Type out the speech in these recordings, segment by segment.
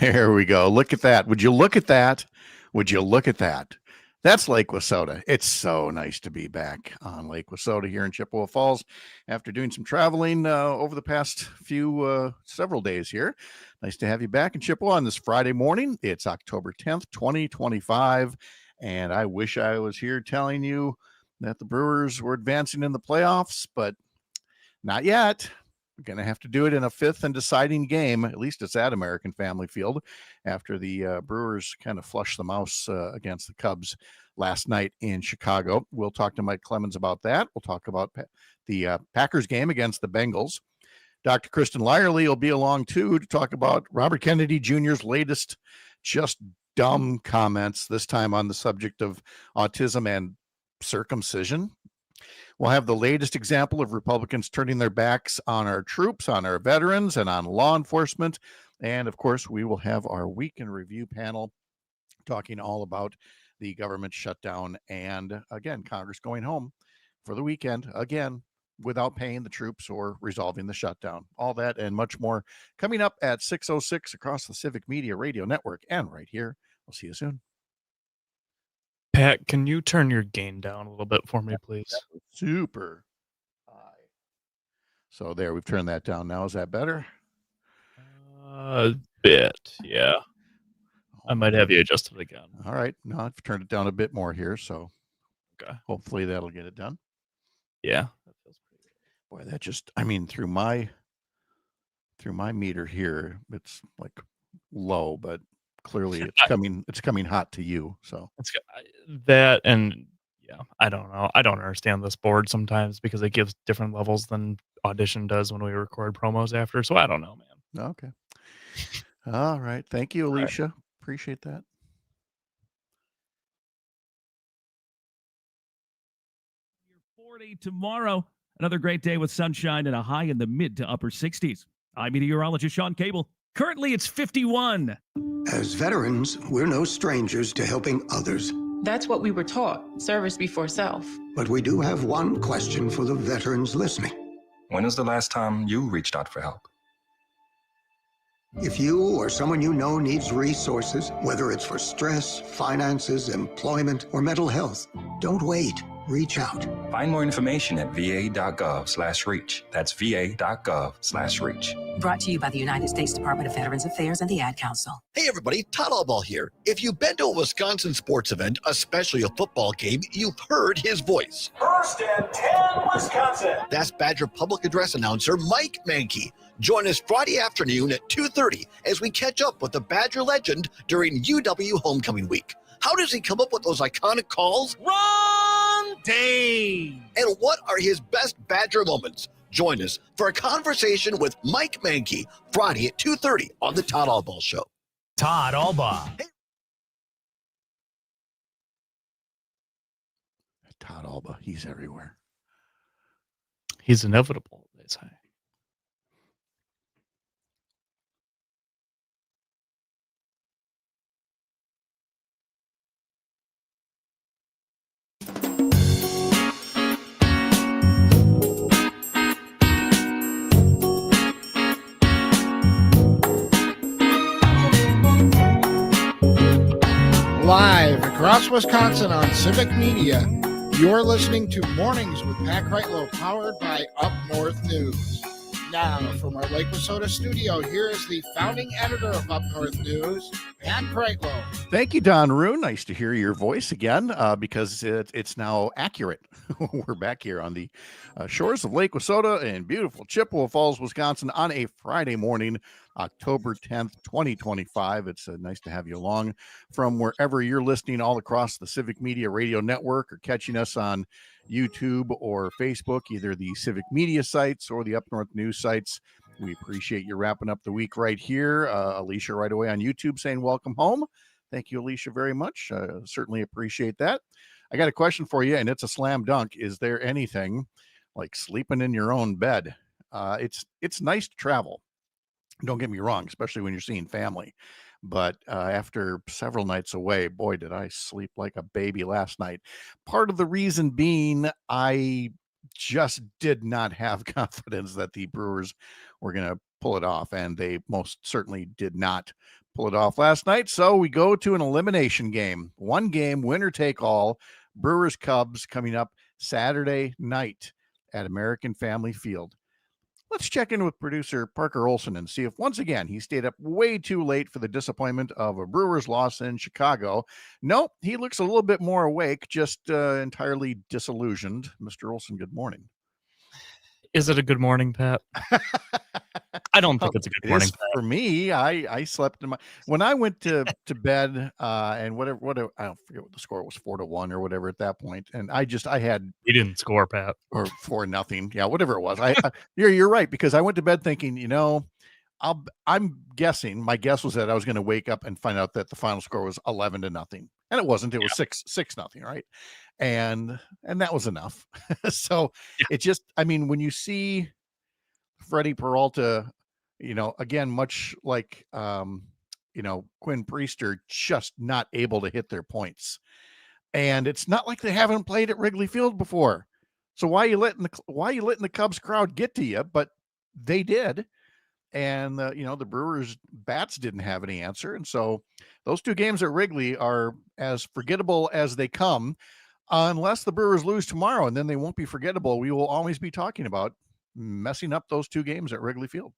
There we go. Look at that. Would you look at that? Would you look at that? That's Lake Wissota. It's so nice to be back on Lake Wissota here in Chippewa Falls after doing some traveling over the past several days here. Nice to have you back in Chippewa on this Friday morning. It's October 10th, 2025. And I wish I was here telling you that the Brewers were advancing in the playoffs, but not yet. We're going to have to do it in a fifth and deciding game. At least it's at American Family Field after the Brewers kind of flushed the mouse against the Cubs last night in Chicago. We'll talk to Mike Clemens about that. We'll talk about the Packers game against the Bengals. Dr. Kristen Lyerly will be along, too, to talk about Robert Kennedy Jr.'s latest just dumb comments, this time on the subject of autism and circumcision. We'll have the latest example of Republicans turning their backs on our troops, on our veterans, and on law enforcement. And, of course, we will have our Week in Review panel talking all about the government shutdown and, again, Congress going home for the weekend, again, without paying the troops or resolving the shutdown. All that and much more coming up at 6:06 across the Civic Media Radio Network and right here. We'll see you soon. Pat, can you turn your gain down a little bit for me, please? Super high. So there, we've turned that down now. Is that better? A bit, yeah. I might have you adjust it again. All right. No, I've turned it down a bit more here, so okay. Hopefully that'll get it done. Yeah, that feels pretty good. Boy, that just, I mean, through my meter here, it's like low, but clearly it's coming hot to you. So it's that, and yeah, I don't know. I don't understand this board sometimes because it gives different levels than Audition does when we record promos after. So I don't know, man. Okay. All right. Thank you, Alicia. Right. Appreciate that. You're 40 tomorrow. Another great day with sunshine and a high in the mid to upper 60s. I'm meteorologist Sean Cable. Currently, it's 51. As veterans, we're no strangers to helping others. That's what we were taught, service before self. But we do have one question for the veterans listening. When was the last time you reached out for help? If you or someone you know needs resources, whether it's for stress, finances, employment, or mental health, don't wait. Reach out. Find more information at va.gov/reach. That's va.gov/reach. Brought to you by the United States Department of Veterans Affairs and the Ad Council. Hey everybody, Todd Allball here. If you've been to a Wisconsin sports event, especially a football game, you've heard his voice. First and 10, Wisconsin. That's Badger public address announcer Mike Mankey. Join us Friday afternoon at 2:30 as we catch up with the Badger legend during UW Homecoming Week. How does he come up with those iconic calls? Ron Dane! And what are his best Badger moments? Join us for a conversation with Mike Mankey Friday at 2:30 on the Todd Allball Show. Todd Allball. Hey. Todd Allball, he's everywhere. He's inevitable, they say. Live across Wisconsin on Civic Media, you're listening to Mornings with Pat Kreitlow, powered by Up North News. Now, from our Lake Wissota studio, here is the founding editor of Up North News, Pat Kreitlow. Thank you, Don Rune. Nice to hear your voice again, because it's now accurate. We're back here on the shores of Lake Wissota in beautiful Chippewa Falls, Wisconsin, on a Friday morning, October 10th, 2025. It's nice to have you along from wherever you're listening all across the Civic Media Radio Network or catching us on YouTube or Facebook, either the Civic Media sites or the Up North News sites. We appreciate you wrapping up the week right here. Alicia right away on YouTube saying welcome home. Thank you, Alicia, very much. Certainly appreciate that. I got a question for you, and it's a slam dunk. Is there anything like sleeping in your own bed? It's nice to travel. Don't get me wrong, especially when you're seeing family. But after several nights away, boy, did I sleep like a baby last night. Part of the reason being I just did not have confidence that the Brewers were going to pull it off, and they most certainly did not pull it off last night. So we go to an elimination game, one game, winner take all. Brewers Cubs coming up Saturday night at American Family Field. Let's check in with producer Parker Olson and see if once again he stayed up way too late for the disappointment of a Brewers loss in Chicago. Nope, he looks a little bit more awake, just entirely disillusioned. Mr. Olson, good morning. Is it a good morning, Pat? I don't think it's a good morning. For me, I slept in my when I went to bed and whatever I don't forget what the score was, 4-1 or whatever at that point, and I had You didn't score, Pat, or 4-0, yeah, whatever it was. You're right, because I went to bed thinking, I'm guessing. My guess was that I was going to wake up and find out that the final score was 11-0, and it wasn't. It was 6-0, right? And that was enough. So it just, when you see Freddie Peralta, again, much like Quinn Priester, just not able to hit their points, and it's not like they haven't played at Wrigley Field before. So why are you letting the Cubs crowd get to you? But they did. And the Brewers bats didn't have any answer. And so those two games at Wrigley are as forgettable as they come, unless the Brewers lose tomorrow, and then they won't be forgettable. We will always be talking about messing up those two games at Wrigley Field.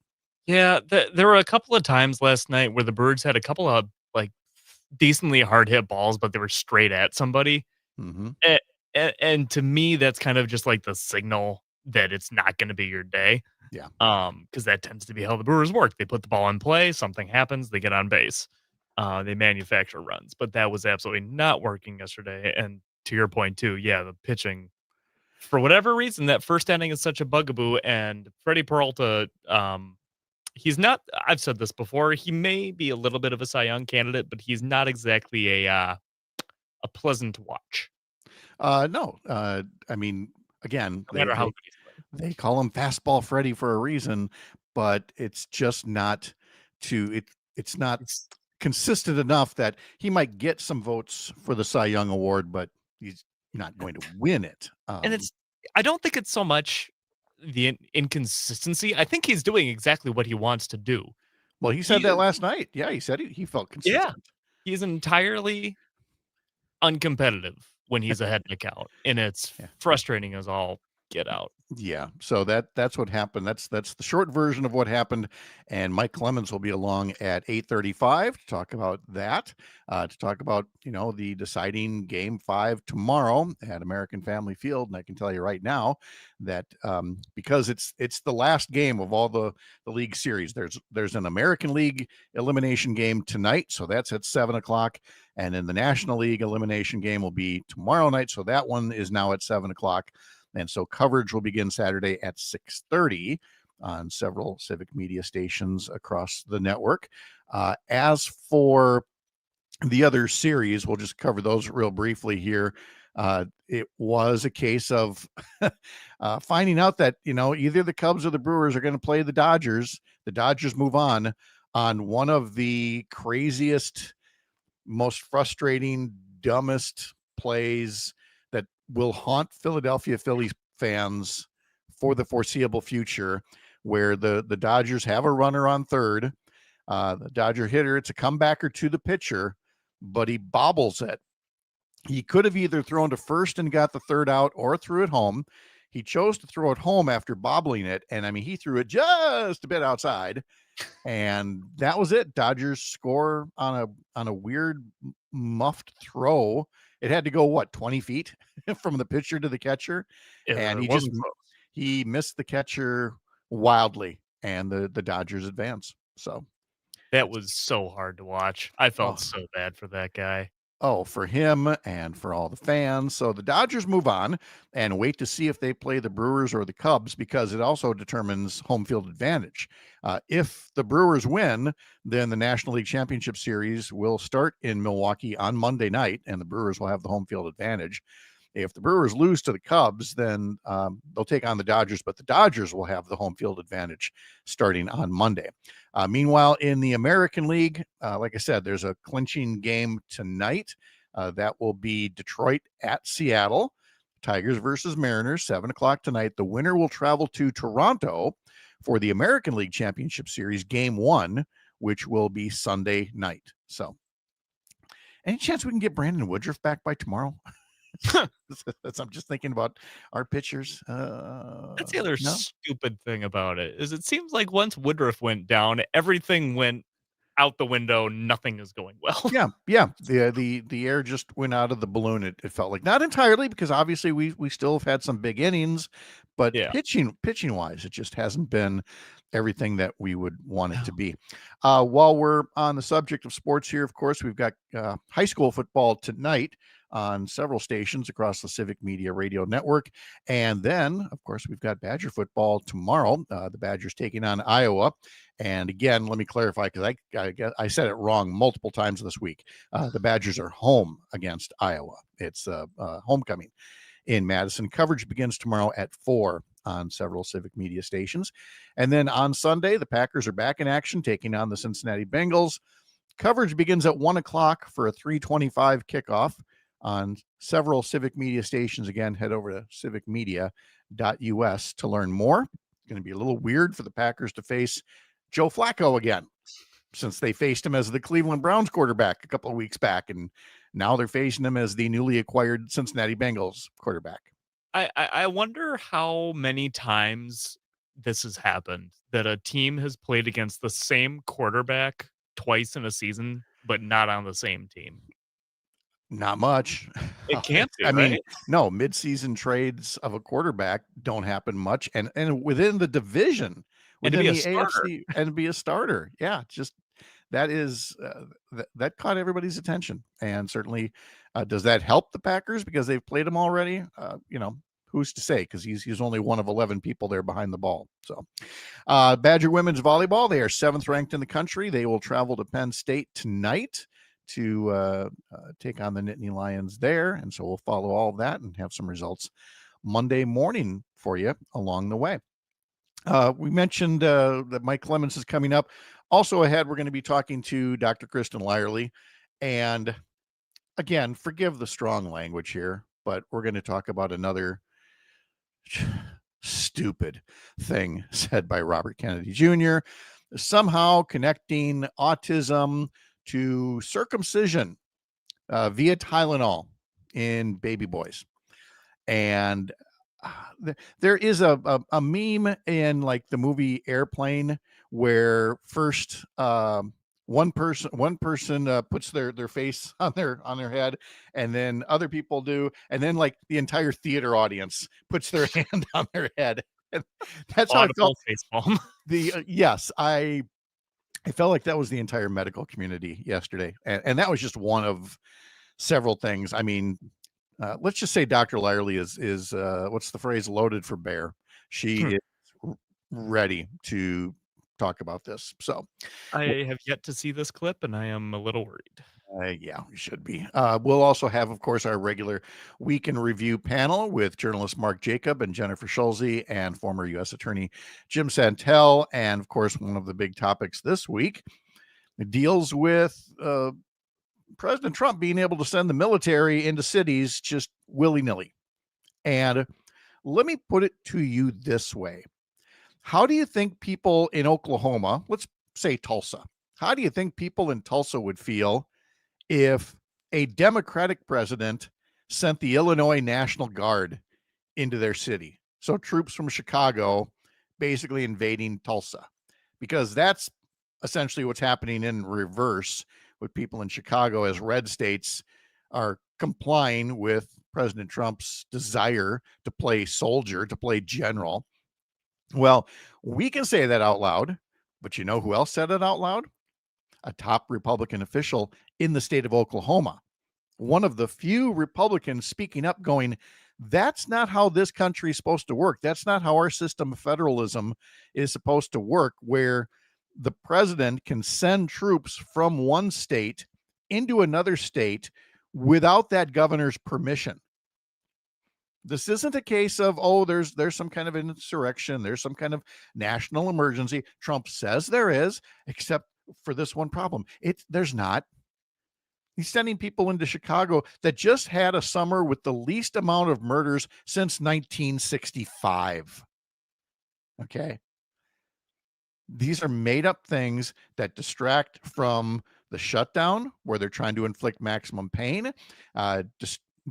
Yeah, there were a couple of times last night where the Birds had a couple of like decently hard hit balls, but they were straight at somebody. Mm-hmm. And to me, that's kind of just like the signal that it's not going to be your day. Yeah. Because that tends to be how the Brewers work. They put the ball in play, something happens, they get on base. They manufacture runs, but that was absolutely not working yesterday. And to your point too, yeah, the pitching, for whatever reason, that first inning is such a bugaboo. And Freddie Peralta, he's not. I've said this before. He may be a little bit of a Cy Young candidate, but he's not exactly a pleasant watch. No. Again, no matter how good he's playing. They call him Fastball Freddie for a reason, but it's just not it's not consistent enough that he might get some votes for the Cy Young Award, but he's not going to win it. And I don't think it's so much the inconsistency. I think he's doing exactly what he wants to do. Well, he said that last night. Yeah, he said he felt consistent. Yeah, he's entirely uncompetitive when he's ahead in the count, and it's frustrating as all get out. Yeah, so that's what happened. That's the short version of what happened, and Mike Clemens will be along at 8:35 to talk about that, to talk about the deciding Game 5 tomorrow at American Family Field. And I can tell you right now that because it's the last game of all the league series. There's an American League elimination game tonight, so that's at 7:00, and then the National League elimination game will be tomorrow night, so that one is now at 7:00. And so coverage will begin Saturday at 6:30 on several civic media stations across the network. As for the other series, we'll just cover those real briefly here. It was a case of finding out that, either the Cubs or the Brewers are going to play the Dodgers. The Dodgers move on one of the craziest, most frustrating, dumbest plays that will haunt Philadelphia Phillies fans for the foreseeable future, where the Dodgers have a runner on third. The Dodger hitter, it's a comebacker to the pitcher, but he bobbles it. He could have either thrown to first and got the third out or threw it home. He chose to throw it home after bobbling it. And he threw it just a bit outside, and that was it. Dodgers score on a weird muffed throw. It had to go 20 feet from the pitcher to the catcher, and he missed the catcher wildly, and the Dodgers advance. So that was so hard to watch. I felt so bad for that guy. Oh, for him and for all the fans. So the Dodgers move on and wait to see if they play the Brewers or the Cubs, because it also determines home field advantage. If the Brewers win, then the National League Championship Series will start in Milwaukee on Monday night, and the Brewers will have the home field advantage. If the Brewers lose to the Cubs, then they'll take on the Dodgers, but the Dodgers will have the home field advantage starting on Monday. Meanwhile, in the American League, like I said, there's a clinching game tonight. That will be Detroit at Seattle. Tigers versus Mariners, 7:00 tonight. The winner will travel to Toronto, for the American League Championship Series Game 1, which will be Sunday night. So, any chance we can get Brandon Woodruff back by tomorrow? I'm just thinking about our pitchers. That's the other No? stupid thing about it, is it seems like once Woodruff went down, everything went out the window. Nothing is going well. Yeah. The air just went out of the balloon. It felt like, not entirely, because obviously we still have had some big innings, but Yeah. pitching wise, it just hasn't been everything that we would want it to be. While we're on the subject of sports here, of course, we've got high school football tonight on several stations across the Civic Media Radio Network. And then, of course, we've got Badger football tomorrow. The Badgers taking on Iowa. And again, let me clarify, because I said it wrong multiple times this week. The Badgers are home against Iowa. It's homecoming in Madison. Coverage begins tomorrow at 4 on several Civic Media stations. And then on Sunday, the Packers are back in action, taking on the Cincinnati Bengals. Coverage begins at 1 o'clock for a 3:25 kickoff on several Civic Media stations. Again, head over to civicmedia.us to learn more. It's going to be a little weird for the Packers to face Joe Flacco again, since they faced him as the Cleveland Browns quarterback a couple of weeks back, and now they're facing him as the newly acquired Cincinnati Bengals quarterback. I wonder how many times this has happened, that a team has played against the same quarterback twice in a season, but not on the same team. Not much. It can't be, I mean, right? no, mid-season trades of a quarterback don't happen much, and within the division, And to within be the a starter. AFC, and be a starter. Yeah, just that is that caught everybody's attention, and certainly does that help the Packers because they've played him already? Who's to say? Because he's only one of 11 people there behind the ball. So, Badger women's volleyball, they are 7th ranked in the country. They will travel to Penn State tonight to take on the Nittany Lions there. And so we'll follow all of that and have some results Monday morning for you along the way. We mentioned that Mike Clemens is coming up. Also ahead, we're going to be talking to Dr. Kristen Lyerly. And again, forgive the strong language here, but we're going to talk about another stupid thing said by Robert Kennedy Jr., somehow connecting autism to circumcision via Tylenol in baby boys. And there is a meme in like the movie Airplane where first one person puts their face on their head, and then other people do, and then like the entire theater audience puts their hand on their head. And that's how I felt. Yes, I felt like that was the entire medical community yesterday, and that was just one of several things. I mean, let's just say Dr. Lyerly is what's the phrase, loaded for bear. She is ready to talk about this. So I have yet to see this clip, and I am a little worried. Yeah, we should be. We'll also have, of course, our regular Week in Review panel with journalist Mark Jacob and Jennifer Schulze and former U.S. Attorney Jim Santel. And, of course, one of the big topics this week deals with President Trump being able to send the military into cities just willy-nilly. And let me put it to you this way. How do you think people in Oklahoma, let's say Tulsa, how do you think people in Tulsa would feel if a Democratic president sent the Illinois National Guard into their city? So troops from Chicago basically invading Tulsa, because that's essentially what's happening in reverse with people in Chicago, as red states are complying with President Trump's desire to play soldier, to play general. Well, we can say that out loud, but you know who else said it out loud? A top Republican official in the state of Oklahoma. One of the few Republicans speaking up, going, that's not how this country is supposed to work. That's not how our system of federalism is supposed to work, where the president can send troops from one state into another state without that governor's permission. This isn't a case of, oh, there's some kind of insurrection, there's some kind of national emergency. Trump says there is, except for this one problem. There's not. He's sending people into Chicago that just had a summer with the least amount of murders since 1965. Okay. These are made up things that distract from the shutdown, where they're trying to inflict maximum pain,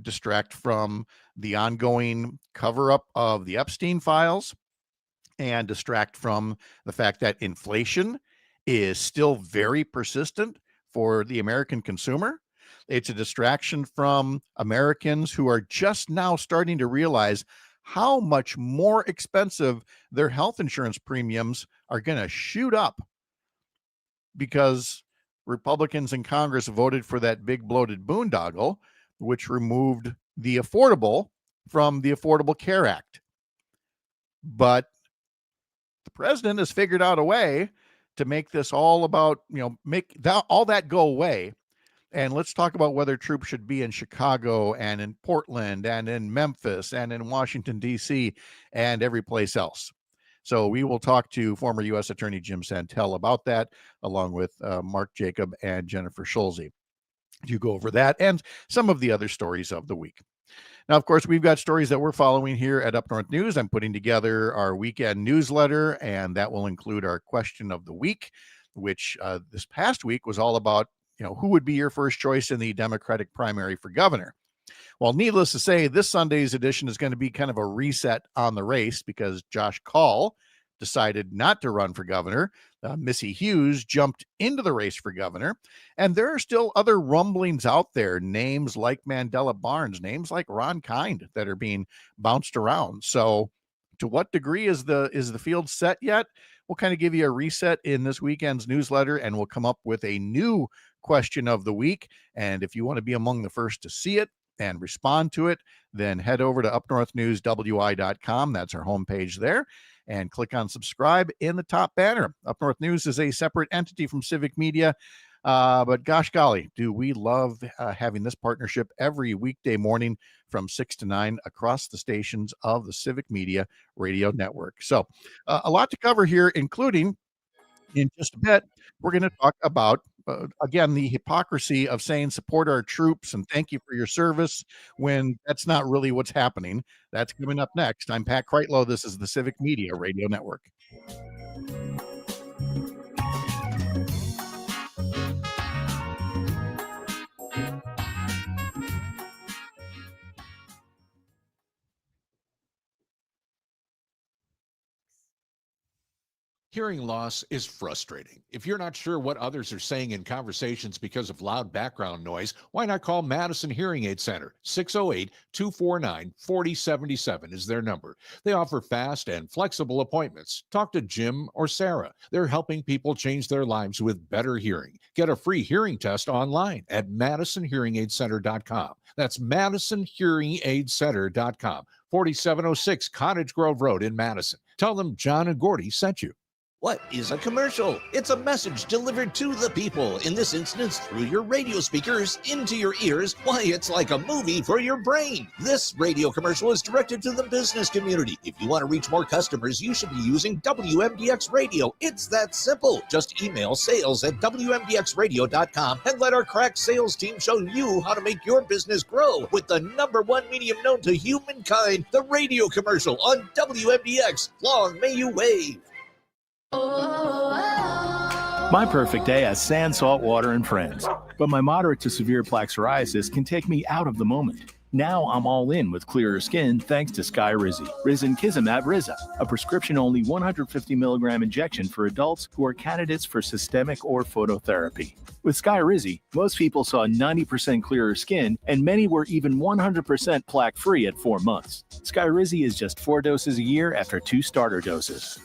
distract from the ongoing cover up of the Epstein files, and distract from the fact that inflation is still very persistent for the American consumer. It's a distraction from Americans who are just now starting to realize how much more expensive their health insurance premiums are going to shoot up because Republicans in Congress voted for that big bloated boondoggle, which removed the affordable from the Affordable Care Act. But the president has figured out a way to make this all about, make that all that go away. And let's talk about whether troops should be in Chicago and in Portland and in Memphis and in Washington, D.C. and every place else. So we will talk to former U.S. Attorney Jim Santel about that, along with Mark Jacob and Jennifer Schulze. You go over that and some of the other stories of the week. Now, of course, we've got stories that we're following here at Up North News. I'm putting together our weekend newsletter, and that will include our question of the week, which this past week was all about, who would be your first choice in the Democratic primary for governor? Well, needless to say, this Sunday's edition is going to be kind of a reset on the race because Josh Kaul decided not to run for governor. Missy Hughes jumped into the race for governor. And there are still other rumblings out there, names like Mandela Barnes, names like Ron Kind that are being bounced around. So to what degree is the field set yet? We'll kind of give you a reset in this weekend's newsletter, and we'll come up with a new question of the week. And if you want to be among the first to see it and respond to it, then head over to upnorthnewswi.com. That's our homepage there. And click on subscribe in the top banner. Up North News is a separate entity from Civic Media. But gosh golly, do we love having this partnership every weekday morning from 6 to 9 across the stations of the Civic Media Radio Network. So a lot to cover here, including in just a bit, we're going to talk about, again, the hypocrisy of saying support our troops and thank you for your service when that's not really what's happening. That's coming up next. I'm Pat Kreitlow. This is the Civic Media Radio Network. Hearing loss is frustrating. If you're not sure what others are saying in conversations because of loud background noise, why not call Madison Hearing Aid Center? 608-249-4077 is their number. They offer fast and flexible appointments. Talk to Jim or Sarah. They're helping people change their lives with better hearing. Get a free hearing test online at MadisonHearingAidCenter.com. That's MadisonHearingAidCenter.com, 4706 Cottage Grove Road in Madison. Tell them John and Gordy sent you. What is a commercial? It's a message delivered to the people, in this instance through your radio speakers into your ears. Why, it's like a movie for your brain. This radio commercial is directed to the business community. If you want to reach more customers, you should be using WMDX Radio. It's that simple. Just email sales@WMDXradio.com and let our crack sales team show you how to make your business grow with the #1 medium known to humankind, the radio commercial on WMDX. Long may you wave. My perfect day has sand, salt water, and friends. But my moderate to severe plaque psoriasis can take me out of the moment. Now I'm all in with clearer skin thanks to Skyrizi. Risankizumab Riza, a prescription-only 150 milligram injection for adults who are candidates for systemic or phototherapy. With Skyrizi, most people saw 90% clearer skin, and many were even 100% plaque-free at 4 months. Skyrizi is just 4 doses a year after 2 starter doses.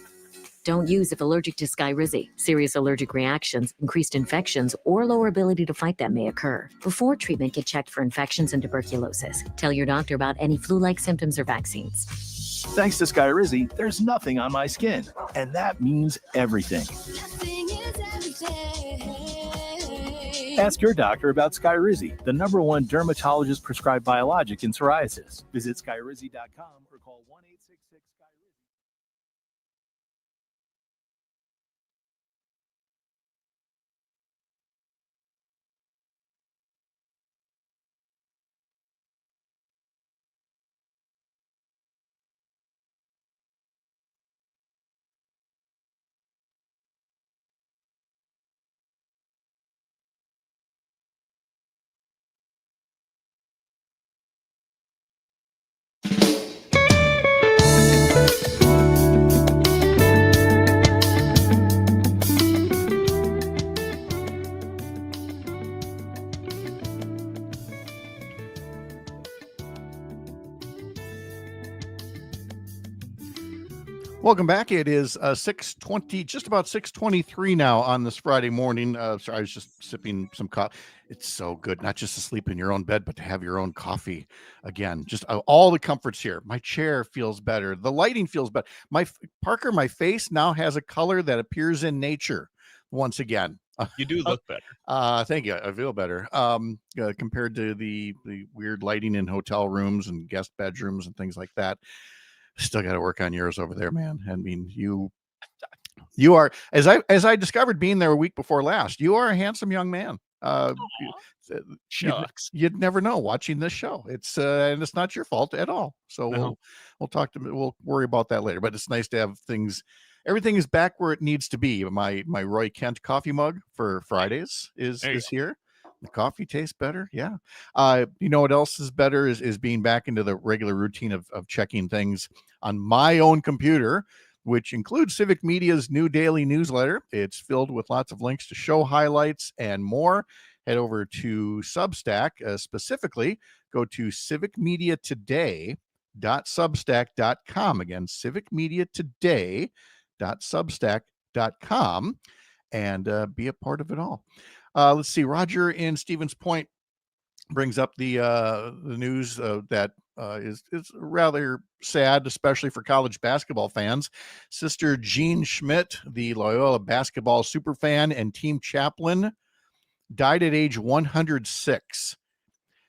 Don't use if allergic to Skyrizi. Serious allergic reactions, increased infections, or lower ability to fight them may occur. Before treatment, get checked for infections and tuberculosis. Tell your doctor about any flu-like symptoms or vaccines. Thanks to Skyrizi, there's nothing on my skin, and that means everything. Ask your doctor about Skyrizi, the #1 dermatologist-prescribed biologic in psoriasis. Visit skyrizi.com or call 1-866-SKYRIZI. Welcome back. It is 6:20, just about 6:23 now on this Friday morning. Sorry, I was just sipping some coffee. It's so good, not just to sleep in your own bed, but to have your own coffee. Again, just all the comforts here. My chair feels better. The lighting feels better. Parker, my face now has a color that appears in nature once again. You do look better. Thank you. I feel better. Compared to the weird lighting in hotel rooms and guest bedrooms and things like that. Still got to work on yours over there, man. I mean, you are, as I discovered being there a week before last, you are a handsome young man. Shucks. You'd never know watching this show. It's and it's not your fault at all. So No. we'll worry about that later. But it's nice to have things. Everything is back where it needs to be. My Roy Kent coffee mug for Fridays is here. The coffee tastes better. Yeah. You know what else is better is being back into the regular routine of checking things on my own computer, which includes Civic Media's new daily newsletter. It's filled with lots of links to show highlights and more. Head over to Substack. Specifically, go to civicmediatoday.substack.com. Again, civicmediatoday.substack.com, and be a part of it all. Let's see. Roger in Stevens Point brings up the news that is rather sad, especially for college basketball fans. Sister Jean Schmidt, the Loyola basketball superfan and team chaplain, died at age 106.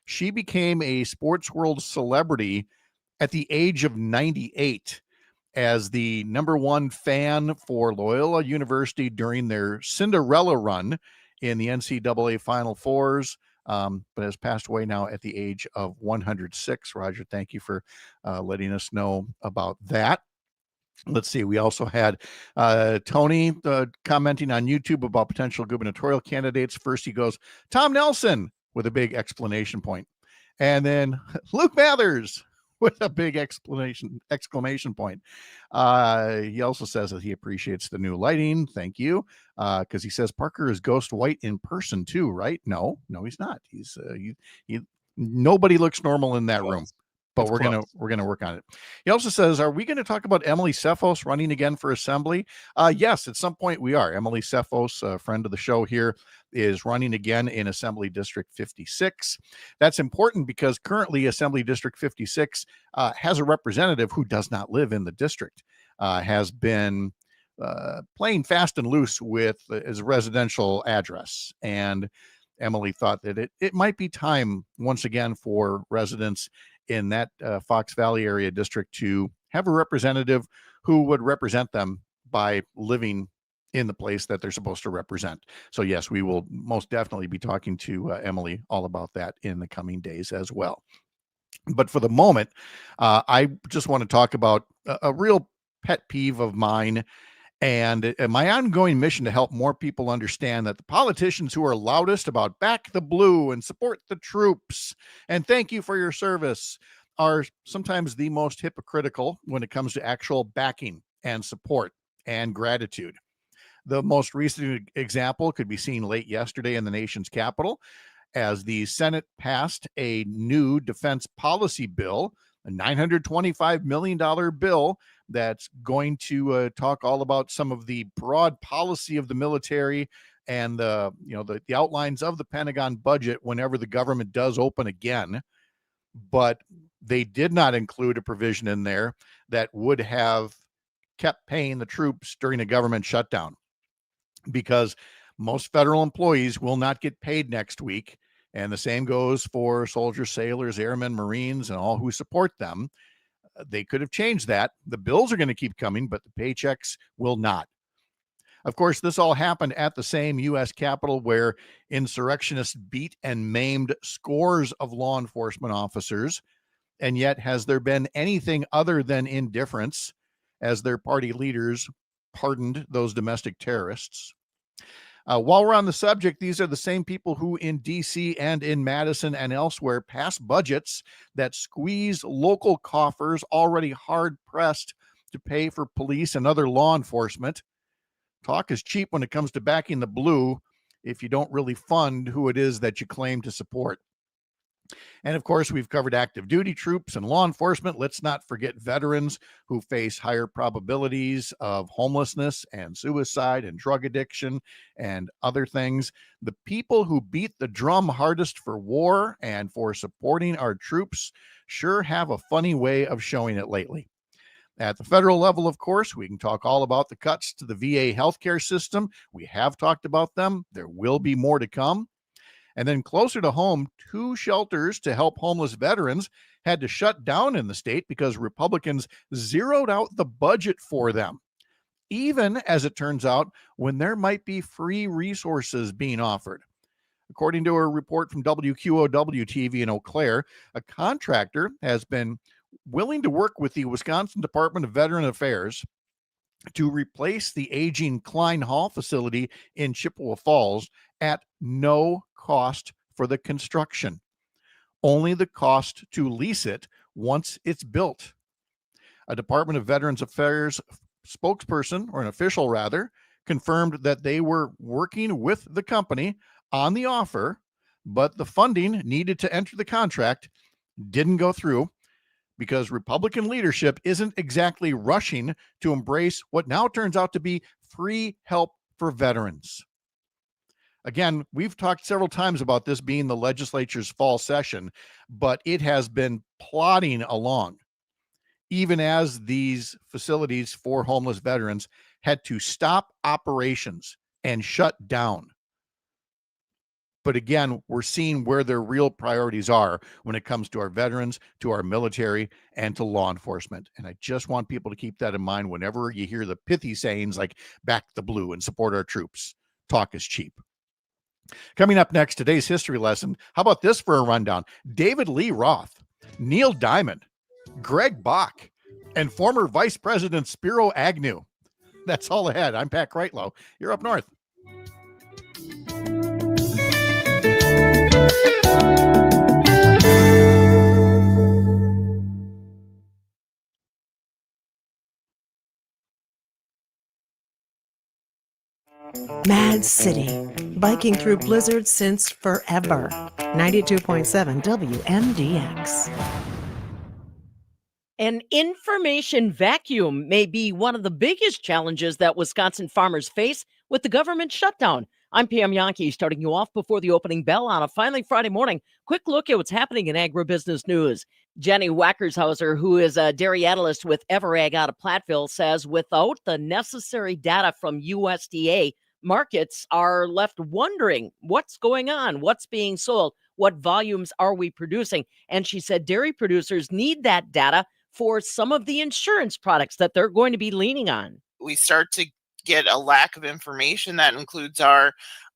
She became a sports world celebrity at the age of 98 as the #1 fan for Loyola University during their Cinderella run in the NCAA Final Fours, but has passed away now at the age of 106. Roger, thank you for letting us know about that. Let's see. We also had Tony commenting on YouTube about potential gubernatorial candidates. First, he goes, Tom Nelson, with a big exclamation point. And then Luke Mathers with a big exclamation point. He also says that he appreciates the new lighting. Thank you. Because he says Parker is ghost white in person too, right? No, he's not. He's nobody looks normal in that room. But we're gonna work on it. He also says, are we going to talk about Emily Cephos running again for assembly? Yes, at some point we are. Emily Cephos, a friend of the show here, is running again in Assembly District 56. That's important because currently Assembly District 56 has a representative who does not live in the district, has been playing fast and loose with his residential address. And Emily thought that it might be time once again for residents in that Fox Valley area district to have a representative who would represent them by living in the place that they're supposed to represent. So yes, we will most definitely be talking to Emily all about that in the coming days as well. But for the moment, I just want to talk about a real pet peeve of mine and my ongoing mission to help more people understand that the politicians who are loudest about back the blue and support the troops and thank you for your service are sometimes the most hypocritical when it comes to actual backing and support and gratitude. The most recent example could be seen late yesterday in the nation's capital as the Senate passed a new defense policy bill, a $925 million bill that's going to talk all about some of the broad policy of the military and the outlines of the Pentagon budget whenever the government does open again. But they did not include a provision in there that would have kept paying the troops during a government shutdown, because most federal employees will not get paid next week. And the same goes for soldiers, sailors, airmen, Marines, and all who support them. They could have changed that. The bills are going to keep coming, but the paychecks will not. Of course, this all happened at the same U.S. Capitol where insurrectionists beat and maimed scores of law enforcement officers. And yet, has there been anything other than indifference as their party leaders pardoned those domestic terrorists? While we're on the subject, these are the same people who in D.C. and in Madison and elsewhere pass budgets that squeeze local coffers already hard-pressed to pay for police and other law enforcement. Talk is cheap when it comes to backing the blue if you don't really fund who it is that you claim to support. And of course, we've covered active duty troops and law enforcement. Let's not forget veterans who face higher probabilities of homelessness and suicide and drug addiction and other things. The people who beat the drum hardest for war and for supporting our troops sure have a funny way of showing it lately. At the federal level, of course, we can talk all about the cuts to the VA healthcare system. We have talked about them. There will be more to come. And then closer to home, 2 shelters to help homeless veterans had to shut down in the state because Republicans zeroed out the budget for them. Even, as it turns out, when there might be free resources being offered. According to a report from WQOW TV in Eau Claire, a contractor has been willing to work with the Wisconsin Department of Veteran Affairs to replace the aging Klein Hall facility in Chippewa Falls at no cost for the construction, only the cost to lease it once it's built. A Department of Veterans Affairs spokesperson, or an official rather, confirmed that they were working with the company on the offer, but the funding needed to enter the contract didn't go through because Republican leadership isn't exactly rushing to embrace what now turns out to be free help for veterans. Again, we've talked several times about this being the legislature's fall session, but it has been plodding along, even as these facilities for homeless veterans had to stop operations and shut down. But again, we're seeing where their real priorities are when it comes to our veterans, to our military, and to law enforcement. And I just want people to keep that in mind whenever you hear the pithy sayings like back the blue and support our troops. Talk is cheap. Coming up next, today's history lesson. How about this for a rundown? David Lee Roth, Neil Diamond, Greg Bach, and former Vice President Spiro Agnew. That's all ahead. I'm Pat Kreitlow. You're up north. Mad City, biking through blizzards since forever. 92.7 WMDX. An information vacuum may be one of the biggest challenges that Wisconsin farmers face with the government shutdown. I'm Pam Yankee, starting you off before the opening bell on a finally Friday morning. Quick look at what's happening in agribusiness news. Jenny Wackershauser, who is a dairy analyst with Everag out of Platteville, says without the necessary data from USDA, markets are left wondering what's going on, what's being sold, what volumes are we producing. And she said dairy producers need that data for some of the insurance products that they're going to be leaning on. We start to get a lack of information. That includes our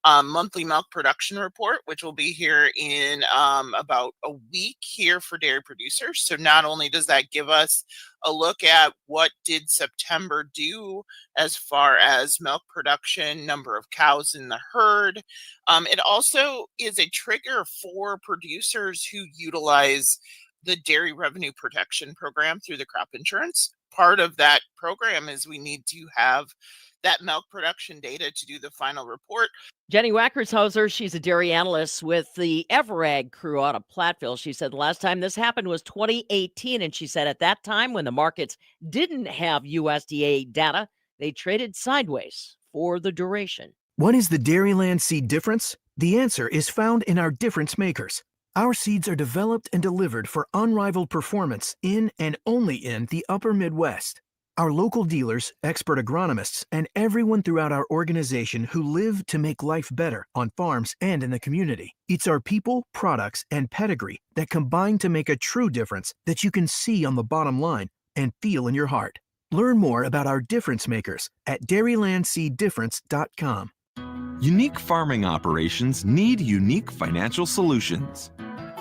monthly milk production report, which will be here in about a week here for dairy producers. So not only does that give us a look at what did September do as far as milk production, number of cows in the herd, it also is a trigger for producers who utilize the Dairy Revenue Protection Program through the crop insurance. Part of that program is we need to have that milk production data to do the final report. Jenny Wackershauser, she's a dairy analyst with the Everag crew out of Platteville. She said the last time this happened was 2018. And she said at that time, when the markets didn't have USDA data, they traded sideways for the duration. What is the Dairyland seed difference? The answer is found in our difference makers. Our seeds are developed and delivered for unrivaled performance in and only in the upper Midwest. Our local dealers, expert agronomists, and everyone throughout our organization who live to make life better on farms and in the community. It's our people, products, and pedigree that combine to make a true difference that you can see on the bottom line and feel in your heart. Learn more about our difference makers at dairylandseeddifference.com. Unique farming operations need unique financial solutions.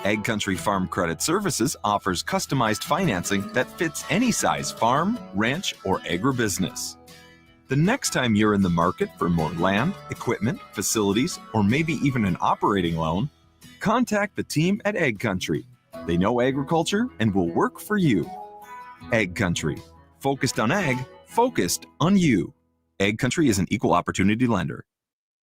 Ag Country Farm Credit Services offers customized financing that fits any size farm, ranch, or agribusiness. The next time you're in the market for more land, equipment, facilities, or maybe even an operating loan, contact the team at Ag Country. They know agriculture and will work for you. Ag Country. Focused on ag, focused on you. Ag Country is an equal opportunity lender.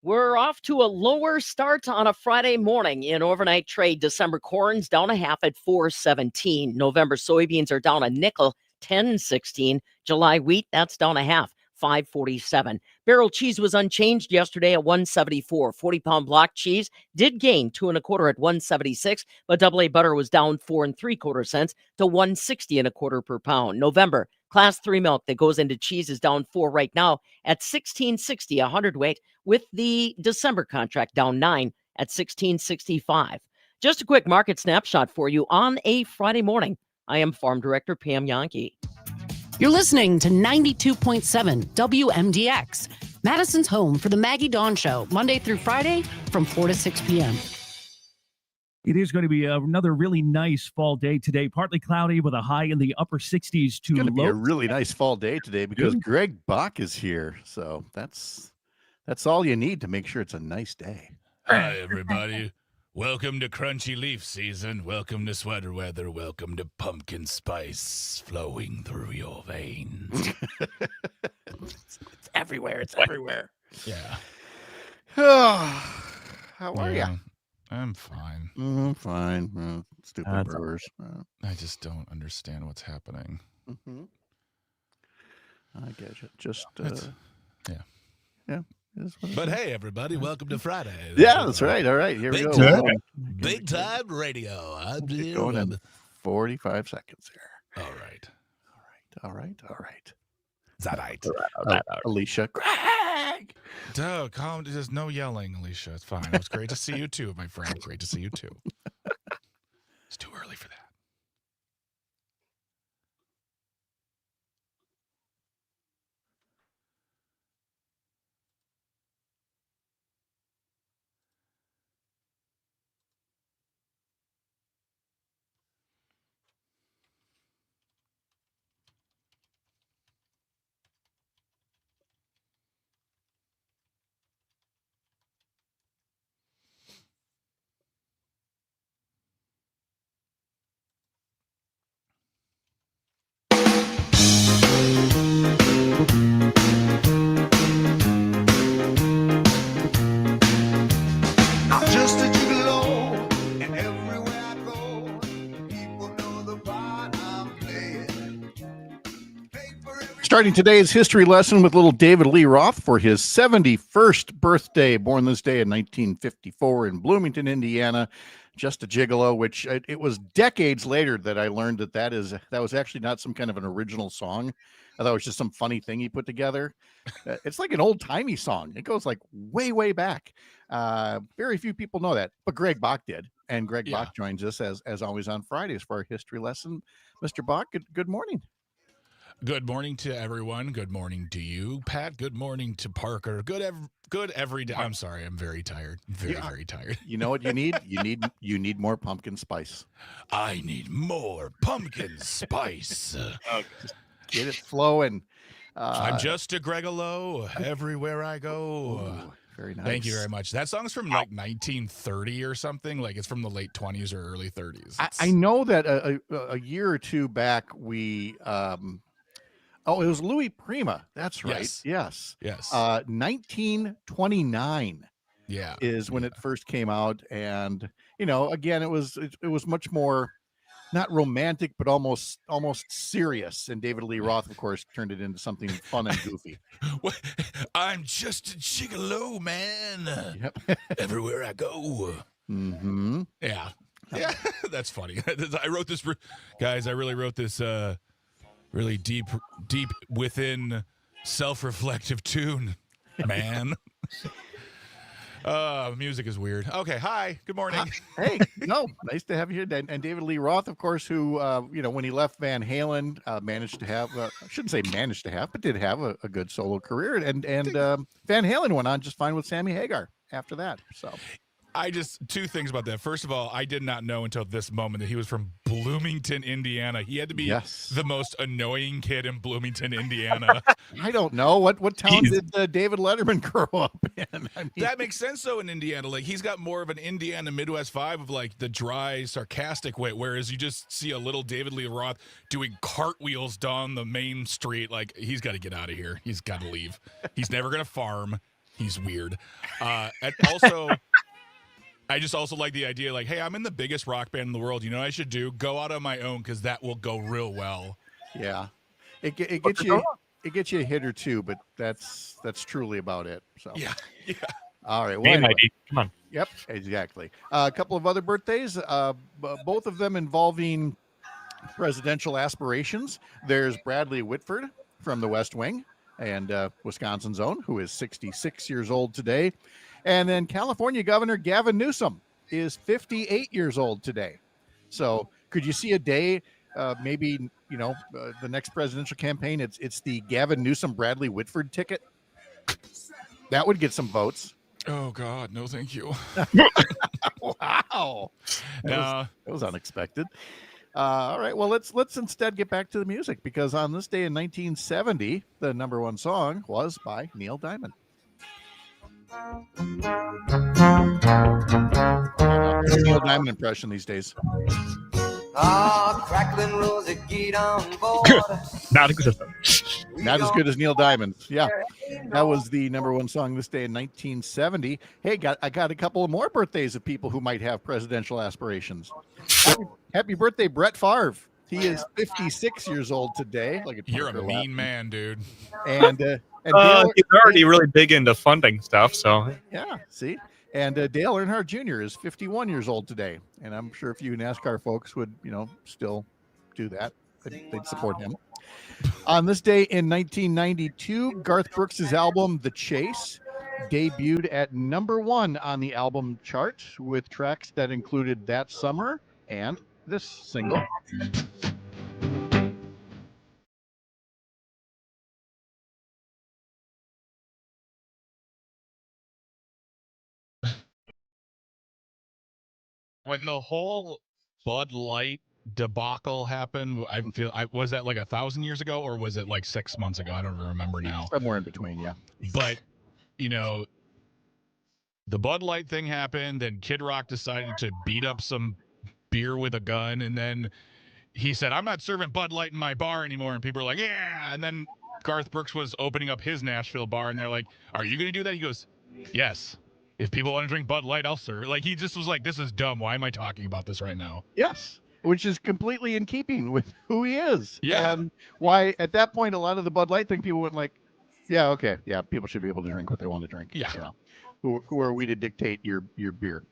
We're off to a lower start on a Friday morning in overnight trade. December corn's down a half at 4.17. November soybeans are down a nickel, 10.16. July wheat, that's down a half, 5.47. Barrel cheese was unchanged yesterday at 1.74. 40-pound block cheese did gain 2.25 at 1.76, but AA butter was down 4.75 cents to 1.60 per pound. November Class 3 milk that goes into cheese is down 4 right now at 16.60 a hundredweight, with the December contract down 9 at 16.65. Just a quick market snapshot for you on a Friday morning. I am Farm Director Pam Yankee. You're listening to 92.7 WMDX, Madison's home for the Maggie Dawn Show, Monday through Friday from 4 to 6 p.m. It is going to be another really nice fall day today. Partly cloudy with a high in the upper 60s to It's going to be low. a really nice fall day today because Greg Bach is here. So that's all you need to make sure it's a nice day. Hi, everybody. Welcome to crunchy leaf season. Welcome to sweater weather. Welcome to pumpkin spice flowing through your veins. It's everywhere. It's everywhere. Yeah. How are you? I'm fine. Fine. Stupid Brewers. I just don't understand what's happening. Mm-hmm. I get you. Just yeah. But hey, everybody, welcome to Friday. Yeah, that's right. All right, here we go. Big time radio. I'm going in 45 seconds here. All right. Is that right? Alicia. Greg! Duh, calm. There's no yelling, Alicia. It's fine. It was great to see you too, my friend. Great to see you too. It's too early for that. I'm just a gigolo, and everywhere I go, people know the part I'm playing. Starting today's history lesson with little David Lee Roth for his 71st birthday, born this day in 1954 in Bloomington, Indiana. Just a gigolo, which it was decades later that I learned that was actually not some kind of an original song. I thought it was just some funny thing he put together. It's like an old timey song. It goes like way back. Very few people know that, but Greg Bach did, and Greg Bach joins us as always on Fridays for our history lesson. Mr. Bach, good morning. Good morning to everyone. Good morning to you, Pat. Good morning to Parker. Good every day. I'm sorry. I'm very tired. Very tired. You know what you need? You need more pumpkin spice. I need more pumpkin spice. Just get it flowing. I'm just a Gregolo everywhere I go. Ooh, very nice. Thank you very much. That song's from like 1930 or something. Like it's from the late 20s or early 30s. I know that a year or two back we it was Louis Prima. That's right. Yes. 1929. Yeah. Is when it first came out, and again it was much more not romantic but almost serious, and David Lee Roth of course turned it into something fun and goofy. I'm just a gigolo, man. Yep. Everywhere I go. Mm-hmm. Yeah, that's funny. I wrote this, guys. I really wrote this really deep within self-reflective tune, man. Music is weird. Okay, hi, good morning. Hey, no, nice to have you here. And David Lee Roth, of course, who when he left Van Halen, managed to have I shouldn't say managed to have, but did have a good solo career, and Van Halen went on just fine with Sammy Hagar after that. So two things about that. First of all, I did not know until this moment that he was from Bloomington, Indiana. He had to be the most annoying kid in Bloomington, Indiana. I don't know. What town did David Letterman grow up in? I mean, that makes sense, though, in Indiana. Like, he's got more of an Indiana Midwest vibe of, like, the dry, sarcastic way, whereas you just see a little David Lee Roth doing cartwheels down the main street. Like, he's got to get out of here. He's got to leave. He's never going to farm. He's weird. And also, I just also like the idea, like, hey, I'm in the biggest rock band in the world. You know what I should do? Go out on my own because that will go real well. Yeah. It gets you a hit or two, but that's truly about it. So yeah. All right. Well, Hey, anyway. Mikey, come on. Yep, exactly. A couple of other birthdays, both of them involving presidential aspirations. There's Bradley Whitford from the West Wing and Wisconsin's own, who is 66 years old today. And then California Governor Gavin Newsom is 58 years old today. So could you see a day, maybe, the next presidential campaign, it's the Gavin Newsom Bradley Whitford ticket? That would get some votes. Oh, God. No, thank you. Wow. That was unexpected. All right. Well, let's instead get back to the music, because on this day in 1970, the number one song was by Neil Diamond. Neil Diamond impression these days. Crackling rosy, get on board. Not good. Not as good as Neil Diamond's. Yeah, that was the number one song this day in 1970. Hey, I got a couple of more birthdays of people who might have presidential aspirations. Happy birthday, Brett Favre. He is 56 years old today. You're a mean man, dude. And he's already really big into funding stuff. So yeah, see. And Dale Earnhardt Jr. is 51 years old today. And I'm sure if you NASCAR folks would, still do that, they'd support him. On this day in 1992, Garth Brooks' album The Chase debuted at number one on the album chart with tracks that included That Summer and this single. When the whole Bud Light debacle happened, was that like 1,000 years ago, or was it like 6 months ago? I don't remember now. Somewhere in between, yeah. But the Bud Light thing happened, and Kid Rock decided to beat up some beer with a gun, and then he said, "I'm not serving Bud Light in my bar anymore," and people were like, "Yeah!" And then Garth Brooks was opening up his Nashville bar, and they're like, "Are you going to do that?" He goes, "Yes. If people want to drink Bud Light, I'll serve." Like, he just was like, "This is dumb. Why am I talking about this right now?" Yes, which is completely in keeping with who he is. Yeah. And why, at that point, a lot of the Bud Light thing, people went like, yeah, okay, yeah, people should be able to drink what they want to drink. Yeah. Who are we to dictate your beer?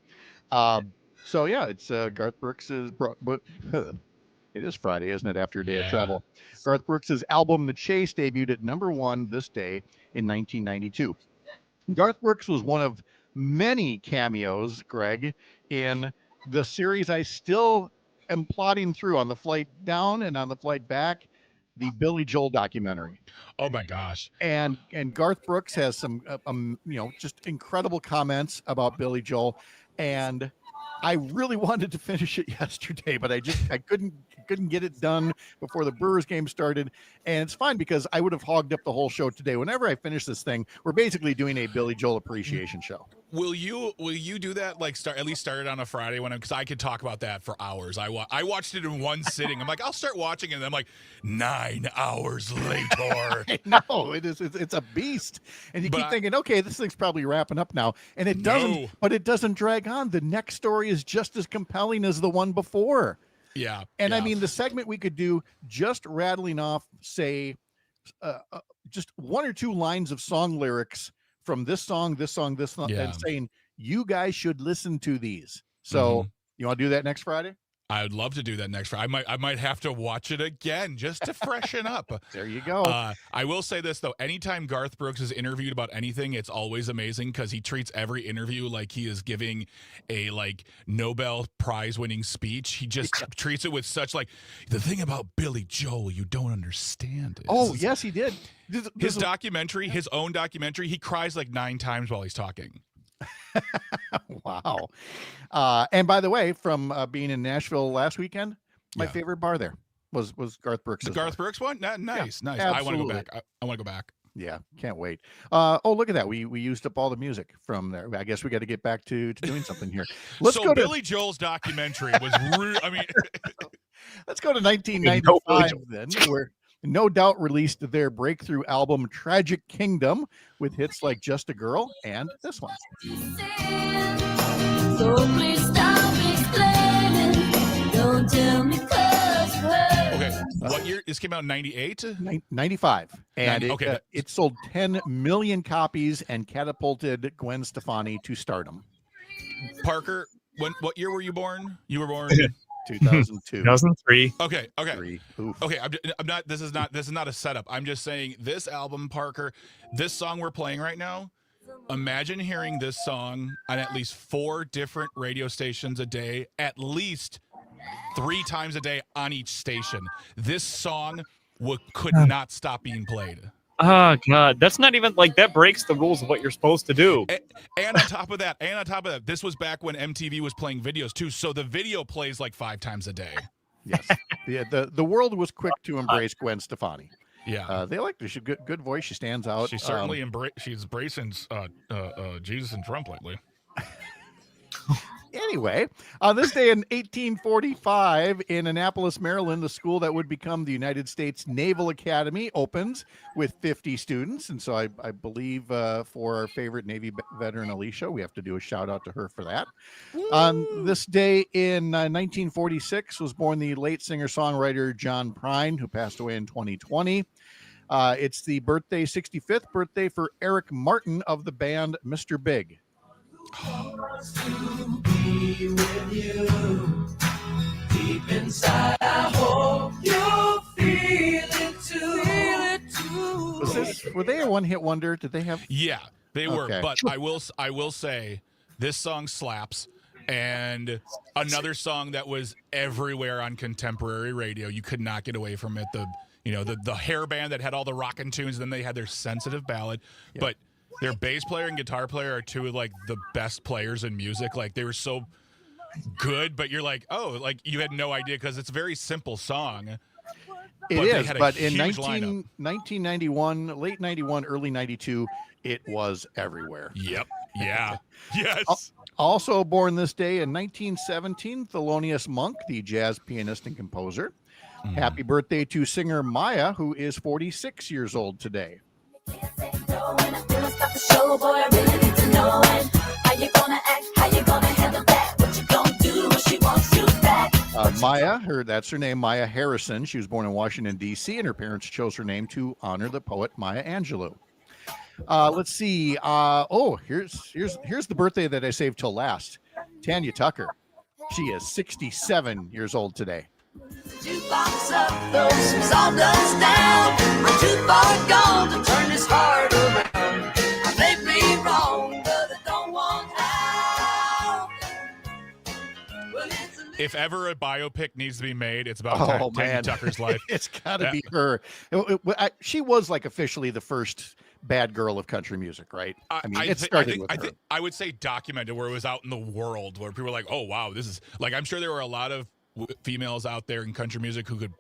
So, yeah, it's Garth Brooks's, but it is Friday, isn't it, after a day of travel? Garth Brooks's album, The Chase, debuted at number one this day in 1992. Garth Brooks was one of many cameos, Greg, in the series I still am plodding through on the flight down and on the flight back, the Billy Joel documentary. Oh my gosh. And Garth Brooks has some just incredible comments about Billy Joel, and I really wanted to finish it yesterday, but I couldn't get it done before the Brewers game started. And it's fine because I would have hogged up the whole show today. Whenever I finish this thing, we're basically doing a Billy Joel appreciation show. Will you do that? Like at least start it on a Friday because I could talk about that for hours. I watched it in one sitting. I'm like, I'll start watching it, and I'm like, 9 hours later. No, it's a beast. And you keep thinking, okay, this thing's probably wrapping up now. And it doesn't, but it doesn't drag on. The next story is just as compelling as the one before. Yeah. And I mean, the segment we could do just rattling off, say, just one or two lines of song lyrics from this song, and saying, you guys should listen to these. So you want to do that next Friday? I would love to do that next Friday. I might have to watch it again just to freshen up. There you go. I will say this, though. Anytime Garth Brooks is interviewed about anything, it's always amazing because he treats every interview like he is giving a Nobel Prize winning speech. He just treats it with such the thing about Billy Joel you don't understand. Yes, he did. His documentary, his own documentary, he cries 9 times while he's talking. Wow. And by the way, from being in Nashville last weekend, my favorite bar there was Garth Brooks. The Garth Brooks one? Nice. Yeah, I want to go back. I want to go back. Yeah, can't wait. Look at that. We used up all the music from there. I guess we got to get back to doing something here. Let's go Billy Joel's documentary was let's go to 1995 then, No Doubt released their breakthrough album Tragic Kingdom with hits like Just a Girl and this one. So please stop explaining. Don't tell me cause Okay, what year? This came out in 98? 95. And okay. it sold 10 million copies and catapulted Gwen Stefani to stardom. Parker, what year were you born? You were born 2002. 2003. Okay. Okay. I'm not. This is not a setup. I'm just saying this album, Parker. This song we're playing right now. Imagine hearing this song on at least 4 different radio stations a day, at least 3 times a day on each station. This song could not stop being played. Oh God, that's not even like that breaks the rules of what you're supposed to do. And on top of that, this was back when MTV was playing videos too. So the video plays like 5 times a day. Yes. The world was quick to embrace Gwen Stefani. Yeah. They liked her. She's good voice. She stands out. She certainly she's embracing Jesus and Trump lately. Anyway, this day in 1845 in Annapolis, Maryland, the school that would become the United States Naval Academy opens with 50 students. And so I believe for our favorite Navy veteran, Alicia, we have to do a shout out to her for that. On this day in 1946 was born the late singer-songwriter John Prine, who passed away in 2020. It's the 65th birthday for Eric Martin of the band Mr. Big. to be with you. Deep inside, I hope you feel it too. Were they a one-hit wonder? Did they have? Yeah, they were. Okay. But I will say this song slaps. And another song that was everywhere on contemporary radio. You could not get away from it. The hair band that had all the rockin' tunes. Then they had their sensitive ballad, but their bass player and guitar player are 2 of like the best players in music. Like they were so good, but you're like, oh, like you had no idea because it's a very simple song. It is, but in huge lineup. 1991, late 91, early 92, it was everywhere. Yep. Yeah. Yes. Also born this day in 1917, Thelonious Monk, the jazz pianist and composer. Happy birthday to singer Maya, who is 46 years old today. Show, boy, I really need to know it. How you gonna act? How you gonna handle that? What you gonna do when she wants you back? Maya, that's her name, Maya Harrison. She was born in Washington, D.C., and her parents chose her name to honor the poet Maya Angelou. Let's see. Here's the birthday that I saved till last. Tanya Tucker. She is 67 years old today. Jukebox up, those song goes down. I'm too far gone to turn this heart around. I may be wrong, but I don't want out. Well, If ever a biopic needs to be made, it's about Tanya Tucker's life. It's got to be her. She was like officially the first bad girl of country music, right? I mean, it started with her. I would say documented, where it was out in the world, where people were like, oh, wow, this is like, I'm sure there were a lot of females out there in country music who could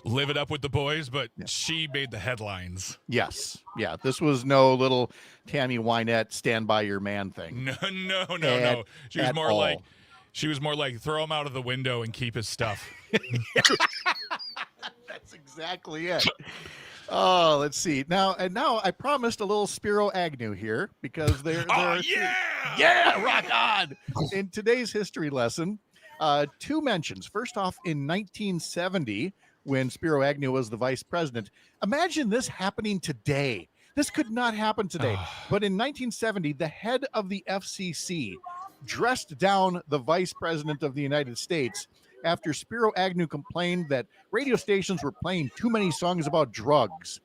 live it up with the boys, but she made the headlines. Yes. Yeah. This was no little Tammy Wynette stand by your man thing. No. She was more like throw him out of the window and keep his stuff. That's exactly it. Oh, let's see. Now I promised a little Spiro Agnew here because they're rock on. In today's history lesson, 2 mentions. First off, in 1970, when Spiro Agnew was the vice president. Imagine this happening today. This could not happen today. But in 1970, the head of the FCC dressed down the vice president of the United States after Spiro Agnew complained that radio stations were playing too many songs about drugs.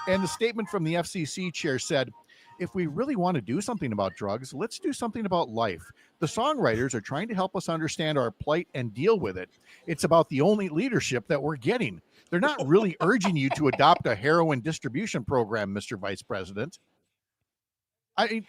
And the statement from the FCC chair said, if we really want to do something about drugs, let's do something about life. The songwriters are trying to help us understand our plight and deal with it. It's about the only leadership that we're getting. They're not really urging you to adopt a heroin distribution program, Mr. Vice President. I mean,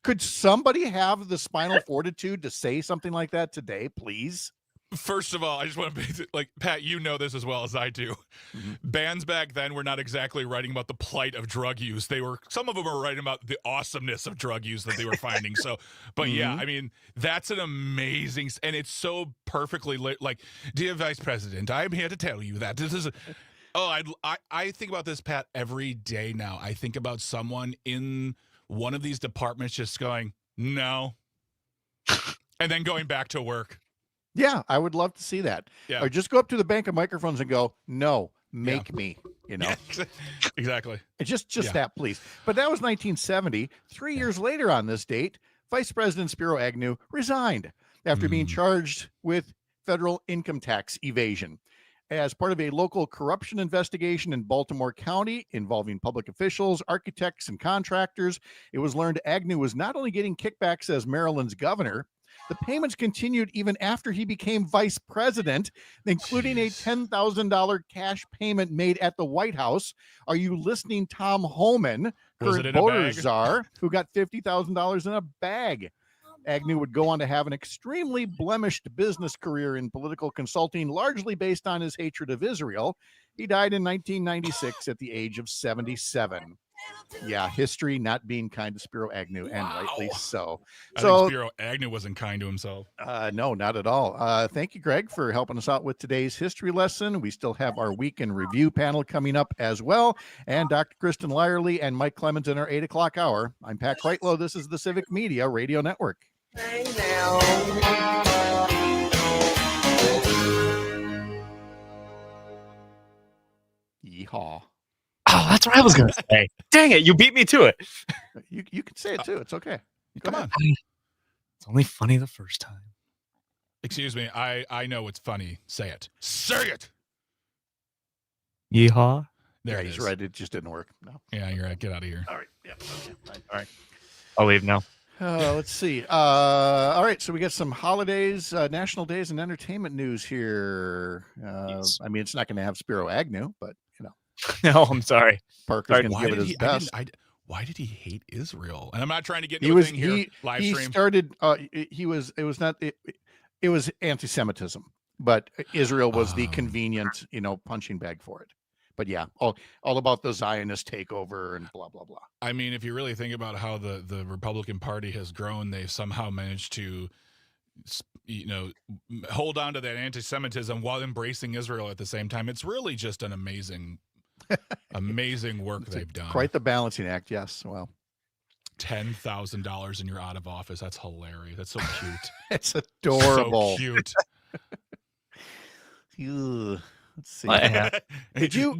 could somebody have the spinal fortitude to say something like that today, please? First of all, I just want to like, Pat, you know this as well as I do. Mm-hmm. Bands back then were not exactly writing about the plight of drug use. Some of them were writing about the awesomeness of drug use that they were finding. So, but yeah, I mean, that's an amazing, and it's so perfectly like, dear Vice President, I'm here to tell you that this is Oh, I think about this, Pat, every day now. I think about someone in one of these departments just going, no, and then going back to work. Yeah, I would love to see that. Yeah. Or just go up to the bank of microphones and go, no, make me, you know. Yeah, exactly. It's just that, please. But that was 1970. 3 years later on this date, Vice President Spiro Agnew resigned after being charged with federal income tax evasion. As part of a local corruption investigation in Baltimore County involving public officials, architects, and contractors, it was learned Agnew was not only getting kickbacks as Maryland's governor, the payments continued even after he became vice president, including a $10,000 cash payment made at the White House. Are you listening, Tom Homan, Was it current in a voter bag? czar, who got $50,000 in a bag? Agnew would go on to have an extremely blemished business career in political consulting, largely based on his hatred of Israel. He died in 1996 at the age of 77. Yeah, history not being kind to Spiro Agnew, and rightly so. I think Spiro Agnew wasn't kind to himself. No, not at all. Thank you, Greg, for helping us out with today's history lesson. We still have our week in review panel coming up as well, and Dr. Kristen Lyerly and Mike Clemens in our 8 o'clock hour. I'm Pat Kreitlow. This is the Civic Media Radio Network. Yeehaw. Oh, that's what I was going to say. Dang it, you beat me to it. You can say it too. It's okay. Come on. It's only funny the first time. Excuse me. I know it's funny. Say it. Say it. Yeehaw. There Yeah, it he's is. right. It just didn't work. No. Yeah, you're right. Get out of here. All right. Yeah. Okay. Fine. All right. I'll leave now. Let's see. All right. So we got some holidays, national days, and entertainment news here. I mean, it's not going to have Spiro Agnew, but you know. No, I'm sorry. Parker's going to Why give it did his best. why did he hate Israel? And I'm not trying to get He into a was thing here. Live he stream. started. He was. It was not. It was anti-Semitism, but Israel was the convenient, punching bag for it. But yeah, all about the Zionist takeover and blah blah blah. I mean, if you really think about how the Republican Party has grown, they've somehow managed to, hold on to that anti-Semitism while embracing Israel at the same time. It's really just an amazing work they've done. Quite the balancing act. Yes. Well, $10,000 and you're out of office. That's hilarious. That's so cute. It's adorable. So cute. Ew. Let's see. Did you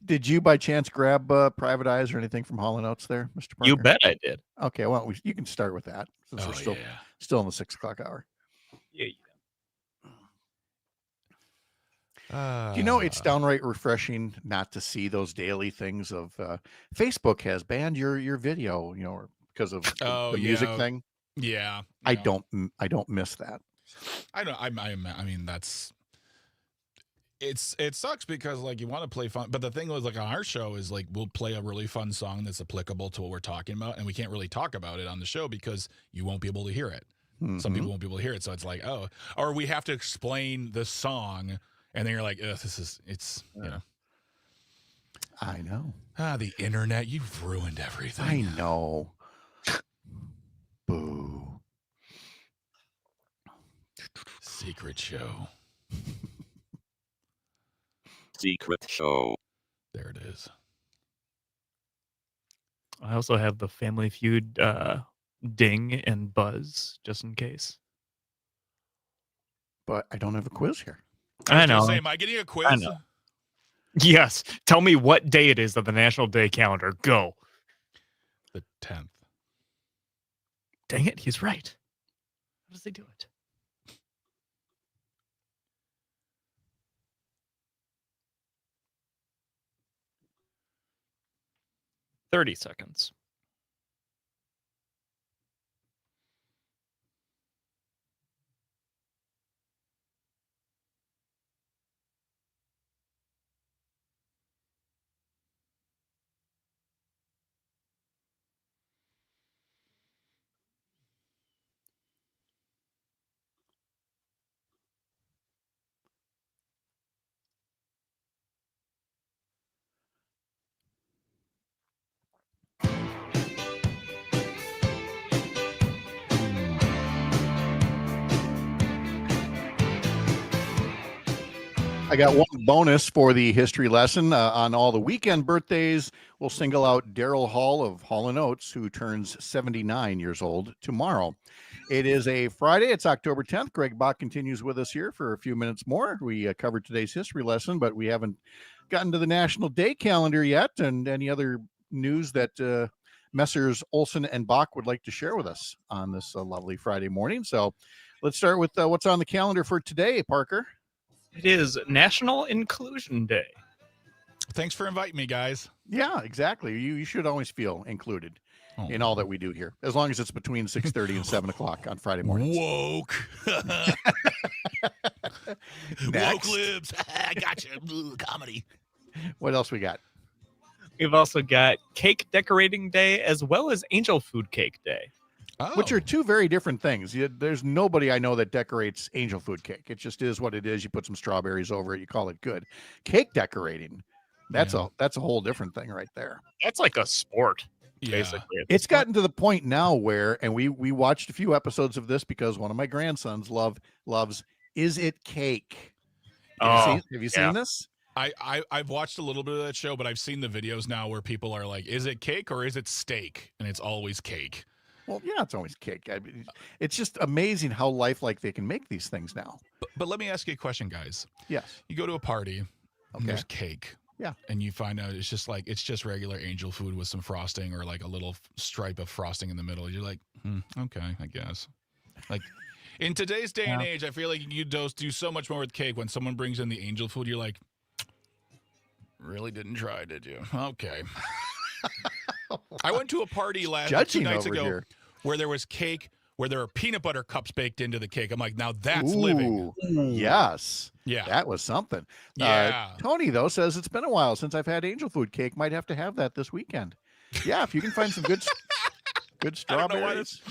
did you by chance grab Private Eyes or anything from Hall & Oates there, Mr. Parker? You bet I did. Okay, well, you can start with that since we're still in the 6 o'clock hour. Yeah. It's downright refreshing not to see those daily things of Facebook has banned your video, because of the music thing. Yeah. I don't miss that. I mean, it sucks because you want to play fun, but the thing was on our show is we'll play a really fun song that's applicable to what we're talking about, and we can't really talk about it on the show because you won't be able to hear it. Mm-hmm. Some people won't be able to hear it, so it's or we have to explain the song, and then you're like, I know. The internet, you've ruined everything. I know. Boo. Secret show. Secret show. There it is. I also have the Family Feud ding and buzz just in case. But I don't have a quiz here. I know. Am I getting a quiz? I know. Yes. Tell me what day it is of the National Day calendar. Go. The 10th. Dang it. He's right. How does he do it? $30 seconds. I got one bonus for the history lesson. On all the weekend birthdays, we'll single out Daryl Hall of Hall & Oates, who turns 79 years old tomorrow. It is a Friday. It's October 10th. Greg Bach continues with us here for a few minutes more. We covered today's history lesson, but we haven't gotten to the National Day calendar yet and any other news that Messrs. Olson and Bach would like to share with us on this lovely Friday morning. So let's start with what's on the calendar for today, Parker. It is National Inclusion Day. Thanks for inviting me, guys. Yeah, exactly. You should always feel included in all that we do here, as long as it's between 6:30 and 7 o'clock on Friday mornings. Woke. Next. Woke libs. I got you. Comedy. What else we got? We've also got Cake Decorating Day as well as Angel Food Cake Day. Which are two very different things. There's nobody I know that decorates angel food cake. It just is what it is. You put some strawberries over it. You call it good. Cake decorating, that's a whole different thing right there. That's like a sport, basically. It's gotten to the point now where, and we watched a few episodes of this because one of my grandsons loves Is It Cake? Have you seen this? I've watched a little bit of that show, but I've seen the videos now where people are like, is it cake or is it steak? And it's always cake. Well, yeah, it's always cake. I mean, it's just amazing how lifelike they can make these things now. But let me ask you a question, guys. Yes. You go to a party, and there's cake. Yeah. And you find out it's just regular angel food with some frosting or like a little stripe of frosting in the middle. You're like, okay, I guess. Like, in today's day and age, I feel like you do so much more with cake. When someone brings in the angel food, you're like, really didn't try, did you? Okay. I went to a party two nights ago where there was cake, where there were peanut butter cups baked into the cake. I'm like, now that's living. Yes. Yeah. That was something. Yeah. Tony, though, says it's been a while since I've had angel food cake. Might have to have that this weekend. Yeah, if you can find some good strawberries.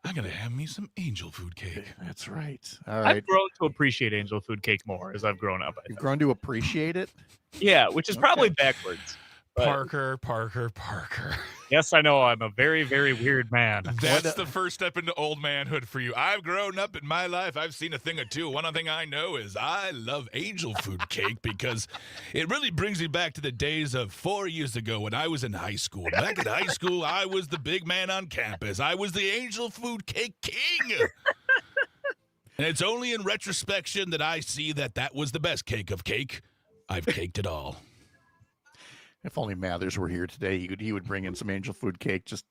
I'm going to have me some angel food cake. That's right. All right. I've grown to appreciate angel food cake more as I've grown up. You've grown to appreciate it? Yeah, which is probably backwards. But Parker. Yes, I know. I'm a very, very weird man. That's the first step into old manhood for you. I've grown up in my life. I've seen a thing or two. One thing I know is I love angel food cake because it really brings me back to the days of 4 years ago when I was in high school. Back in high school, I was the big man on campus. I was the angel food cake king. And it's only in retrospection that I see that was the best cake of cake. I've caked it all. If only Mathers were here today, he would bring in some angel food cake just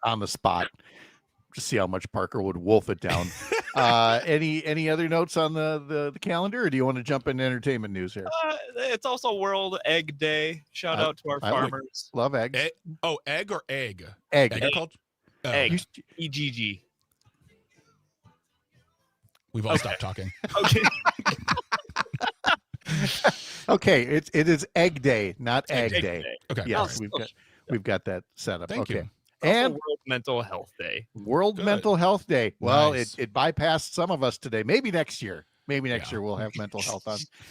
on the spot. Just see how much Parker would wolf it down. Any other notes on the calendar, or do you want to jump into entertainment news here? It's also World Egg Day. Shout out to our farmers. Love eggs. Egg or egg? Egg. Agriculture? Egg. EGG. We've all stopped talking. Okay. Okay, it is Egg Day, not Egg Egg Day. Day. Okay. Yes, we've got that set up. Thank you. And World Mental Health Day. World Mental Health Day. Well, Nice. it bypassed some of us today. Maybe next year. Maybe next year we'll have mental health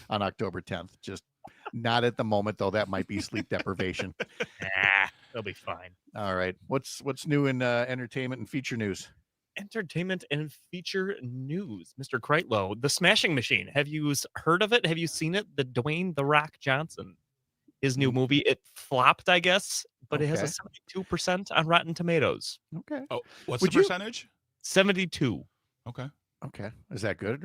on October 10th. Just not at the moment, though. That might be sleep deprivation. They'll be fine. All right. What's new in entertainment and feature news? Entertainment and feature news. Mr. Kreitlow, The Smashing Machine. Have you heard of it? Have you seen it? The Dwayne "The Rock" Johnson. His new movie. It flopped, I guess, but it has a 72% on Rotten Tomatoes. Okay. Oh, what's the percentage? 72. Okay. Okay. Is that good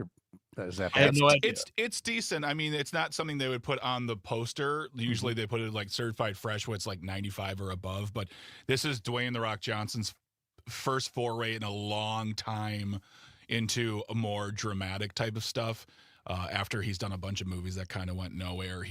or is that I have bad? no idea. It's decent. I mean, it's not something they would put on the poster. Usually they put it like certified fresh, where it's like 95 or above. But this is Dwayne "The Rock" Johnson's first foray in a long time into a more dramatic type of stuff. After he's done a bunch of movies that kind of went nowhere,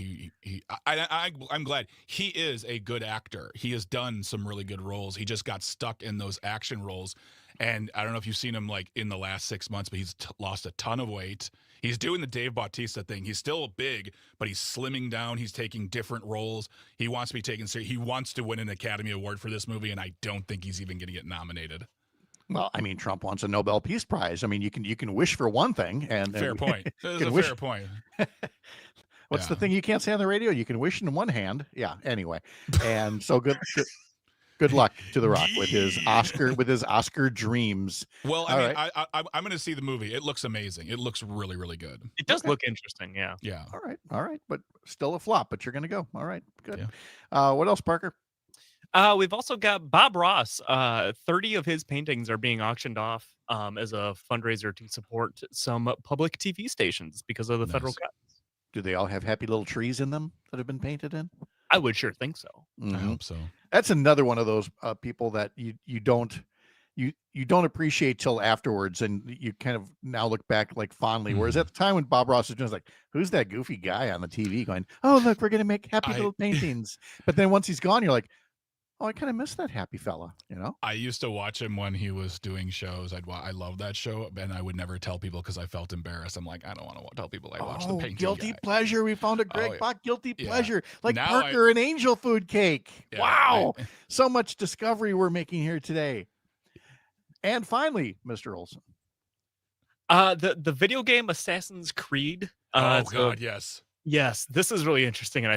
I'm glad. He is a good actor. He has done some really good roles. He just got stuck in those action roles. And I don't know if you've seen him like in the last 6 months, but he's lost a ton of weight. He's doing the Dave Bautista thing. He's still big, but he's slimming down. He's taking different roles. He wants to be taken seriously. He wants to win an Academy Award for this movie, and I don't think he's even going to get nominated. Well, I mean, Trump wants a Nobel Peace Prize. I mean, you can wish for one thing, and Fair point. That is a fair point. What's the thing you can't say on the radio? You can wish in one hand. Yeah. Anyway, and so good. Good luck to The Rock with his Oscar dreams. Well, All right. I'm going to see the movie. It looks amazing. It looks really, really good. It does look interesting. Yeah. Yeah. All right, but still a flop. But you're gonna go. All right, good. What else, Parker? We've also got Bob Ross. 30 of his paintings are being auctioned off as a fundraiser to support some public TV stations because of the federal cut. Do they all have happy little trees in them that have been painted in? I would sure think so. I hope so. That's another one of those people that you don't appreciate till afterwards, and you kind of now look back like fondly. Whereas at the time when Bob Ross was doing, it was like, who's that goofy guy on the TV going, "Oh, look, we're gonna make happy little paintings." But then once he's gone, you're like, "Oh, I kind of miss that happy fella," you know? I used to watch him when he was doing shows. I love that show, and I would never tell people because I felt embarrassed. I'm like, I don't want to tell people I watched the painting guilty guy. pleasure. We found a Greg yeah. Bach guilty Yeah. pleasure, like Now Parker and Angel Food Cake. Yeah, Wow, so much discovery we're making here today. And finally, Mr. Olson. The video game Assassin's Creed. Oh it's God, yes. Yes, this is really interesting, and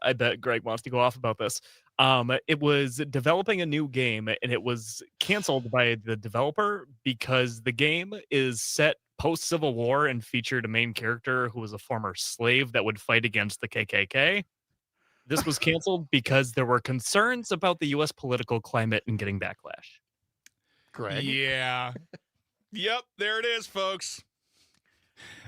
I bet Greg wants to go off about this. It was developing a new game, and it was canceled by the developer because the game is set post-Civil War and featured a main character who was a former slave that would fight against the KKK. This was canceled because there were concerns about the U.S. political climate and getting backlash. Greg? Yeah. Yep, there it is, folks.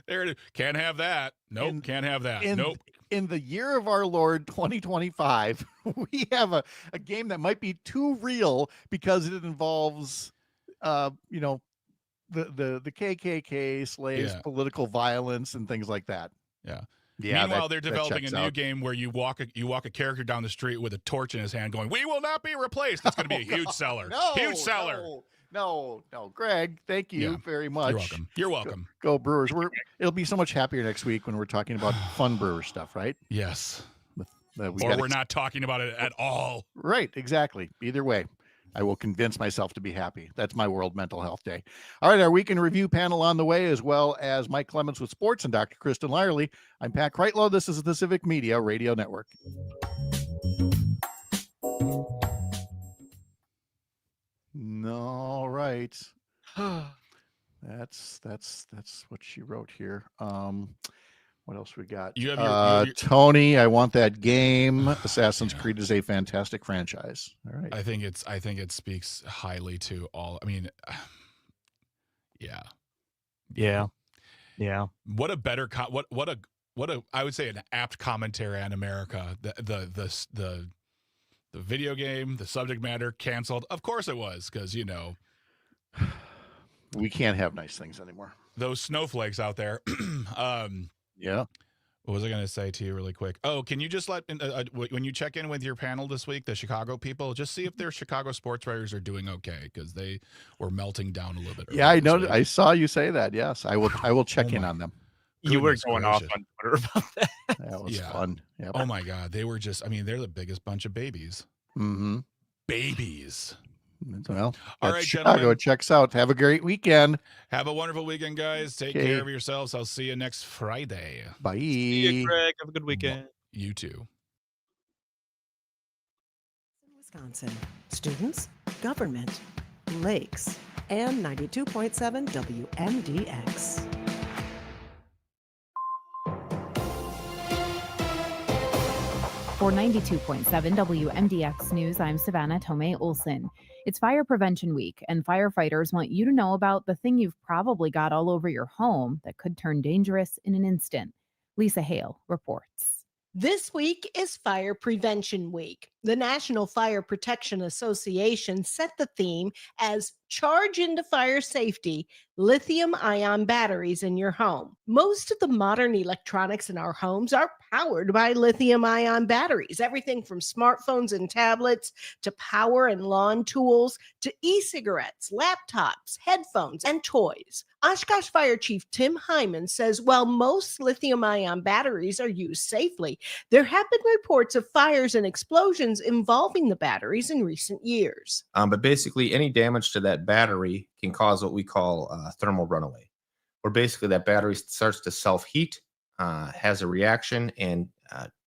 There it is. Can't have that. Nope, can't have that. Nope. In the year of our Lord 2025, we have a game that might be too real because it involves the KKK, slaves, political violence, and things like that. Yeah. Yeah. Meanwhile, they're developing a new game where you walk a character down the street with a torch in his hand going, "We will not be replaced." It's going to be a huge seller. Huge seller. No, Greg, thank you very much. You're welcome. Go Brewers. It'll be so much happier next week when we're talking about fun brewer stuff, right? Yes. We're not talking about it at all. Right, exactly. Either way, I will convince myself to be happy. That's my World Mental Health Day. All right, our weekend review panel on the way, as well as Mike Clemens with sports and Dr. Kristen Lyerly. I'm Pat Kreitlow. This is the Civic Media Radio Network. All right. That's what she wrote here. What else we got? You have your Tony, I want that game. Assassin's Creed is a fantastic franchise. All right. I think it speaks highly to all. I mean, yeah. What a better what a I would say an apt commentary on America. The video game, the subject matter canceled. Of course it was, because we can't have nice things anymore. Those snowflakes out there. Yeah. What was I going to say to you really quick? Oh, can you just let when you check in with your panel this week, the Chicago people, just see if their Chicago sports writers are doing okay, because they were melting down a little bit. Yeah, I know. I saw you say that. Yes, I will check in on them. You were going off on Twitter about that. That was fun. Yep. Oh my God, they were just. I mean, they're the biggest bunch of babies. Mm-hmm. Babies. Well, all right, Chicago. gentlemen. Checks out. Have a great weekend. Have a wonderful weekend, guys. Take care of yourselves. I'll see you next Friday. Bye. See you, Greg. Have a good weekend. You too. Wisconsin. Students, government, lakes, and 92.7 WMDX. For 92.7 WMDX News, I'm Savannah Tomei Olson. It's Fire Prevention Week, and firefighters want you to know about the thing you've probably got all over your home that could turn dangerous in an instant. Lisa Hale reports. This week is Fire Prevention Week. The National Fire Protection Association set the theme as Charge into Fire Safety, Lithium-ion Batteries in Your Home. Most of the modern electronics in our homes are powered by lithium-ion batteries, everything from smartphones and tablets to power and lawn tools to e-cigarettes, laptops, headphones, and toys. Oshkosh Fire Chief Tim Hyman says while most lithium-ion batteries are used safely, there have been reports of fires and explosions involving the batteries in recent years. But basically, any damage to that battery can cause what we call thermal runaway, where basically that battery starts to self-heat, has a reaction, and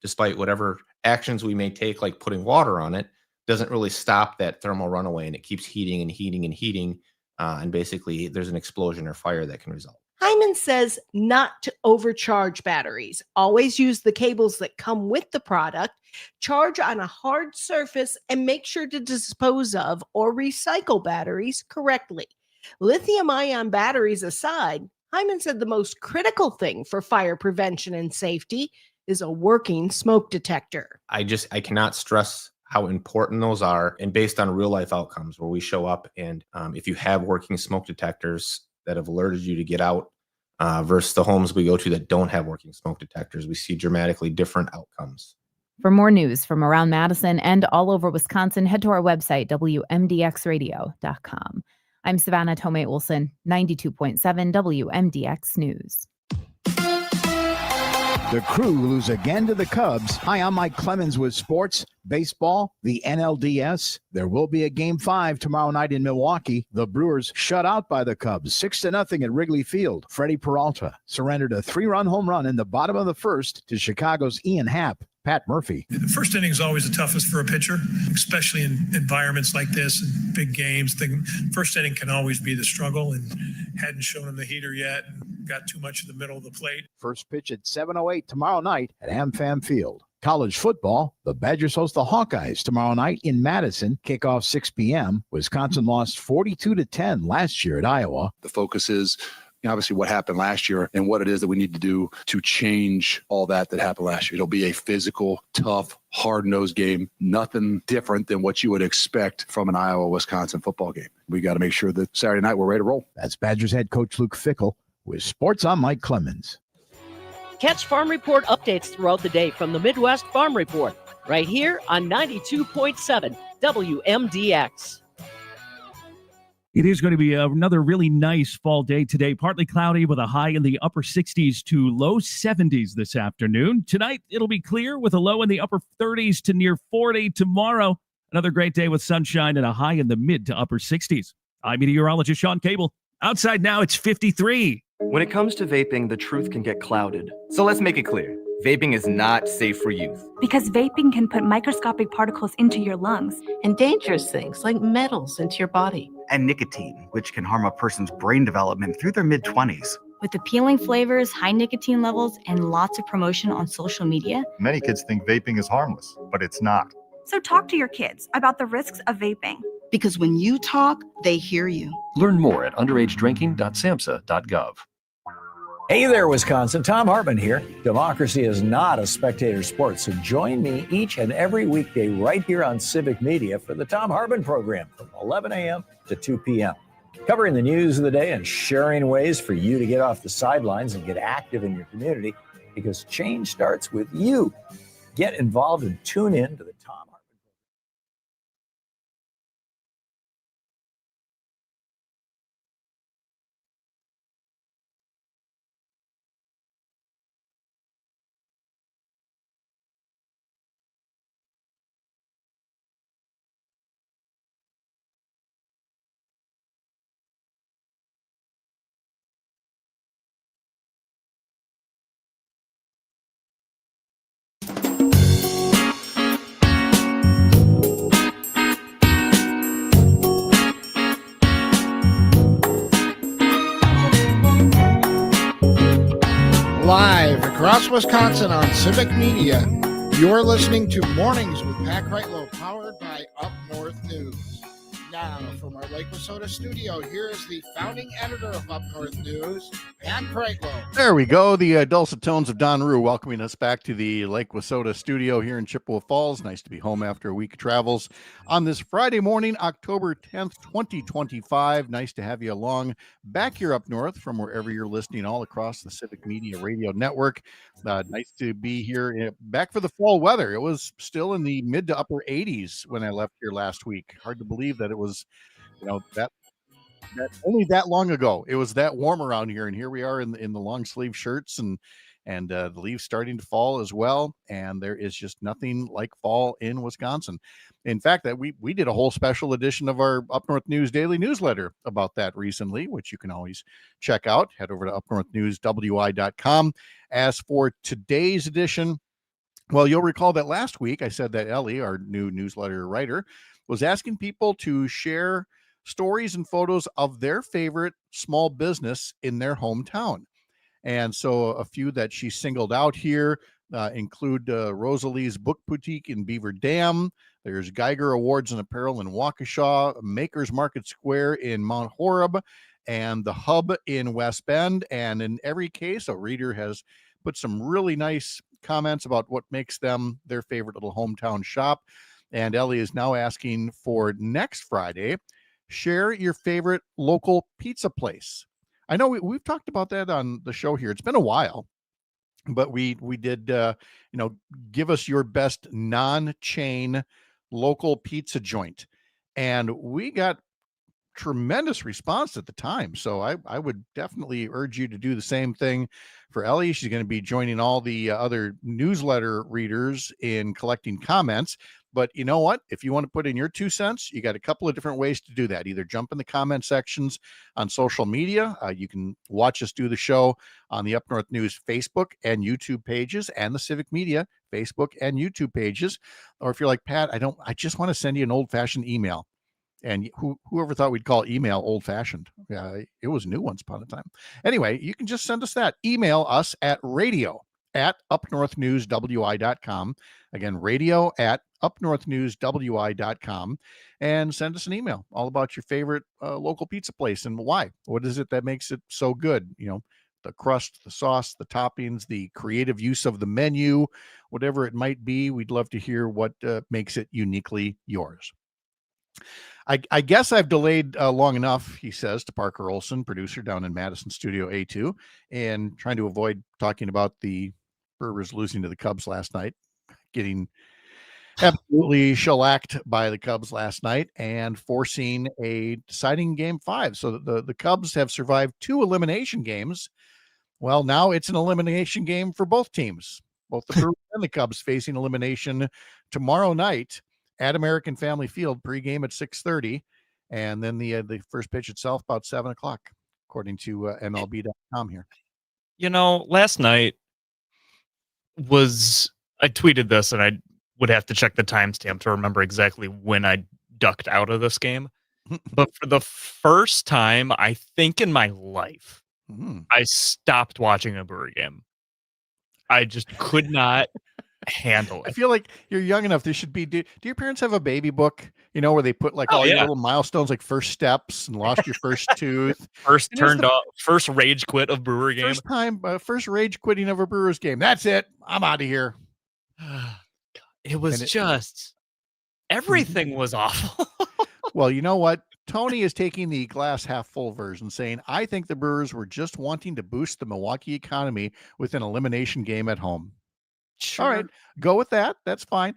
despite whatever actions we may take, like putting water on it, doesn't really stop that thermal runaway, and it keeps heating and heating and heating. And basically, there's an explosion or fire that can result. Hyman says not to overcharge batteries. Always use the cables that come with the product, charge on a hard surface, and make sure to dispose of or recycle batteries correctly. Lithium-ion batteries aside, Hyman said the most critical thing for fire prevention and safety is a working smoke detector. I cannot stress how important those are, and based on real life outcomes where we show up, and if you have working smoke detectors that have alerted you to get out versus the homes we go to that don't have working smoke detectors, we see dramatically different outcomes. For more news from around Madison and all over Wisconsin, head to our website, WMDXradio.com. I'm Savannah Tomei Olson, 92.7 WMDX News. The Crew lose again to the Cubs. Hi, I'm Mike Clemens with sports, baseball, the NLDS. There will be a Game 5 tomorrow night in Milwaukee. The Brewers shut out by the Cubs, 6-0 at Wrigley Field. Freddie Peralta surrendered a 3-run home run in the bottom of the first to Chicago's Ian Happ. Pat Murphy. The first inning is always the toughest for a pitcher, especially in environments like this and big games. The first inning can always be the struggle, and hadn't shown him the heater yet. Got too much in the middle of the plate. First pitch at 7:08 tomorrow night at AmFam Field. College football, the Badgers host the Hawkeyes tomorrow night in Madison. Kickoff 6 p.m. Wisconsin lost 42-10 last year at Iowa. The focus is obviously what happened last year and what it is that we need to do to change all that happened last year. It'll be a physical, tough, hard-nosed game, nothing different than what you would expect from an Iowa-Wisconsin football game. We got to make sure that Saturday night we're ready to roll. That's Badgers head coach Luke Fickell. With sports, I'm Mike Clemens. Catch Farm Report updates throughout the day from the Midwest Farm Report, right here on 92.7 WMDX. It is going to be another really nice fall day today. Partly cloudy with a high in the upper 60s to low 70s this afternoon. Tonight, it'll be clear with a low in the upper 30s to near 40. Tomorrow, another great day with sunshine and a high in the mid to upper 60s. I'm meteorologist Sean Cable. Outside now, it's 53. When it comes to vaping, the truth can get clouded. So let's make it clear. Vaping is not safe for youth. Because vaping can put microscopic particles into your lungs. And dangerous things like metals into your body. And nicotine, which can harm a person's brain development through their mid-20s. With appealing flavors, high nicotine levels, and lots of promotion on social media. Many kids think vaping is harmless, but it's not. So talk to your kids about the risks of vaping. Because when you talk, they hear you. Learn more at underagedrinking.samhsa.gov. Hey there, Wisconsin. Tom Hartman here. Democracy is not a spectator sport, so join me each and every weekday right here on Civic Media for the Tom Hartman program from 11 a.m. to 2 p.m. Covering the news of the day and sharing ways for you to get off the sidelines and get active in your community, because change starts with you. Get involved and tune in to the Tom Hartman. Live across Wisconsin on Civic Media, you're listening to Mornings with Pat Kreitlow, powered by Up North News. Now, from our Lake Wissota studio, here is the founding editor of Up North News, Pat Kreitlow. There we go. The dulcet tones of Don Rue welcoming us back to the Lake Wissota studio here in Chippewa Falls. Nice to be home after a week of travels on this Friday morning, October 10th, 2025. Nice to have you along back here up north from wherever you're listening all across the Civic Media Radio Network. Nice to be here back for the fall weather. It was still in the mid to upper 80s when I left here last week. Hard to believe that it was, that only that long ago. It was that warm around here, and here we are in the long sleeve shirts and the leaves starting to fall as well. And there is just nothing like fall in Wisconsin. In fact, that we did a whole special edition of our Up North News daily newsletter about that recently, which you can always check out. Head over to upnorthnewswi.com. As for today's edition, Well, you'll recall that last week I said that Ellie, our new newsletter writer, was asking people to share stories and photos of their favorite small business in their hometown. And so a few that she singled out here include Rosalie's Book Boutique in Beaver Dam. There's Geiger Awards and Apparel in Waukesha, Makers Market Square in Mount Horeb, and the Hub in West Bend. And in every case, a reader has put some really nice comments about what makes them their favorite little hometown shop. And Ellie is now asking for next Friday, share your favorite local pizza place. I know we've talked about that on the show here. It's been a while, but we did, give us your best non-chain local pizza joint. And we got tremendous response at the time. So I would definitely urge you to do the same thing for Ellie. She's going to be joining all the other newsletter readers in collecting comments. But you know what? If you want to put in your 2 cents, you got a couple of different ways to do that. Either jump in the comment sections on social media. You can watch us do the show on the Up North News Facebook and YouTube pages and the Civic Media Facebook and YouTube pages. Or if you're like, Pat, I just want to send you an old-fashioned email. And whoever thought we'd call email old-fashioned? It was new once upon a time. Anyway, you can just send us that. Email us at radio@upnorthnewswi.com. Again, radio@upnorthnewswi.com, and send us an email all about your favorite local pizza place and why. What is it that makes it so good? The crust, the sauce, the toppings, the creative use of the menu, whatever it might be. We'd love to hear what makes it uniquely yours. I guess I've delayed long enough, he says to Parker Olson, producer down in Madison Studio A2, and trying to avoid talking about the Brewers losing to the Cubs last night, getting absolutely shellacked by the Cubs last night and forcing a deciding game 5. So the Cubs have survived 2 elimination games. Well, now it's an elimination game for both teams, both the Brewers and the Cubs facing elimination tomorrow night at American Family Field, pregame at 6:30, and then the first pitch itself about 7:00, according to MLB.com here. Last night I tweeted this, and I would have to check the timestamp to remember exactly when I ducked out of this game. But for the first time, I think in my life, I stopped watching a Brewer game. I just could not handle it. I feel like you're young enough. There should be. Do your parents have a baby book? Where they put like all your little milestones, like first steps and lost your first tooth, first rage quit of Brewer game, first rage quitting of a Brewers game. That's it. I'm out of here. It was everything was awful. Well, you know what? Tony is taking the glass half full version, saying, I think the Brewers were just wanting to boost the Milwaukee economy with an elimination game at home. Sure. All right, go with that. That's fine.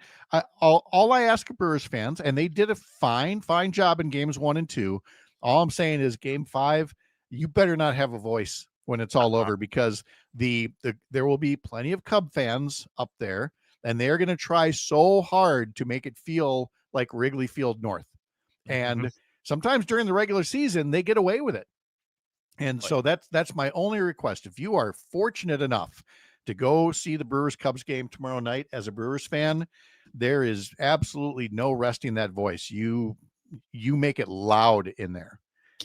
All I ask of Brewers fans, and they did a fine job in games 1 and 2. All I'm saying is game 5, you better not have a voice when it's all over, because there will be plenty of Cub fans up there, and they're going to try so hard to make it feel like Wrigley Field North. And sometimes during the regular season, they get away with it. And so that's my only request. If you are fortunate enough to go see the Brewers Cubs game tomorrow night as a Brewers fan, there is absolutely no resting that voice. You make it loud in there.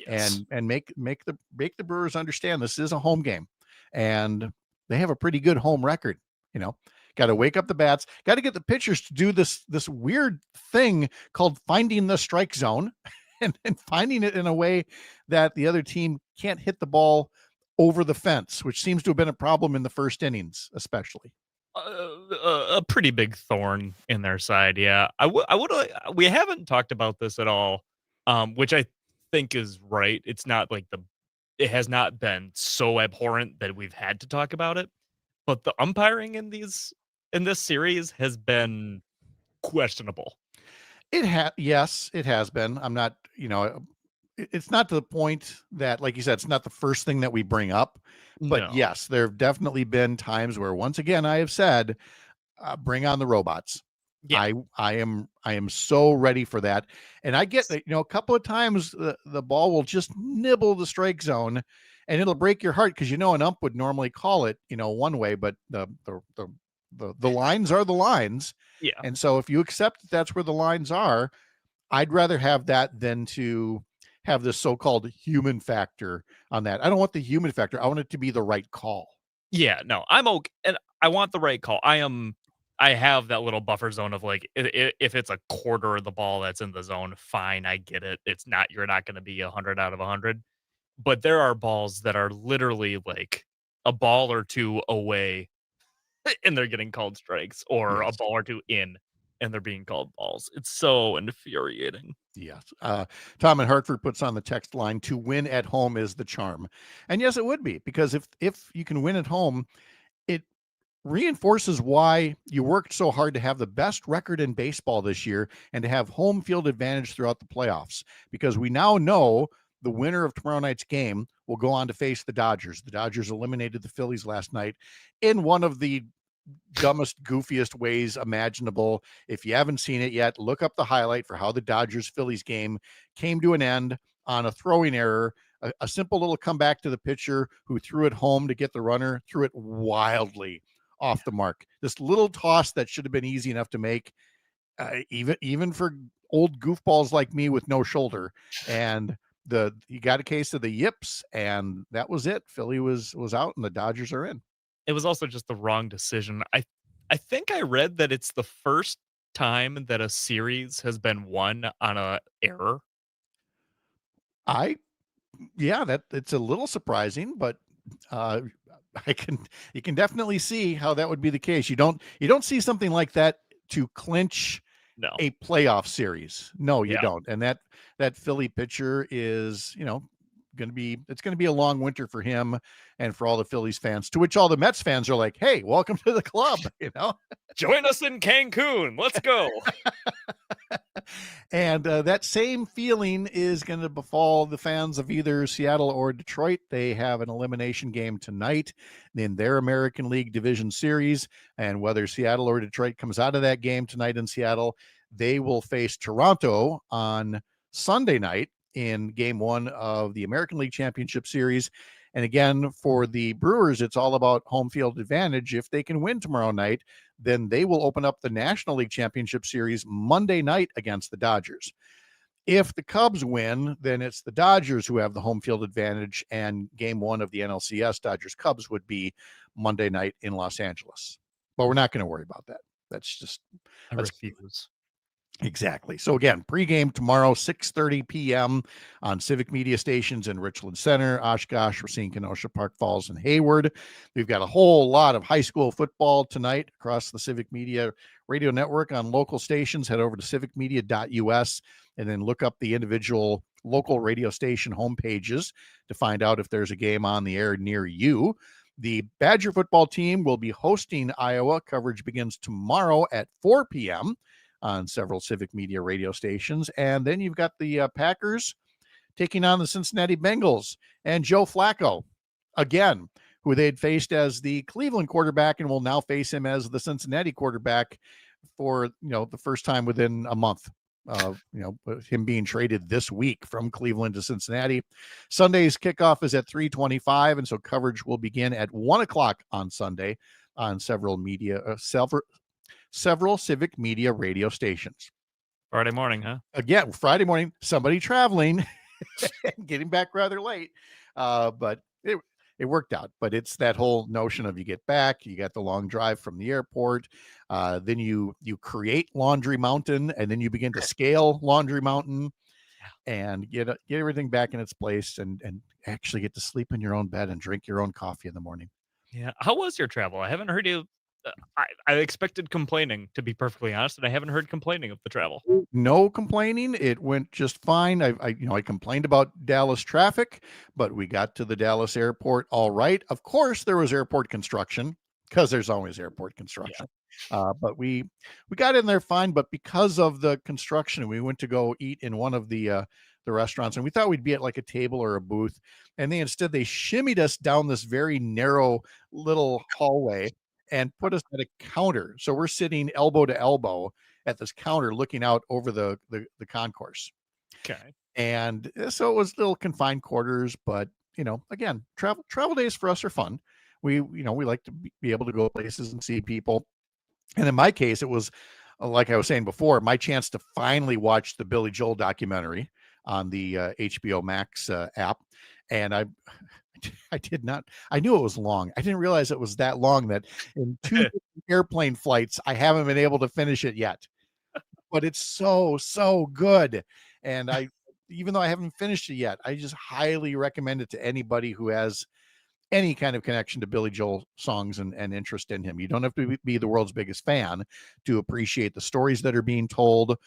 Yes. And make the Brewers understand this is a home game, and they have a pretty good home record. Got to wake up the bats, got to get the pitchers to do this weird thing called finding the strike zone and finding it in a way that the other team can't hit the ball over the fence, which seems to have been a problem in the first innings, especially. A pretty big thorn in their side. Yeah. We haven't talked about this at all, which I think is right. It's not like it has not been so abhorrent that we've had to talk about it, but the umpiring in this series has been questionable. Yes, it has been. I'm not, it's not to the point that, like you said, it's not the first thing that we bring up, but yes, there have definitely been times where, once again, I have said, bring on the robots. Yeah. I am so ready for that. And I get, a couple of times the ball will just nibble the strike zone and it'll break your heart, because, an ump would normally call it, one way, but the the lines are the lines. Yeah. And so if you accept that that's where the lines are, I'd rather have that than to have this so-called human factor on that. I don't want the human factor. I want it to be the right call. Yeah, no, I'm okay, and I want the right call. I have that little buffer zone of like, if it's a quarter of the ball that's in the zone, fine, I get it. It's not, you're not going to be 100 out of 100, but there are balls that are literally like a ball or two away, and they're getting called strikes, or a Yes. ball or two in, and they're being called balls. It's so infuriating. Yes. Tom in Hartford puts on the text line, to win at home is the charm. And yes, it would be, because if you can win at home, it reinforces why you worked so hard to have the best record in baseball this year and to have home field advantage throughout the playoffs, because we now know the winner of tomorrow night's game will go on to face the Dodgers. The Dodgers eliminated the Phillies last night in one of the dumbest, goofiest ways imaginable. If you haven't seen it yet, look up the highlight for how the Dodgers Phillies game came to an end on a throwing error. A simple little comeback to the pitcher who threw it home to get the runner, threw it wildly off the mark. This little toss that should have been easy enough to make, even for old goofballs like me with no shoulder. And you got a case of the yips, and that was it. Philly was out, and the Dodgers are in. It was also just the wrong decision. I think I read that it's the first time that a series has been won on a error. Yeah, that it's a little surprising, but you can definitely see how that would be the case. You don't see something like that to clinch No. a playoff series. No, you Yeah. don't. And that Philly pitcher is, it's going to be a long winter for him and for all the Phillies fans, to which all the Mets fans are like, hey, welcome to the club, Join us in Cancun. Let's go. And that same feeling is going to befall the fans of either Seattle or Detroit. They have an elimination game tonight in their American League Division Series. And whether Seattle or Detroit comes out of that game tonight in Seattle, they will face Toronto on Sunday night in game one of the American League Championship Series. And again, for the Brewers, it's all about home field advantage. If they can win tomorrow night, then they will open up the National League Championship Series Monday night against the Dodgers. If the Cubs win, then it's the Dodgers who have the home field advantage, and game one of the NLCS Dodgers-Cubs would be Monday night in Los Angeles. But we're not going to worry about that. That's refuse. Exactly. So again, pregame tomorrow, 6:30 p.m. on Civic Media stations in Richland Center, Oshkosh, Racine, Kenosha, Park Falls, and Hayward. We've got a whole lot of high school football tonight across the Civic Media radio network on local stations. Head over to civicmedia.us and then look up the individual local radio station homepages to find out if there's a game on the air near you. The Badger football team will be hosting Iowa. Coverage begins tomorrow at 4 p.m. on several Civic Media radio stations. And then you've got the Packers taking on the Cincinnati Bengals, and Joe Flacco, again, who they'd faced as the Cleveland quarterback and will now face him as the Cincinnati quarterback for, the first time within a month of, him being traded this week from Cleveland to Cincinnati. Sunday's kickoff is at 3:25. And so coverage will begin at 1:00 on Sunday on several Civic Media radio stations. Friday morning, huh? Again, Friday morning, somebody traveling, getting back rather late. But it worked out. But it's that whole notion of you get back, you got the long drive from the airport. Then you create Laundry Mountain, and then you begin to scale Laundry Mountain and get everything back in its place, and actually get to sleep in your own bed and drink your own coffee in the morning. Yeah. How was your travel? I haven't heard you. I expected complaining, to be perfectly honest, and I haven't heard complaining of the travel. No complaining. It went just fine. I complained about Dallas traffic, but we got to the Dallas airport all right. Of course, there was airport construction, because there's always airport construction. But we got in there fine. But because of the construction, we went to go eat in one of the restaurants, and we thought we'd be at like a table or a booth, and they shimmied us down this very narrow little hallway and put us at a counter. So we're sitting elbow to elbow at this counter looking out over the concourse. Okay. And so it was little confined quarters, but again, travel days for us are fun. We like to be able to go places and see people. And in my case, it was like I was saying before, my chance to finally watch the Billy Joel documentary on the HBO Max app. And I did not, I knew it was long. I didn't realize it was that long that in 2 airplane flights, I haven't been able to finish it yet. But it's so good. And even though I haven't finished it yet, I just highly recommend it to anybody who has any kind of connection to Billy Joel songs and interest in him. You don't have to be the world's biggest fan to appreciate the stories that are being told,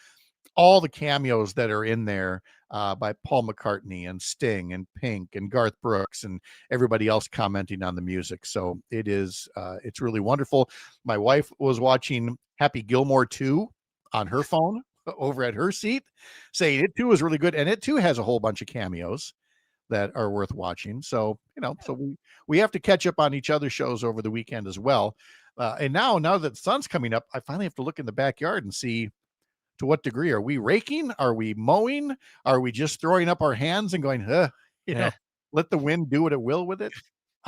all the cameos that are in there by Paul McCartney and Sting and Pink and Garth Brooks and everybody else commenting on the music. So it's really wonderful. My wife was watching Happy Gilmore 2 on her phone over at her seat, saying it too is really good. And it too has a whole bunch of cameos that are worth watching. So, so we have to catch up on each other's shows over the weekend as well. And now that the sun's coming up, I finally have to look in the backyard and see to what degree are we raking? Are we mowing? Are we just throwing up our hands and going, let the wind do what it will with it?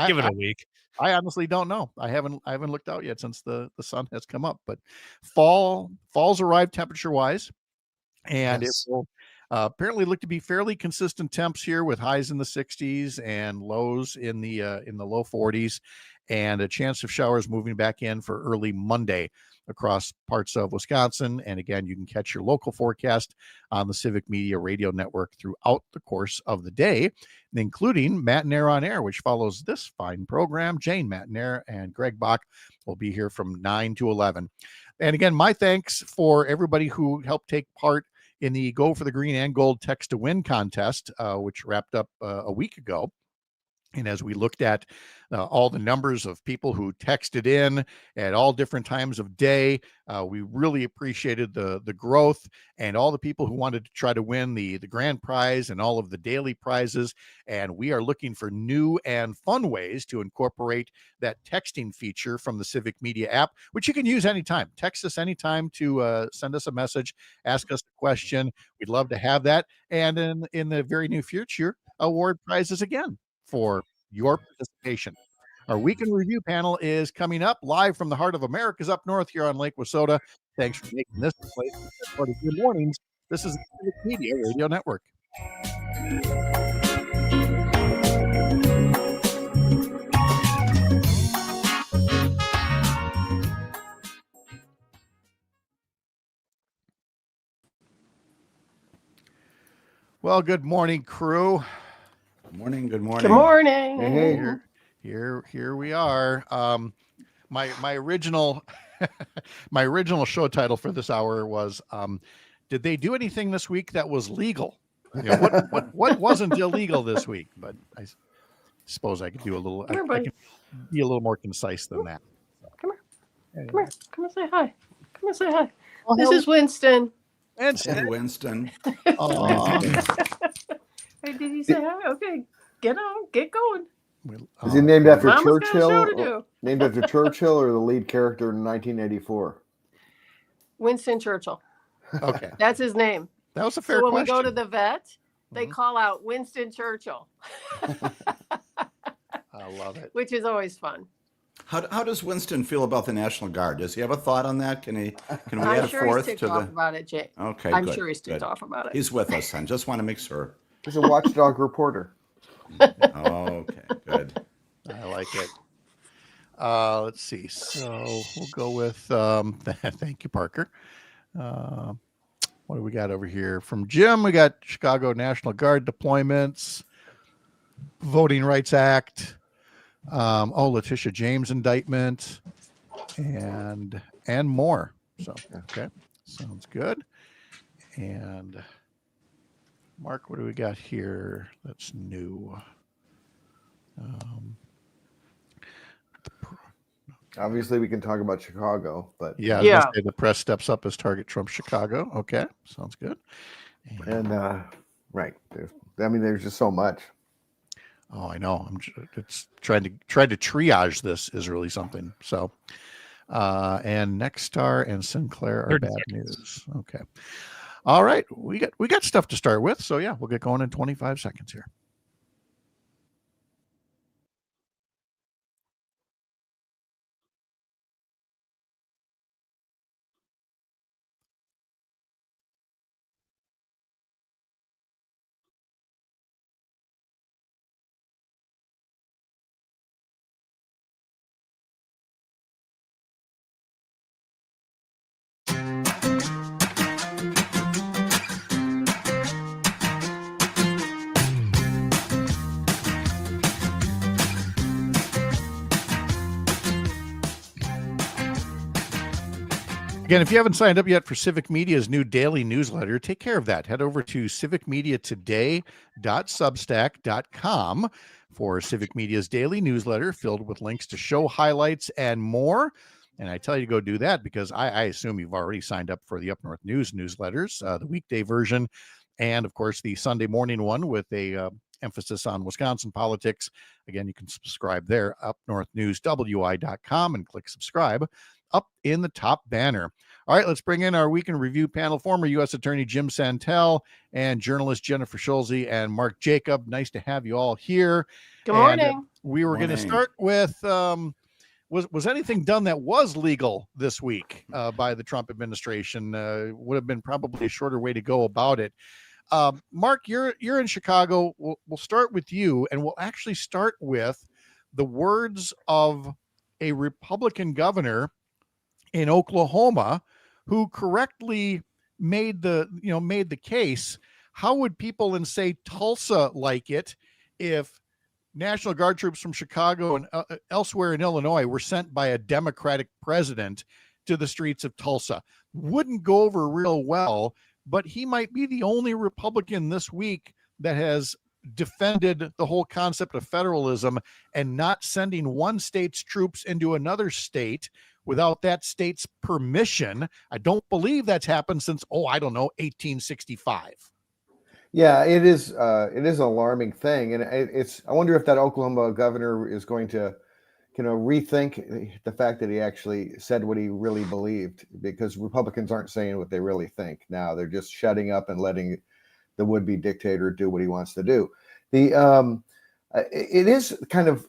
Give it a week. I honestly don't know. I haven't looked out yet since the sun has come up, but fall's arrived temperature wise, and Yes. it will apparently look to be fairly consistent temps here with highs in the 60s and lows in the low 40s, and a chance of showers moving back in for early Monday across parts of Wisconsin. And again, you can catch your local forecast on the Civic Media Radio Network throughout the course of the day, including Matt and Air on Air, which follows this fine program. Jane Matt and Air and Greg Bach will be here from 9 to 11. And again, my thanks for everybody who helped take part in the Go for the Green and Gold Text to Win contest, which wrapped up a week ago. And as we looked at all the numbers of people who texted in at all different times of day, we really appreciated the growth and all the people who wanted to try to win the grand prize and all of the daily prizes. And we are looking for new and fun ways to incorporate that texting feature from the Civic Media app, which you can use anytime. Text us anytime to send us a message, ask us a question. We'd love to have that. And in the very near future, award prizes again for your participation. Our weekend review panel is coming up live from the heart of America's up north here on Lake Wissota. Thanks for making this a place for good mornings. This is the Civic Media Radio Network. Well, good morning, crew. Good morning. Good morning. Good morning. Hey. Here we are. My original my original show title for this hour was did they do anything this week that was legal? What wasn't illegal this week? But I suppose I could do a little I could be a little more concise than that. Come here. Come here. Come and say hi. Come and say hi. Oh, This is Winston. Hey, Winston. Hey, did he say hi? Okay, get on, get going. Is he named after Mama's got a Churchill? show to do. Named after Churchill or the lead character in 1984? Winston Churchill. Okay. That's his name. That was a fair So when question. we go to the vet, they call out Winston Churchill, I love it. which is always fun. How does Winston feel about the National Guard? Does he have a thought on that? Can we I'm add a sure fourth he's to ticked off the? about it, Jay. Okay, I'm good, sure he's ticked good. off about it. He's with us, son. Just want to make sure. He's a watchdog reporter. Okay, good. I like it. Let's see. So we'll go with thank you, Parker. What do we got over here from Jim? We got Chicago National Guard deployments, Voting Rights Act, Letitia James indictment, and more. So okay, sounds good. And Mark, what do we got here that's new? Obviously, we can talk about Chicago, but I was gonna say the press steps up as target Trump Chicago. Okay, sounds good. And right, there's just so much. Oh, I know. It's trying to triage this is really something. So, and Nexstar and Sinclair are bad news. Okay, all right. We got stuff to start with. So yeah, we'll get going in 25 seconds here. Again, if you haven't signed up yet for Civic Media's new daily newsletter, take care of that. Head over to civicmediatoday.substack.com for Civic Media's daily newsletter filled with links to show highlights and more. And I tell you to go do that because I assume you've already signed up for the Up North News newsletters, the weekday version, and of course the Sunday morning one with a emphasis on Wisconsin politics. Again, you can subscribe there, upnorthnewswi.com, and click subscribe up in the top banner. All right, let's bring in our week in review panel, former U.S. Attorney Jim Santel and journalist Jennifer Schulze and Mark Jacob. Nice to have you all here. Good morning. And, we were going to start with, was anything done that was legal this week by the Trump administration? Would have been probably a shorter way to go about it. Mark, you're in Chicago. We'll start with you, and we'll actually start with the words of a Republican governor in Oklahoma who correctly made the case. How would people in, say, Tulsa like it if National Guard troops from Chicago and elsewhere in Illinois were sent by a Democratic president to the streets of Tulsa? Wouldn't go over real well, but he might be the only Republican this week that has defended the whole concept of federalism and not sending one state's troops into another state without that state's permission. I don't believe that's happened since, 1865. Yeah, it is an alarming thing. And I wonder if that Oklahoma governor is going to, rethink the fact that he actually said what he really believed, because Republicans aren't saying what they really think now. They're just shutting up and letting the would-be dictator do what he wants to do. It is kind of,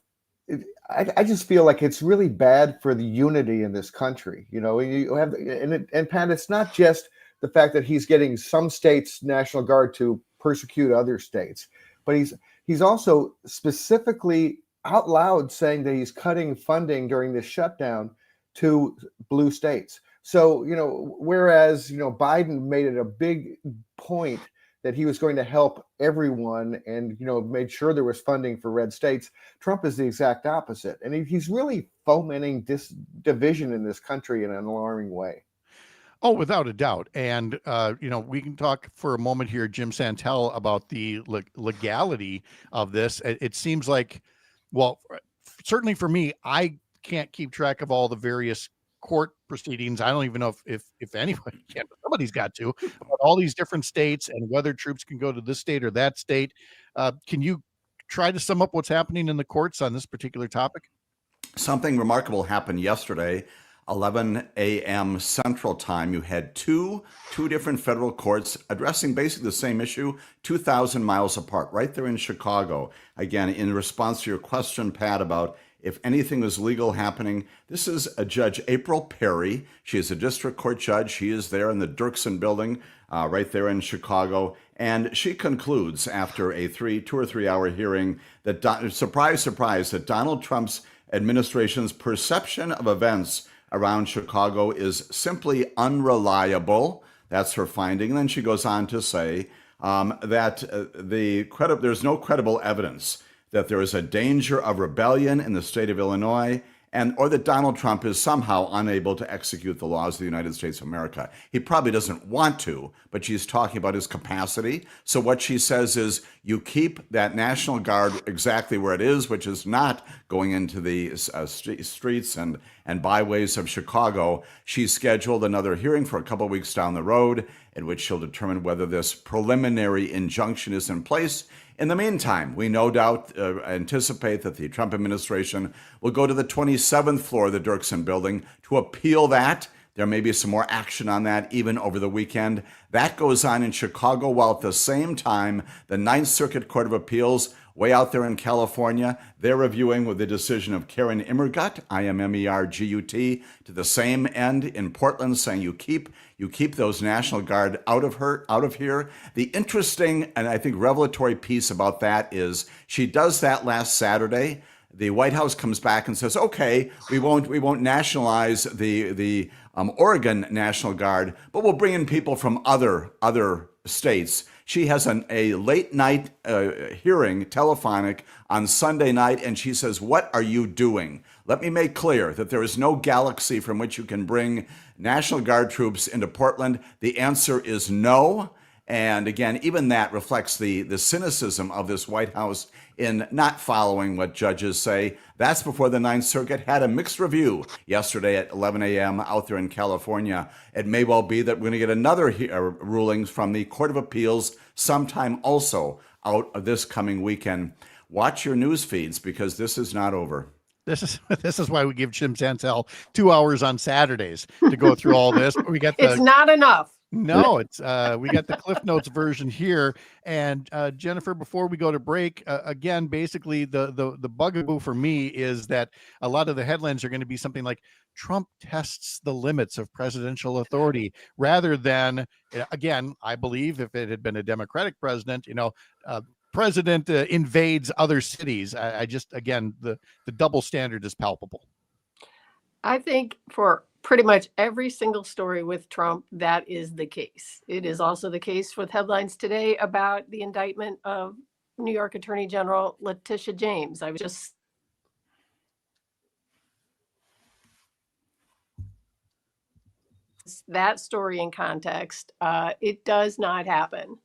I just feel like it's really bad for the unity in this country. You have, and Pat, it's not just the fact that he's getting some states' National Guard to persecute other states, but he's also specifically out loud saying that he's cutting funding during this shutdown to blue states. So, whereas, Biden made it a big point that he was going to help everyone and, made sure there was funding for red states, Trump is the exact opposite. And he's really fomenting this division in this country in an alarming way. Oh, without a doubt. And, we can talk for a moment here, Jim Santel, about the legality of this. It seems like, well, certainly for me, I can't keep track of all the various court proceedings. I don't even know if anybody can, but somebody's got to, about all these different states and whether troops can go to this state or that state. Can you try to sum up what's happening in the courts on this particular topic? Something remarkable happened yesterday, 11 a.m. Central Time. You had two different federal courts addressing basically the same issue, 2,000 miles apart, right there in Chicago. Again, in response to your question, Pat, about if anything was legal happening, this is a Judge April Perry. She is a district court judge. She is there in the Dirksen building, right there in Chicago. And she concludes after a 2 or 3 hour hearing that, surprise, surprise, that Donald Trump's administration's perception of events around Chicago is simply unreliable. That's her finding. And then she goes on to say that there's no credible evidence that there is a danger of rebellion in the state of Illinois, or that Donald Trump is somehow unable to execute the laws of the United States of America. He probably doesn't want to, but she's talking about his capacity. So what she says is, you keep that National Guard exactly where it is, which is not going into the streets and byways of Chicago. She's scheduled another hearing for a couple of weeks down the road, in which she'll determine whether this preliminary injunction is in place. In the meantime, we no doubt anticipate that the Trump administration will go to the 27th floor of the Dirksen building to appeal that. There may be some more action on that even over the weekend. That goes on in Chicago, while at the same time, the Ninth Circuit Court of Appeals, way out there in California, they're reviewing with the decision of Karen Immergut, Immergut, to the same end in Portland, saying you keep those National Guard out of here. The interesting and I think revelatory piece about that is she does that last Saturday. the White House comes back and says, okay, we won't nationalize the Oregon National Guard, but we'll bring in people from other states. She has a late night hearing, telephonic, on Sunday night, and she says, what are you doing? Let me make clear that there is no galaxy from which you can bring National Guard troops into Portland. The answer is no. And again, even that reflects the cynicism of this White House in not following what judges say. That's before the Ninth Circuit had a mixed review yesterday at 11 a.m. out there in California. It may well be that we're going to get another ruling from the Court of Appeals sometime also out of this coming weekend. Watch your news feeds because this is not over. This is why we give Jim Santel 2 hours on Saturdays to go through all this. We got It's not enough. No, it's we got the Cliff Notes version here. And Jennifer, before we go to break, again, basically the bugaboo for me is that a lot of the headlines are going to be something like Trump tests the limits of presidential authority, rather than, again, I believe if it had been a Democratic president, president invades other cities. I just, again, the double standard is palpable. I think for pretty much every single story with Trump, that is the case. It is also the case with headlines today about the indictment of New York Attorney General Letitia James. I was just that story in context. It does not happen.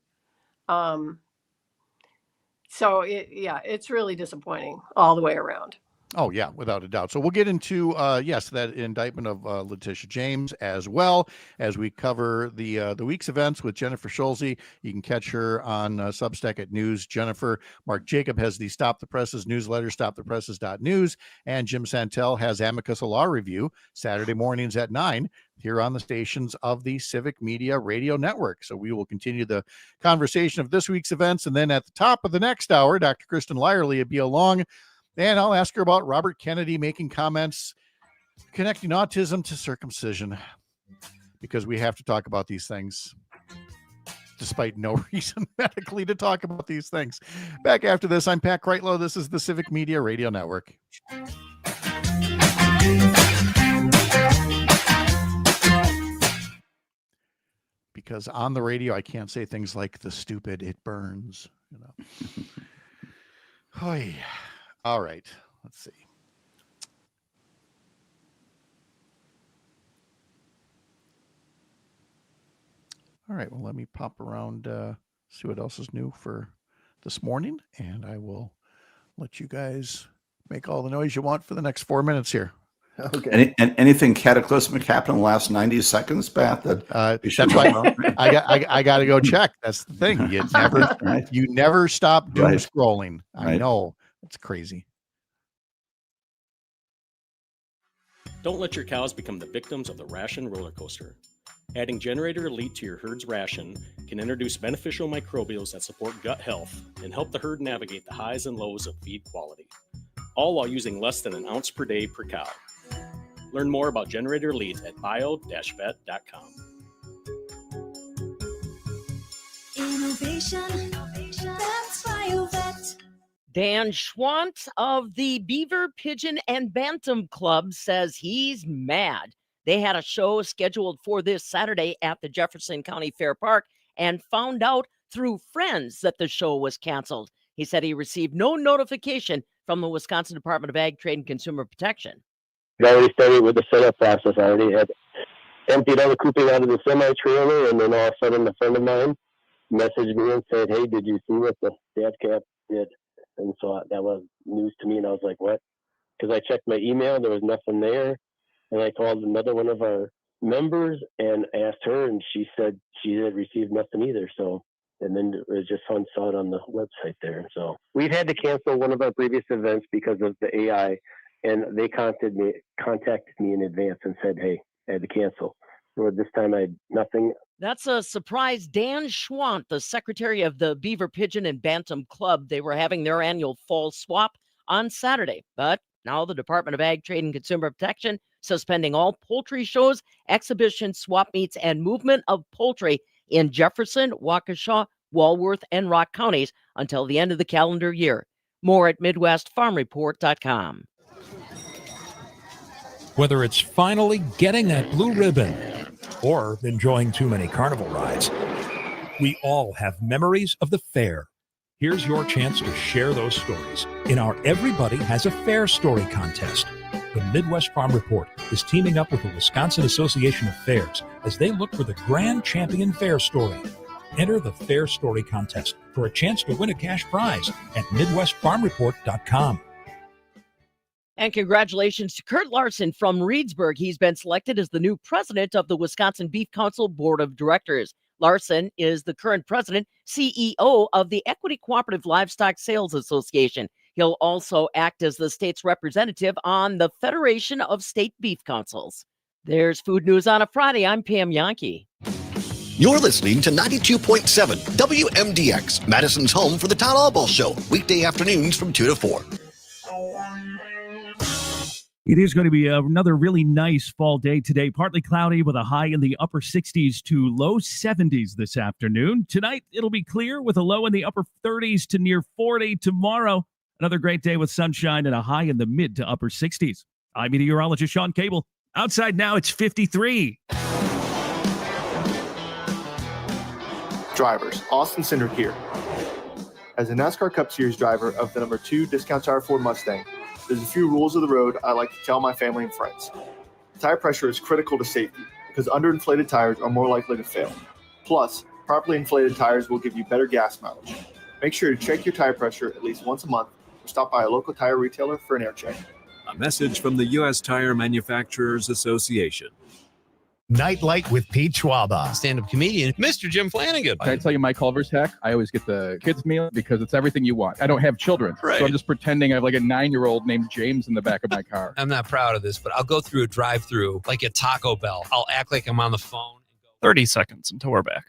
So it's really disappointing all the way around. Oh, yeah, without a doubt. So we'll get into, yes, that indictment of Letitia James, as well as we cover the week's events with Jennifer Schulze. You can catch her on Substack at News Jennifer. Mark Jacob has the Stop the Presses newsletter, stopthepresses.news. And Jim Santel has Amicus, a law review, Saturday mornings at 9 here on the stations of the Civic Media Radio Network. So we will continue the conversation of this week's events. And then at the top of the next hour, Dr. Kristen Lyerly will be along. And I'll ask her about Robert Kennedy making comments connecting autism to circumcision, because we have to talk about these things despite no reason medically to talk about these things. Back after this, I'm Pat Kreitlow. This is the Civic Media Radio Network. Because on the radio, I can't say things like the stupid, it burns, Oh, yeah. All right, let's see. All right, well, let me pop around, see what else is new for this morning, and I will let you guys make all the noise you want for the next 4 minutes here. Okay. Anything cataclysmic happened in the last 90 seconds, Pat? That's why I got to go check. That's the thing. You never stop doom scrolling. I know, it's crazy. Don't let your cows become the victims of the ration roller coaster. Adding Generator Elite to your herd's ration can introduce beneficial microbials that support gut health and help the herd navigate the highs and lows of feed quality, all while using less than an ounce per day per cow. Learn more about Generator Elite at bio-vet.com. Innovation, that's BioVet. Dan Schwant of the Beaver, Pigeon, and Bantam Club says he's mad. They had a show scheduled for this Saturday at the Jefferson County Fair Park and found out through friends that the show was canceled. He said he received no notification from the Wisconsin Department of Ag, Trade, and Consumer Protection. We already started with the setup process. I already had emptied all the cooping out of the semi-trailer, and then all of a sudden a friend of mine messaged me and said, hey, did you see what the dad cap did? And so that was news to me, and I was like, what? Because I checked my email, there was nothing there. And I called another one of our members and asked her, and she said she had received nothing either. So, and then it was just fun, saw it on the website there. So we've had to cancel one of our previous events because of the AI, and they contacted me in advance and said, hey, I had to cancel. Or this time I had nothing. That's a surprise. Dan Schwant, the secretary of the Beaver, Pigeon, and Bantam Club, they were having their annual fall swap on Saturday. But now the Department of Ag, Trade, and Consumer Protection suspending all poultry shows, exhibitions, swap meets, and movement of poultry in Jefferson, Waukesha, Walworth, and Rock counties until the end of the calendar year. More at MidwestFarmReport.com. Whether it's finally getting that blue ribbon or enjoying too many carnival rides, we all have memories of the fair. Here's your chance to share those stories in our Everybody Has a Fair Story contest. The Midwest Farm Report is teaming up with the Wisconsin Association of Fairs as they look for the grand champion fair story. Enter the Fair Story contest for a chance to win a cash prize at MidwestFarmReport.com. And congratulations to Kurt Larson from Reedsburg. He's been selected as the new president of the Wisconsin Beef Council Board of Directors. Larson is the current president, CEO of the Equity Cooperative Livestock Sales Association. He'll also act as the state's representative on the Federation of State Beef Councils. There's Food News on a Friday. I'm Pam Yankee. You're listening to 92.7 WMDX, Madison's home for the Town Hall Ball Show, weekday afternoons from 2 to 4. It is going to be another really nice fall day today. Partly cloudy with a high in the upper 60s to low 70s this afternoon. Tonight, it'll be clear with a low in the upper 30s to near 40. Tomorrow, another great day with sunshine and a high in the mid to upper 60s. I'm meteorologist Sean Cable. Outside now, it's 53. Drivers, Austin Cindric here. As a NASCAR Cup Series driver of the number 2 Discount Tire Ford Mustang, there's a few rules of the road I like to tell my family and friends. Tire pressure is critical to safety because underinflated tires are more likely to fail. Plus, properly inflated tires will give you better gas mileage. Make sure to check your tire pressure at least once a month or stop by a local tire retailer for an air check. A message from the U.S. Tire Manufacturers Association. Nightlight with Pete Schwaba. Stand-up comedian, Mr. Jim Flanagan. Can I tell you my Culver's hack? I always get the kids meal because it's everything you want. I don't have children. Right. So I'm just pretending I have like a 9-year-old named James in the back of my car. I'm not proud of this, but I'll go through a drive-through like at Taco Bell. I'll act like I'm on the phone. 30 seconds until we're back.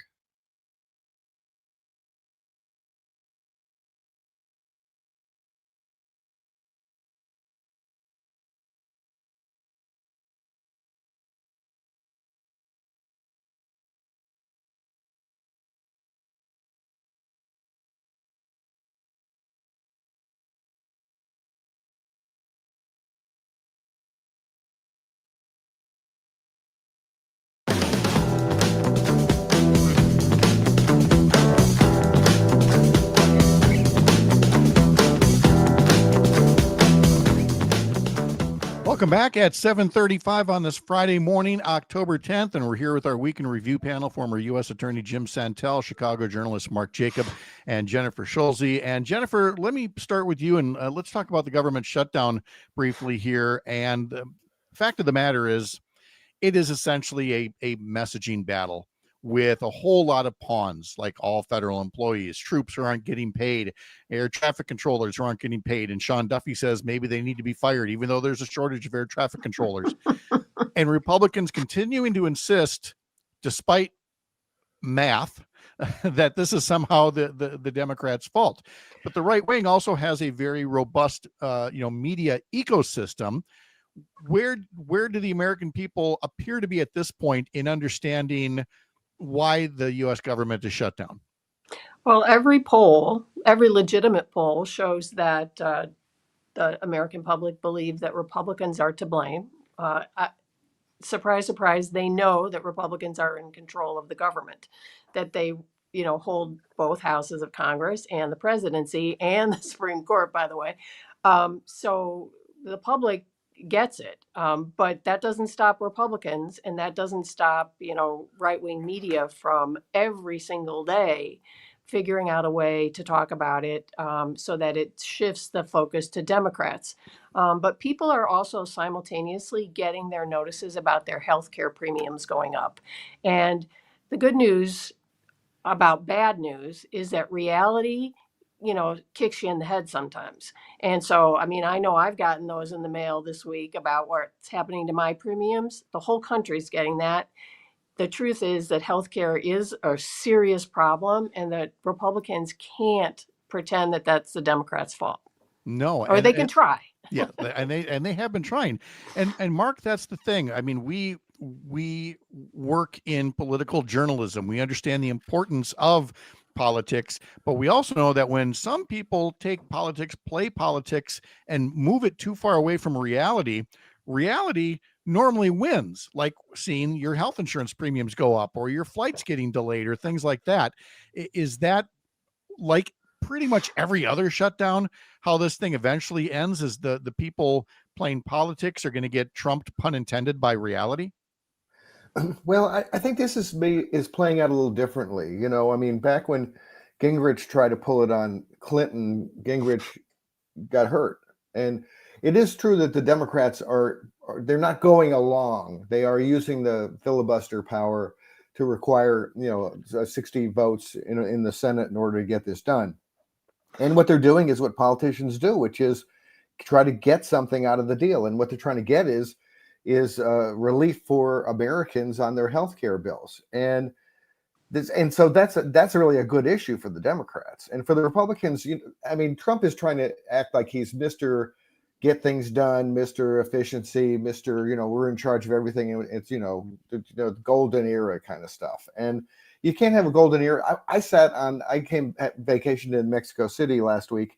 Welcome back at 7:35 on this Friday morning, October 10th, and we're here with our week in review panel, former U.S. Attorney Jim Santel, Chicago journalist Mark Jacob, and Jennifer Schulze. And Jennifer, let me start with you, and let's talk about the government shutdown briefly here. And the fact of the matter is, it is essentially a messaging battle with a whole lot of pawns, like all federal employees, troops who aren't getting paid, air traffic controllers who aren't getting paid. And Sean Duffy says maybe they need to be fired, even though there's a shortage of air traffic controllers. And Republicans continuing to insist, despite math, that this is somehow the Democrats' fault. But the right wing also has a very robust, media ecosystem. Where do the American people appear to be at this point in understanding why the U.S. government is shut down? Well, every legitimate poll shows that the American public believe that Republicans are to blame. Surprise, surprise, they know that Republicans are in control of the government, that they, hold both houses of Congress and the presidency and the Supreme Court, by the way. So the public gets it. But that doesn't stop Republicans, and that doesn't stop, right-wing media from every single day figuring out a way to talk about it so that it shifts the focus to Democrats. But people are also simultaneously getting their notices about their health care premiums going up. And the good news about bad news is that reality kicks you in the head sometimes. And so, I know I've gotten those in the mail this week about what's happening to my premiums. The whole country's getting that. The truth is that healthcare is a serious problem, and that Republicans can't pretend that that's the Democrats' fault. No, or they can try. Yeah, and they have been trying. And Mark, that's the thing. We work in political journalism. We understand the importance of politics, but we also know that when some people take politics, play politics, and move it too far away from reality, reality normally wins, like seeing your health insurance premiums go up or your flights getting delayed or things like that. Is that like pretty much every other shutdown, how this thing eventually ends is the people playing politics are going to get trumped, pun intended, by reality? Well, I think this is playing out a little differently. You know, I mean, back when Gingrich tried to pull it on Clinton, Gingrich got hurt. And it is true that the Democrats they're not going along. They are using the filibuster power to require, 60 votes in the Senate in order to get this done. And what they're doing is what politicians do, which is try to get something out of the deal. And what they're trying to get is relief for Americans on their health care bills. And so that's really a good issue for the Democrats. And for the Republicans, Trump is trying to act like he's Mr. Get things done, Mr. Efficiency, Mr. We're in charge of everything. It's the golden era kind of stuff. And you can't have a golden era. I came vacation in Mexico City last week,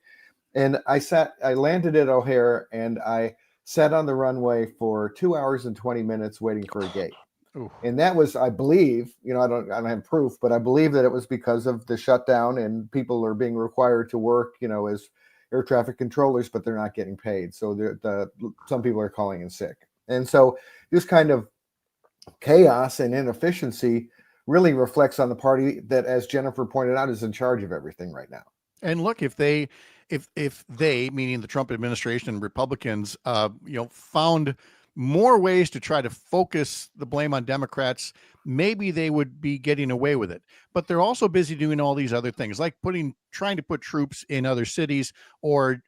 and I landed at O'Hare, and I sat on the runway for 2 hours and 20 minutes waiting for a gate. Ooh. And that was, I believe, I don't have proof, but I believe that it was because of the shutdown and people are being required to work, as air traffic controllers, but they're not getting paid. So some people are calling in sick. And so this kind of chaos and inefficiency really reflects on the party that, as Jennifer pointed out, is in charge of everything right now. And look, if they, meaning the Trump administration and Republicans, found more ways to try to focus the blame on Democrats, maybe they would be getting away with it. But they're also busy doing all these other things, like trying to put troops in other cities, or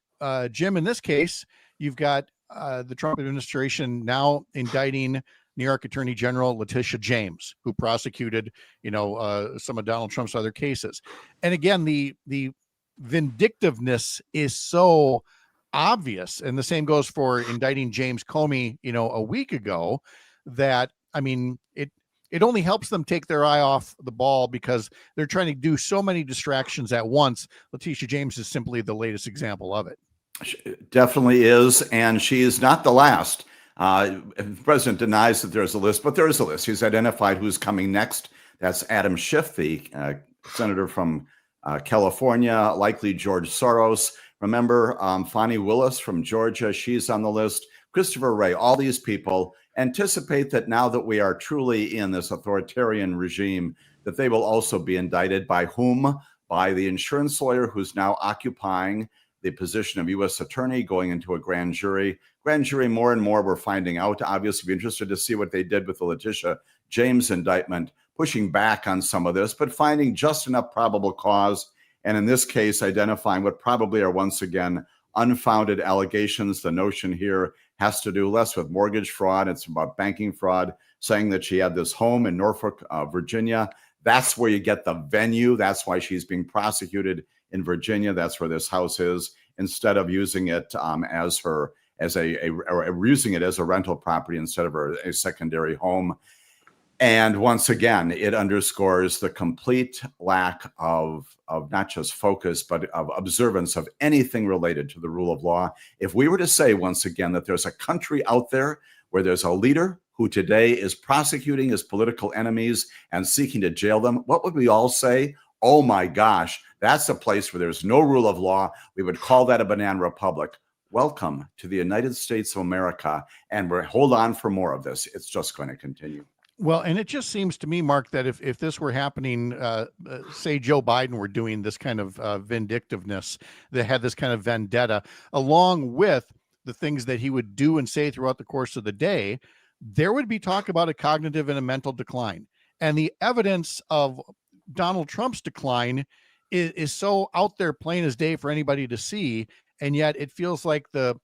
Jim, in this case, you've got the Trump administration now indicting New York Attorney General Letitia James, who prosecuted, some of Donald Trump's other cases. And again, the vindictiveness is so obvious, and the same goes for indicting James Comey, a week ago, that it only helps them take their eye off the ball because they're trying to do so many distractions at once. Letitia James is simply the latest example of it. She definitely is, and she is not the last. The president denies that there's a list, but there is a list. He's identified who's coming next. That's Adam Schiff, the senator from California, likely George Soros. Remember, Fani Willis from Georgia, she's on the list. Christopher Wray, all these people anticipate that now that we are truly in this authoritarian regime, that they will also be indicted. By whom? By the insurance lawyer who's now occupying the position of U.S. attorney, going into a grand jury. Grand jury, more and more we're finding out. Obviously, be interested to see what they did with the Letitia James indictment, pushing back on some of this, but finding just enough probable cause. And in this case, identifying what probably are, once again, unfounded allegations. The notion here has to do less with mortgage fraud. It's about banking fraud, saying that she had this home in Norfolk, Virginia. That's where you get the venue. That's why she's being prosecuted in Virginia. That's where this house is, instead of using it using it as a rental property instead of a secondary home. And once again, it underscores the complete lack of not just focus, but of observance of anything related to the rule of law. If we were to say, once again, that there's a country out there where there's a leader who today is prosecuting his political enemies and seeking to jail them, what would we all say? Oh my gosh, that's a place where there's no rule of law. We would call that a banana republic. Welcome to the United States of America. And hold on for more of this. It's just going to continue. Well, and it just seems to me, Mark, that if this were happening, say Joe Biden were doing this kind of vindictiveness, that had this kind of vendetta, along with the things that he would do and say throughout the course of the day, there would be talk about a cognitive and a mental decline. And the evidence of Donald Trump's decline is so out there, plain as day for anybody to see. And yet it feels like the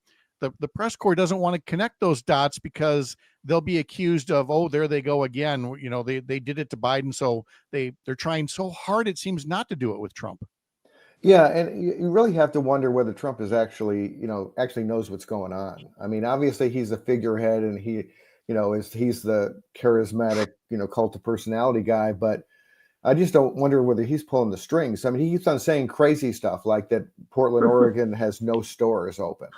press corps doesn't want to connect those dots because they'll be accused of, oh, there they go again. They did it to Biden. So they're trying so hard, it seems, not to do it with Trump. Yeah, and you really have to wonder whether Trump is actually knows what's going on. I mean, obviously he's the figurehead and he's the charismatic, cult of personality guy, but I just don't wonder whether he's pulling the strings. I mean, he keeps on saying crazy stuff like that Portland, Oregon has no stores open,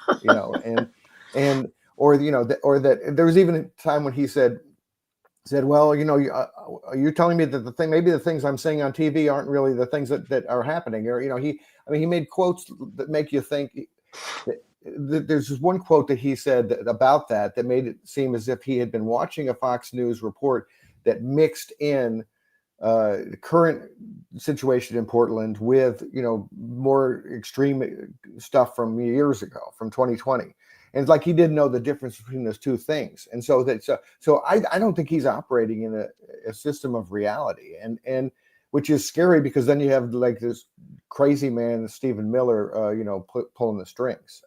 or that there was even a time when he said, well, are you telling me that maybe the things I'm saying on TV aren't really the things that are happening? Or, he made quotes that make you think. There's this one quote that he said about that made it seem as if he had been watching a Fox News report that mixed in the current situation in Portland with, more extreme stuff from years ago, from 2020. And it's like he didn't know the difference between those two things. And so I don't think he's operating in a system of reality, and which is scary, because then you have like this crazy man, Stephen Miller, pulling the strings.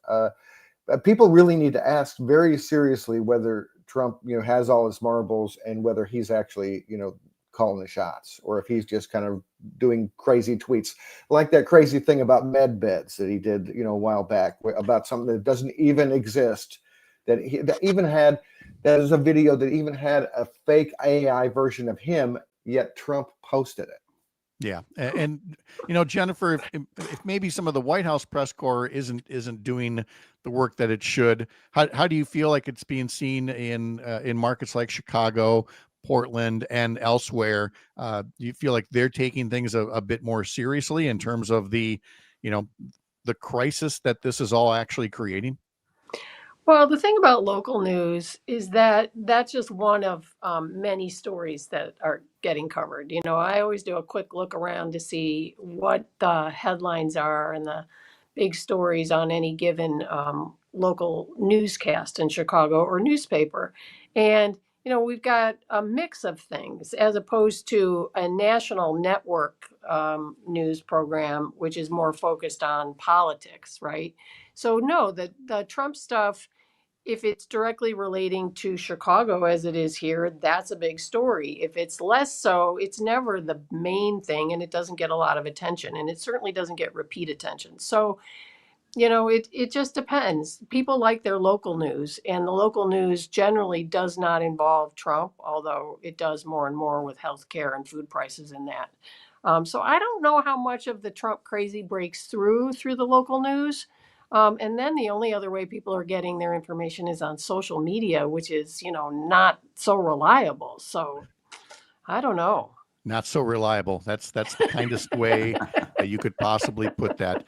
People really need to ask very seriously whether Trump, has all his marbles, and whether he's actually, calling the shots, or if he's just kind of doing crazy tweets like that crazy thing about med beds that he did, a while back, about something that doesn't even exist, that is a video that even had a fake AI version of him, yet Trump posted it. Yeah. And Jennifer, if maybe some of the White House press corps isn't doing the work that it should, how do you feel like it's being seen in markets like Chicago, Portland, and elsewhere? Do you feel like they're taking things a bit more seriously in terms of the crisis that this is all actually creating? Well, the thing about local news is that that's just one of many stories that are getting covered. I always do a quick look around to see what the headlines are and the big stories on any given local newscast in Chicago or newspaper. And, we've got a mix of things as opposed to a national network news program, which is more focused on politics, right? So, no, the Trump stuff, if it's directly relating to Chicago as it is here, that's a big story. If it's less so, it's never the main thing, and it doesn't get a lot of attention, and it certainly doesn't get repeat attention. So, it just depends. People like their local news, and the local news generally does not involve Trump, although it does more and more with healthcare and food prices and that. So I don't know how much of the Trump crazy breaks through the local news. And then the only other way people are getting their information is on social media, which is, not so reliable. So I don't know. Not so reliable. That's the kindest way that you could possibly put that.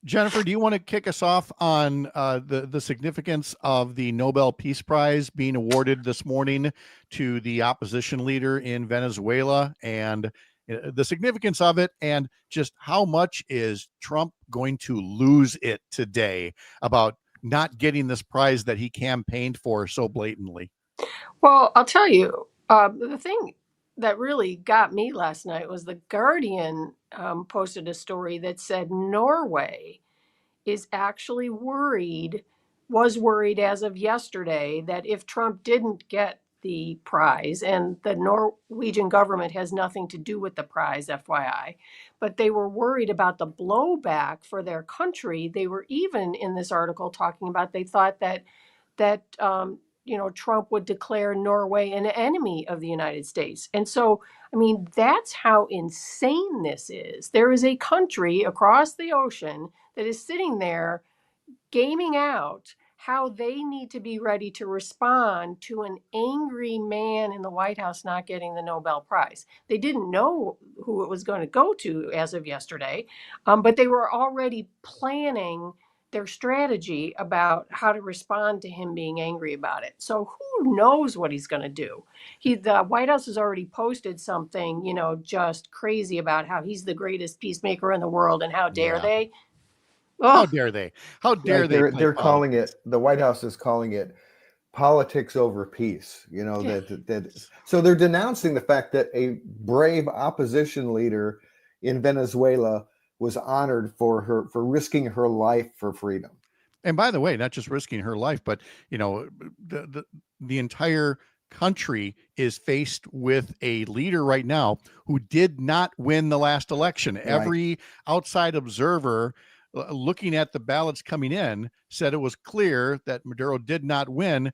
Jennifer, do you want to kick us off on the significance of the Nobel Peace Prize being awarded this morning to the opposition leader in Venezuela, and the significance of it, and just how much is Trump going to lose it today about not getting this prize that he campaigned for so blatantly? Well, I'll tell you, the thing that really got me last night was the Guardian posted a story that said Norway is actually was worried as of yesterday, that if Trump didn't get the prize, and the Norwegian government has nothing to do with the prize, FYI, but they were worried about the blowback for their country. They were even in this article talking about, they thought that Trump would declare Norway an enemy of the United States. And so, I mean, that's how insane this is. There is a country across the ocean that is sitting there gaming out how they need to be ready to respond to an angry man in the White House not getting the Nobel Prize. They didn't know who it was going to go to as of yesterday, but they were already planning their strategy about how to respond to him being angry about it. So who knows what he's going to do? The White House has already posted something, just crazy about how he's the greatest peacemaker in the world, and how dare they? How dare they? How dare they? They're calling it, the White House is calling it politics over peace. So they're denouncing the fact that a brave opposition leader in Venezuela was honored for risking her life for freedom. And by the way, not just risking her life, but the entire country is faced with a leader right now who did not win the last election. Right. Every outside observer looking at the ballots coming in said it was clear that Maduro did not win.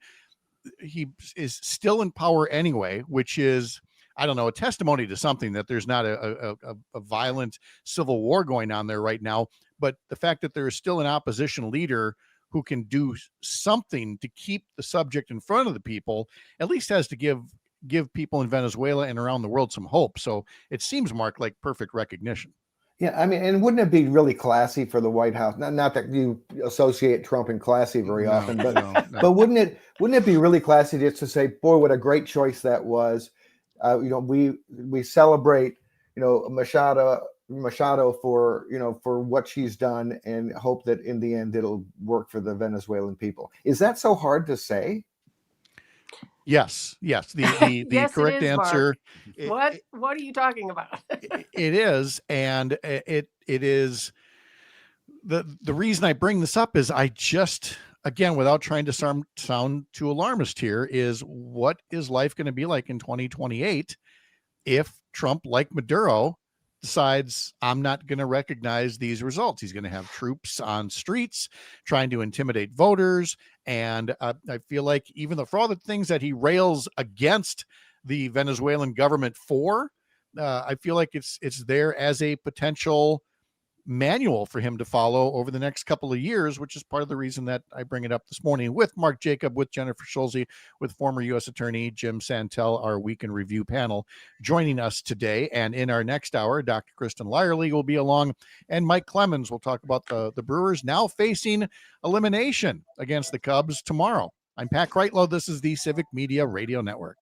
He is still in power anyway, which is, I don't know, a testimony to something, that there's not a violent civil war going on there right now. But the fact that there is still an opposition leader who can do something to keep the subject in front of the people, at least has to give people in Venezuela and around the world some hope. So it seems, Mark, like perfect recognition. Yeah, I mean, and wouldn't it be really classy for the White House? Not that you associate Trump and classy very often, but but wouldn't it be really classy just to say, boy, what a great choice that was? We celebrate, Machado for what she's done, and hope that in the end it'll work for the Venezuelan people. Is that so hard to say? Yes. The Yes, correct it is, answer. Mark. What are you talking about? It is, and it is the reason I bring this up is I just, again, without trying to sound too alarmist here, is what is life going to be like in 2028 if Trump, like Maduro, decides I'm not going to recognize these results? He's going to have troops on streets trying to intimidate voters. And I feel like even for all the things that he rails against the Venezuelan government for, I feel like it's there as a potential manual for him to follow over the next couple of years, which is part of the reason that I bring it up this morning with Mark Jacob, with Jennifer Schulze, with former U.S. Attorney Jim Santel, our Week in Review panel, joining us today. And in our next hour, Dr. Kristen Lyerly will be along, and Mike Clemens will talk about the Brewers now facing elimination against the Cubs tomorrow. I'm Pat Kreitlow. This is the Civic Media Radio Network.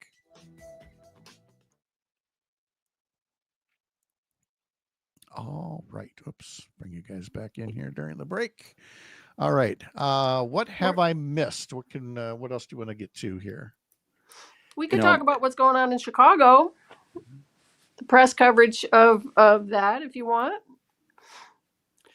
All right. Oops. Bring you guys back in here during the break. All right. What have I missed? What else do you want to get to here? We could talk about what's going on in Chicago. The press coverage of that, if you want.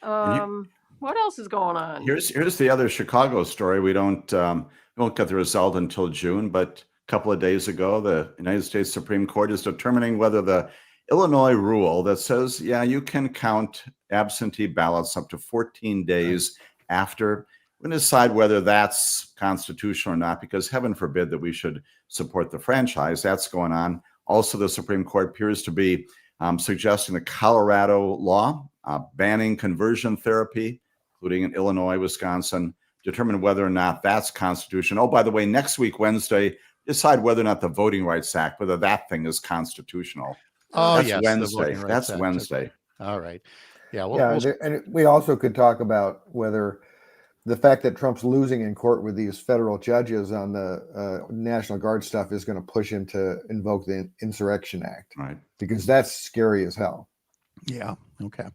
What else is going on? Here's the other Chicago story. We won't get the result until June, but a couple of days ago, the United States Supreme Court is determining whether the Illinois rule that says, you can count absentee ballots up to 14 days after, we're going to decide whether that's constitutional or not, because heaven forbid that we should support the franchise. That's going on. Also, the Supreme Court appears to be suggesting the Colorado law banning conversion therapy, including in Illinois, Wisconsin, determine whether or not that's constitutional. Oh, by the way, next week, Wednesday, decide whether or not the Voting Rights Act, whether that thing is constitutional. Oh, that's yes, Wednesday. That's Wednesday. Okay. All right. Yeah. And we also could talk about whether the fact that Trump's losing in court with these federal judges on the National Guard stuff is going to push him to invoke the Insurrection Act, right? Because that's scary as hell. Yeah. Okay.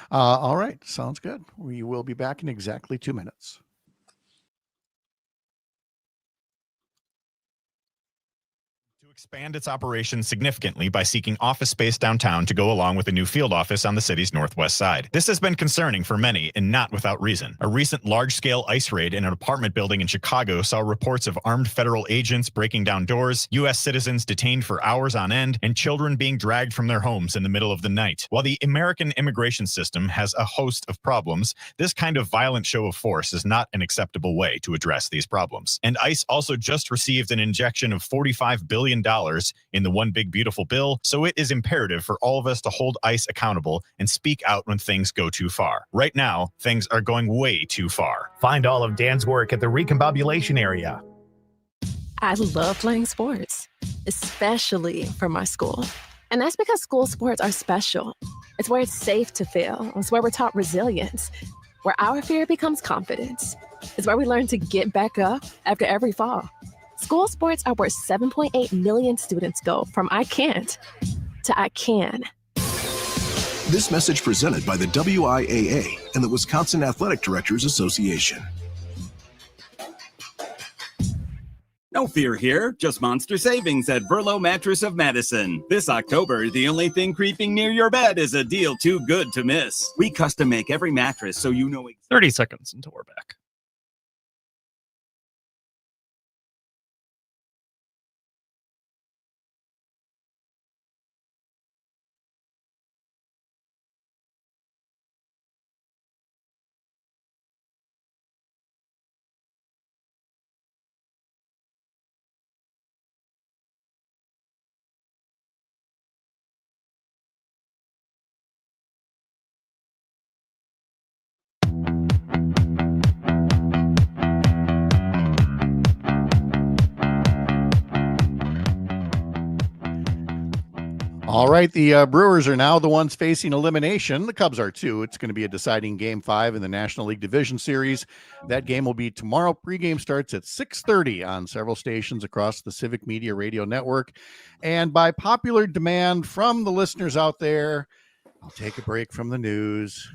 All right. Sounds good. We will be back in exactly 2 minutes. Expand its operations significantly by seeking office space downtown to go along with a new field office on the city's northwest side. This has been concerning for many, and not without reason. A recent large-scale ICE raid in an apartment building in Chicago saw reports of armed federal agents breaking down doors, U.S. citizens detained for hours on end, and children being dragged from their homes in the middle of the night. While the American immigration system has a host of problems, this kind of violent show of force is not an acceptable way to address these problems. And ICE also just received an injection of $45 billion in the One Big Beautiful Bill, so it is imperative for all of us to hold ICE accountable and speak out when things go too far. Right now, things are going way too far. Find all of Dan's work at the Recombobulation area. I love playing sports, especially for my school. And that's because school sports are special. It's where it's safe to fail. It's where we're taught resilience, where our fear becomes confidence. It's where we learn to get back up after every fall. School sports are where 7.8 million students go from I can't to I can. This message presented by the WIAA and the Wisconsin Athletic Directors Association. No fear here, just monster savings at Verlo Mattress of Madison. This October, the only thing creeping near your bed is a deal too good to miss. We custom make every mattress so you know 30 seconds until we're back. All right, the Brewers are now the ones facing elimination. The Cubs are too. It's going to be a deciding Game 5 in the National League Division Series. That game will be tomorrow. Pregame starts at 6:30 on several stations across the Civic Media Radio Network. And by popular demand from the listeners out there, I'll take a break from the news.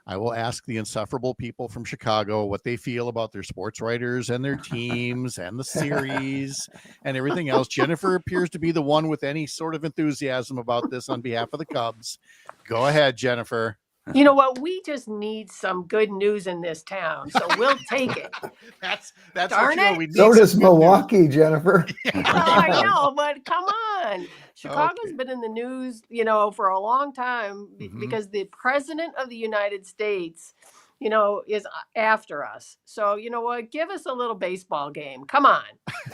I will ask the insufferable people from Chicago what they feel about their sports writers and their teams and the series and everything else. Jennifer appears to be the one with any sort of enthusiasm about this on behalf of the Cubs. Go ahead, Jennifer. You know what? We just need some good news in this town, so we'll take it. That's Darn what it. we need. So does Milwaukee, Jennifer. I know, but come on. Chicago's been in the news, for a long time because the president of the United States, is after us. So, you know what? Give us a little baseball game. Come on.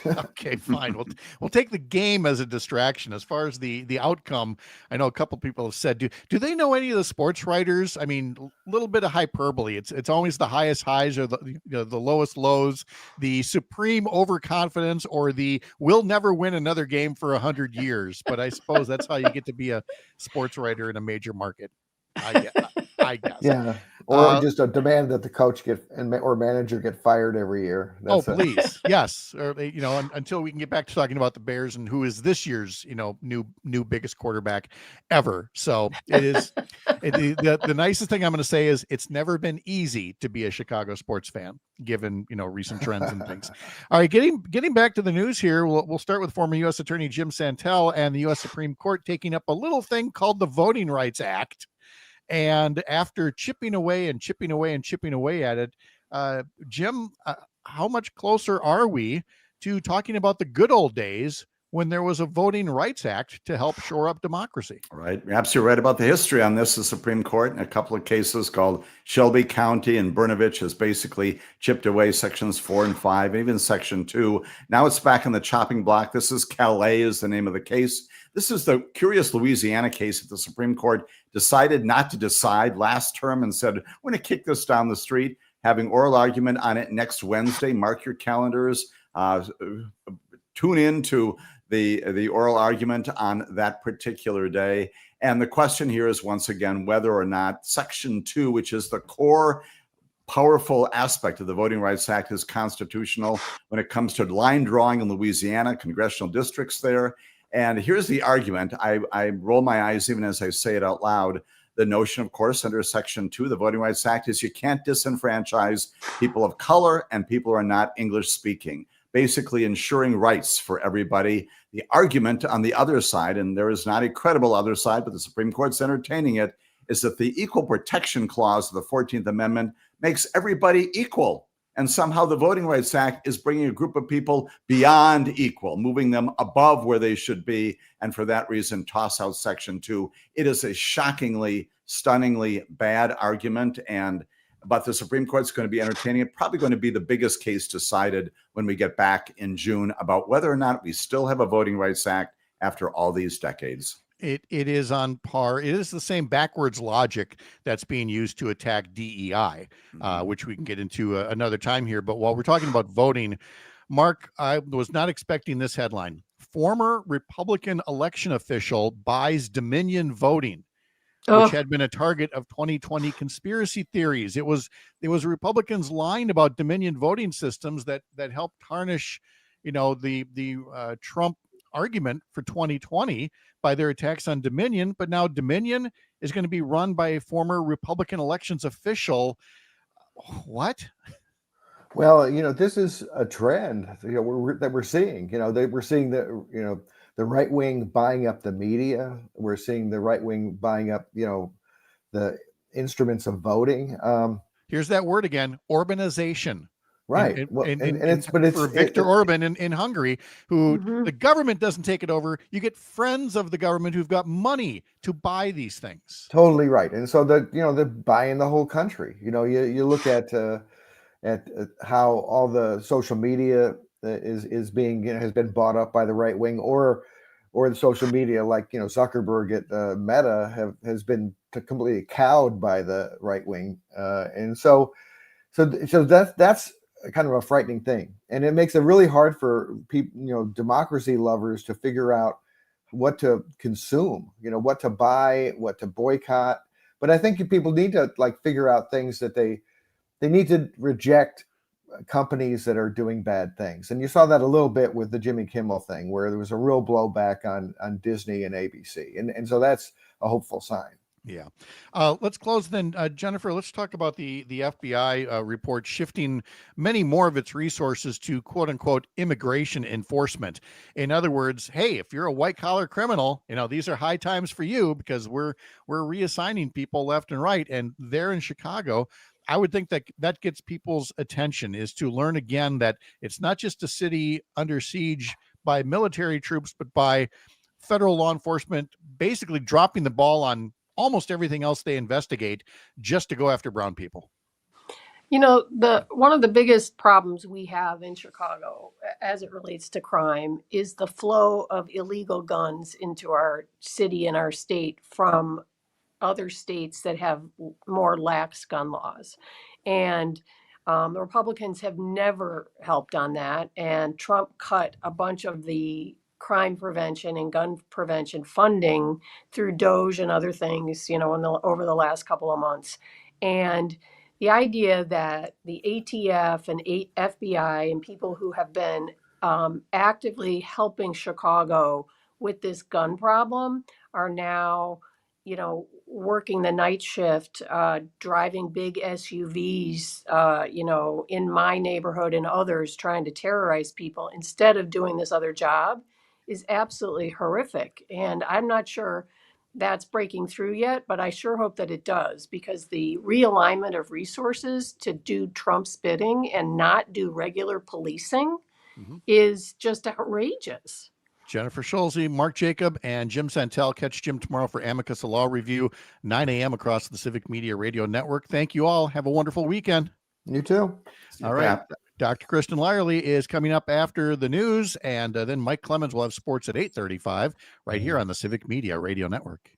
Okay, fine. We'll take the game as a distraction. As far as the outcome, I know a couple people have said, do they know any of the sports writers? I mean, a little bit of hyperbole. It's always the highest highs or the lowest lows, the supreme overconfidence, or the we'll never win another game for 100 years. But I suppose that's how you get to be a sports writer in a major market. I guess. Yeah. Or just a demand that the coach or manager get fired every year. Please. Yes. Or until we can get back to talking about the Bears and who is this year's, new biggest quarterback ever. So it is the nicest thing I'm going to say is it's never been easy to be a Chicago sports fan, given, recent trends and things. All right. Getting back to the news here. We'll start with former U.S. Attorney Jim Santel and the U.S. Supreme Court taking up a little thing called the Voting Rights Act. And after chipping away at it, Jim, how much closer are we to talking about the good old days when there was a Voting Rights Act to help shore up democracy? Right. You're absolutely right about the history on this. The Supreme Court, in a couple of cases called Shelby County and Brnovich, has basically chipped away sections 4 and 5, and even section 2. Now it's back in the chopping block. This is Calais is the name of the case. This is the curious Louisiana case that the Supreme Court decided not to decide last term and said, we're going to kick this down the street, having oral argument on it next Wednesday. Mark your calendars. Tune in to the oral argument on that particular day. And the question here is, once again, whether or not Section 2, which is the core powerful aspect of the Voting Rights Act, is constitutional when it comes to line drawing in Louisiana, congressional districts there. And here's the argument. I roll my eyes even as I say it out loud. The notion, of course, under Section 2 of the Voting Rights Act is you can't disenfranchise people of color and people who are not English speaking, basically ensuring rights for everybody. The argument on the other side, and there is not a credible other side, but the Supreme Court's entertaining it, is that the Equal Protection Clause of the 14th Amendment makes everybody equal. And somehow the Voting Rights Act is bringing a group of people beyond equal, moving them above where they should be, and for that reason, toss out Section 2. It is a shockingly, stunningly bad argument, but the Supreme Court's going to be entertaining it, probably going to be the biggest case decided when we get back in June about whether or not we still have a Voting Rights Act after all these decades. It is on par. It is the same backwards logic that's being used to attack DEI, which we can get into another time here. But while we're talking about voting, Mark, I was not expecting this headline. Former Republican election official buys Dominion voting, which had been a target of 2020 conspiracy theories. It was Republicans lying about Dominion voting systems that helped tarnish, the Trump argument for 2020 by their attacks on Dominion. But now Dominion is going to be run by a former Republican elections official. What? Well, this is a trend that we're seeing. We're seeing the right wing buying up the media. We're seeing the right wing buying up the instruments of voting. Here's that word again: urbanization. Right. It's for Viktor Orban in Hungary, who the government doesn't take it over. You get friends of the government who've got money to buy these things. Totally right. And so they're buying the whole country. You look at how all the social media is being has been bought up by the right wing, or the social media like Zuckerberg at Meta has been completely cowed by the right wing, and so that's kind of a frightening thing, and it makes it really hard for people, democracy lovers, to figure out what to consume, what to buy, what to boycott. But I think people need to figure out things that they need to reject companies that are doing bad things. And you saw that a little bit with the Jimmy Kimmel thing, where there was a real blowback on Disney and ABC. And so that's a hopeful sign. Yeah. Let's close then. Jennifer, let's talk about the FBI report shifting many more of its resources to quote unquote immigration enforcement. In other words, hey, if you're a white collar criminal, these are high times for you because we're reassigning people left and right. And there in Chicago, I would think that gets people's attention, is to learn again that it's not just a city under siege by military troops, but by federal law enforcement basically dropping the ball on almost everything else they investigate just to go after brown people. One of the biggest problems we have in Chicago as it relates to crime is the flow of illegal guns into our city and our state from other states that have more lax gun laws. And the Republicans have never helped on that. And Trump cut a bunch of the crime prevention and gun prevention funding through Doge and other things, over the last couple of months. And the idea that the ATF and FBI and people who have been actively helping Chicago with this gun problem are now, working the night shift, driving big SUVs, in my neighborhood and others, trying to terrorize people instead of doing this other job is absolutely horrific. And I'm not sure that's breaking through yet, but I sure hope that it does, because the realignment of resources to do Trump's bidding and not do regular policing is just outrageous. Jennifer Schulze, Mark Jacob, and Jim Santel. Catch Jim tomorrow for Amicus, a law review, 9 a.m. across the Civic Media Radio Network. Thank you all. Have a wonderful weekend. You too. All right. Yeah. Dr. Kristen Lyerly is coming up after the news, and then Mike Clemens will have sports at 8:35 right here on the Civic Media Radio Network.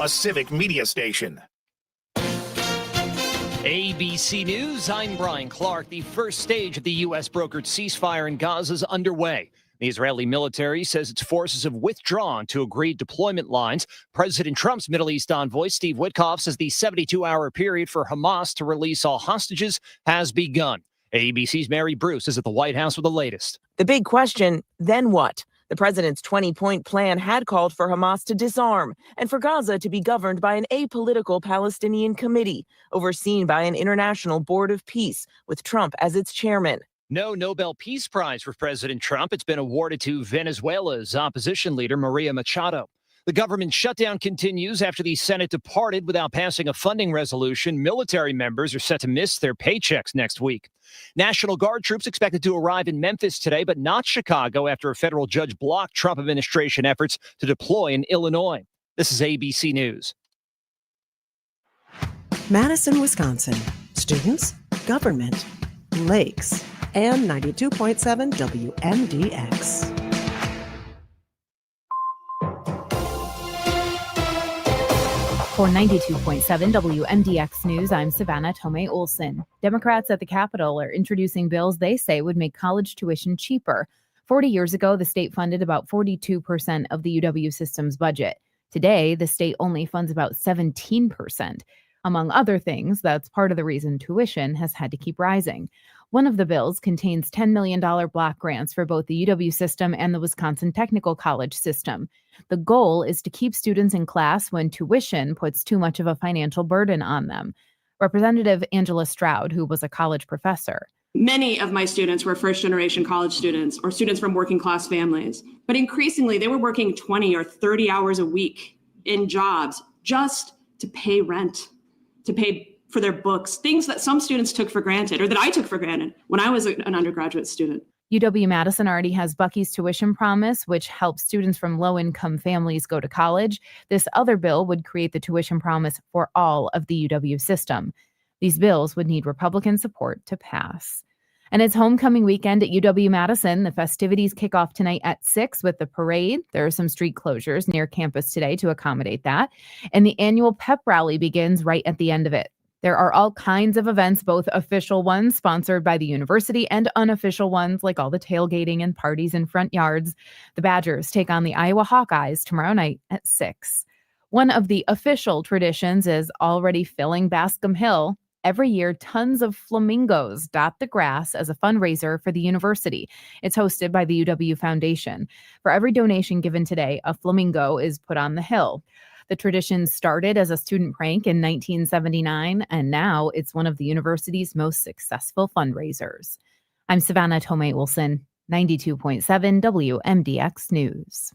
A Civic Media station. ABC News, I'm Brian Clark. The first stage of the U.S. brokered ceasefire in Gaza is underway. The Israeli military says its forces have withdrawn to agreed deployment lines. President Trump's Middle East envoy, Steve Witkoff, says the 72-hour period for Hamas to release all hostages has begun. ABC's Mary Bruce is at the White House with the latest. The big question, then what? The president's 20-point plan had called for Hamas to disarm and for Gaza to be governed by an apolitical Palestinian committee overseen by an international board of peace, with Trump as its chairman. No Nobel Peace Prize for President Trump. It's been awarded to Venezuela's opposition leader, Maria Machado. The government shutdown continues after the Senate departed without passing a funding resolution. Military members are set to miss their paychecks next week. National Guard troops expected to arrive in Memphis today, but not Chicago after a federal judge blocked Trump administration efforts to deploy in Illinois. This is ABC News. Madison, Wisconsin. Students, government, lakes, and 92.7 WMDX. For 92.7 WMDX News, I'm Savannah Tomei Olson. Democrats at the Capitol are introducing bills they say would make college tuition cheaper. 40 years ago, the state funded about 42% of the UW system's budget. Today, the state only funds about 17%. Among other things, that's part of the reason tuition has had to keep rising. One of the bills contains $10 million block grants for both the UW system and the Wisconsin Technical College system. The goal is to keep students in class when tuition puts too much of a financial burden on them. Representative Angela Stroud, who was a college professor. Many of my students were first-generation college students or students from working-class families, but increasingly they were working 20 or 30 hours a week in jobs just to pay rent, to pay for their books, things that some students took for granted or that I took for granted when I was an undergraduate student. UW-Madison already has Bucky's Tuition Promise, which helps students from low-income families go to college. This other bill would create the tuition promise for all of the UW system. These bills would need Republican support to pass. And it's homecoming weekend at UW-Madison. The festivities kick off tonight at 6 with the parade. There are some street closures near campus today to accommodate that. And the annual pep rally begins right at the end of it. There are all kinds of events, both official ones sponsored by the university and unofficial ones, like all the tailgating and parties in front yards. The Badgers take on the Iowa Hawkeyes tomorrow night at 6. One of the official traditions is already filling Bascom Hill. Every year, tons of flamingos dot the grass as a fundraiser for the university. It's hosted by the UW Foundation. For every donation given today, a flamingo is put on the hill. The tradition started as a student prank in 1979, and now it's one of the university's most successful fundraisers. I'm Savannah Tomei-Olson, 92.7 WMDX News.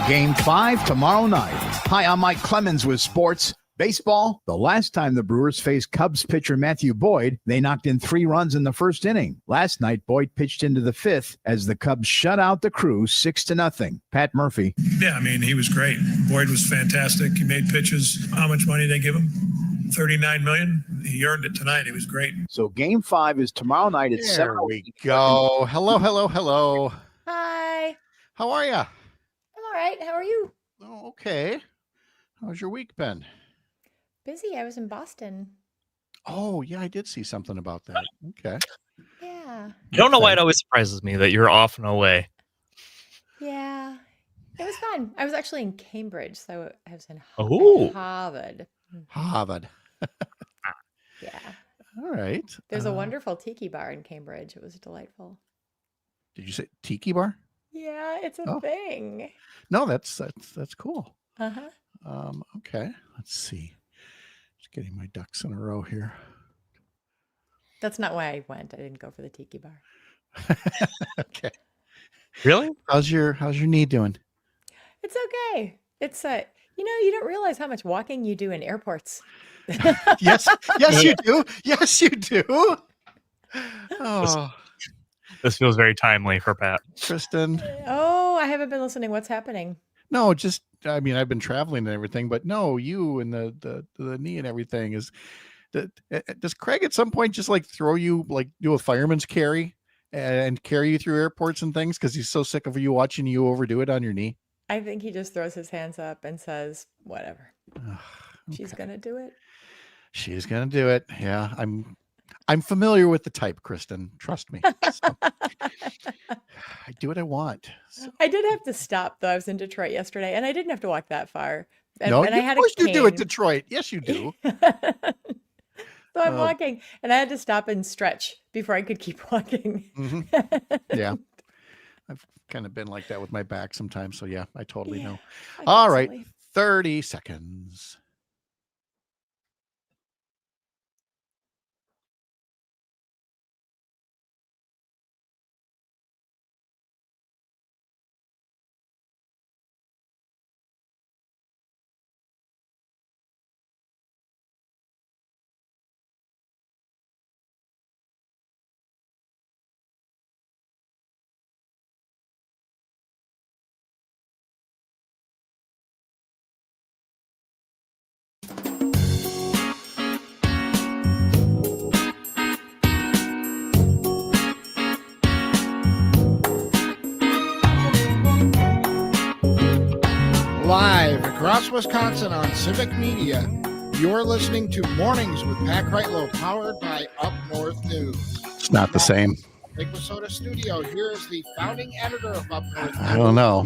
Game 5 tomorrow night. Hi, I'm Mike Clemens with sports. Baseball, the last time the Brewers faced Cubs pitcher Matthew Boyd, they knocked in 3 runs in the first inning. Last night, Boyd pitched into the 5th as the Cubs shut out the Crew 6-0. Pat Murphy. Yeah, I mean, he was great. Boyd was fantastic. He made pitches. How much money did they give him? $39 million. He earned it tonight. He was great. So game 5 is tomorrow night at 7. There we go. Hello. Hi. How are you? I'm all right. How are you? Oh, okay. How's your week been? Busy. I was in Boston. Oh, yeah, I did see something about that. Okay. Yeah. I don't know why it always surprises me that you're off and away. Yeah. It was fun. I was actually in Cambridge, so I was in Harvard. Harvard. Yeah. All right. There's a wonderful tiki bar in Cambridge. It was delightful. Did you say tiki bar? Yeah, it's a thing. No, that's cool. Uh-huh. Okay. Let's see. Just getting my ducks in a row here. That's not why I went. I didn't go for the tiki bar. Okay. Really? How's your knee doing? It's okay. It's you don't realize how much walking you do in airports. Yes, you do. Yes, you do. Oh, this feels very timely for Pat. Kristen. Oh, I haven't been listening. What's happening? No, just I've been traveling and everything, but no, you and the knee and everything is. Does Craig at some point just like throw you, like do a fireman's carry and carry you through airports and things because he's so sick of you watching you overdo it on your knee? I think he just throws his hands up and says, whatever. She's going to do it. She's going to do it. Yeah, I'm familiar with the type, Kristen. Trust me. So, I do what I want. So. I did have to stop, though. I was in Detroit yesterday, and I didn't have to walk that far. And No, I had of course a you do it, cane. Detroit. Yes, you do. So I'm Oh. walking, and I had to stop and stretch before I could keep walking. Yeah. I've kind of been like that with my back sometimes. So yeah, I totally know. I All get right. silly. 30 seconds. Live across Wisconsin on Civic Media, you're listening to Mornings with Pat Kreitlow, powered by Up North News. It's not the same. Lake Wissota Studio. Here is the founding editor of Up North News. I don't know.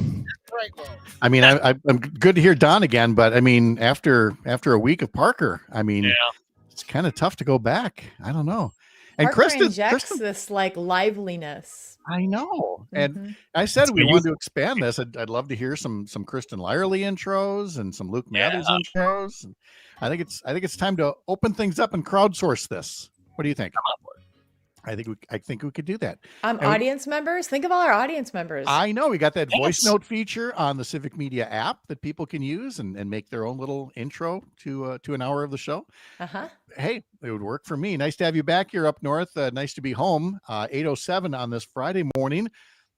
Kreitlow. I'm good to hear Don again, but after a week of Parker, it's kind of tough to go back. I don't know. And Parker Kristen, injects this like liveliness. I know. And I said we wanted to expand this. I'd love to hear some Kristen Lyerly intros and some Luke Mathers intros. And I think it's time to open things up and crowdsource this. What do you think? I think we could do that. And Audience members, think of all our audience members. I know we got that voice note feature on the Civic Media app that people can use and make their own little intro to an hour of the show. Uh-huh. Hey, it would work for me. Nice to have you back here up north. Nice to be home. 8:07 on this Friday morning,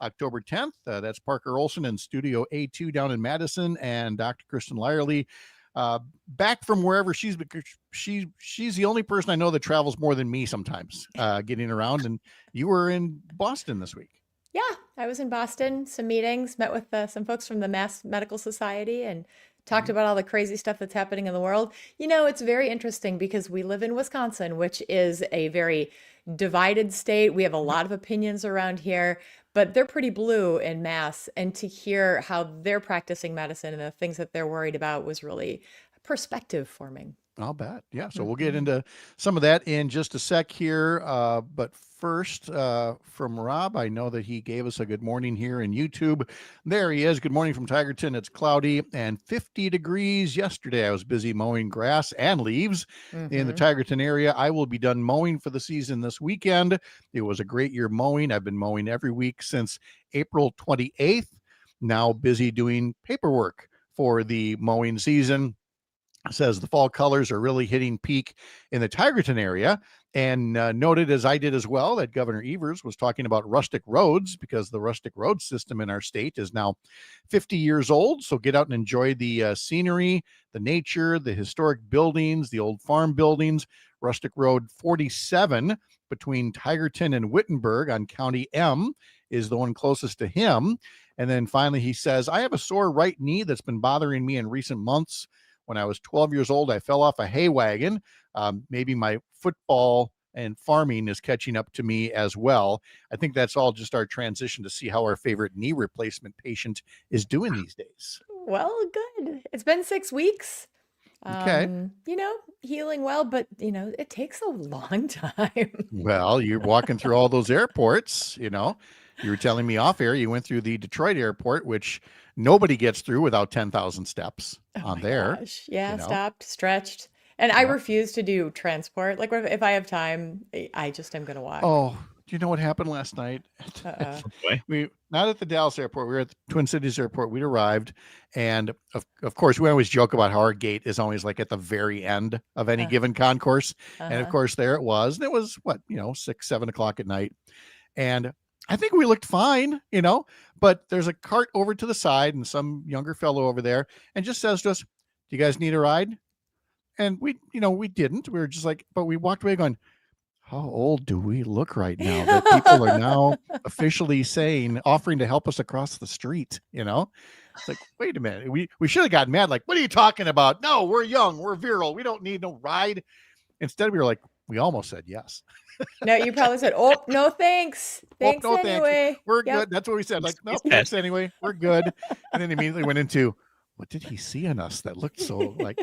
October 10th. That's Parker Olson in Studio A2 down in Madison and Dr. Kristen Lyerly back from wherever she's, because she's the only person I know that travels more than me sometimes, getting around. And you were in Boston this week. Yeah, I was in Boston, some meetings, met with some folks from the Mass Medical Society and talked about all the crazy stuff that's happening in the world. You know, it's very interesting because we live in Wisconsin, which is a very divided state. We have a lot of opinions around here, but they're pretty blue in Mass. And to hear how they're practicing medicine and the things that they're worried about was really perspective forming. I'll bet. Yeah. So we'll get into some of that in just a sec here. But first, from Rob, I know that he gave us a good morning here in YouTube. There he is. Good morning from Tigerton. It's cloudy and 50 degrees. Yesterday, I was busy mowing grass and leaves in the Tigerton area. I will be done mowing for the season this weekend. It was a great year mowing. I've been mowing every week since April 28th. Now busy doing paperwork for the mowing season. Says the fall colors are really hitting peak in the Tigerton area, and noted, as I did as well, that Governor Evers was talking about rustic roads because the rustic road system in our state is now 50 years old. So get out and enjoy the scenery, the nature, the historic buildings, the old farm buildings. Rustic Road 47 between Tigerton and Wittenberg on County M is the one closest to him. And then finally, he says, I have a sore right knee that's been bothering me in recent months. When I was 12 years old, I fell off a hay wagon. Maybe my football and farming is catching up to me as well. I think that's all just our transition to see how our favorite knee replacement patient is doing these days. Well, good. It's been 6 weeks. Okay. You know, healing well, but you know, it takes a long time. Well, you're walking through all those airports, you know. You were telling me off air, you went through the Detroit airport, which nobody gets through without 10,000 steps on there. Gosh. Yeah, you know. stopped, stretched. And I refuse to do transport. Like if I have time, I just am going to walk. Oh, do you know what happened last night? We not at the Dallas airport. We were at the Twin Cities airport. We'd arrived, and of course, we always joke about how our gate is always like at the very end of any given concourse. And of course, there it was. And it was 6, 7 o'clock at night, and I think we looked fine, you know. But there's a cart over to the side, and some younger fellow over there, and just says to us, "Do you guys need a ride?" And we didn't. We were just like, but we walked away going, how old do we look right now that people are now officially offering to help us across the street, you know? It's like, wait a minute. We should have gotten mad. Like, what are you talking about? No, we're young. We're virile. We don't need no ride. Instead, we were like, we almost said yes. No, you probably said, oh, no, thanks. Thanks no, anyway. Thanks. We're good. That's what we said. Like, no, thanks anyway. We're good. And then immediately went into, what did he see in us that looked so like,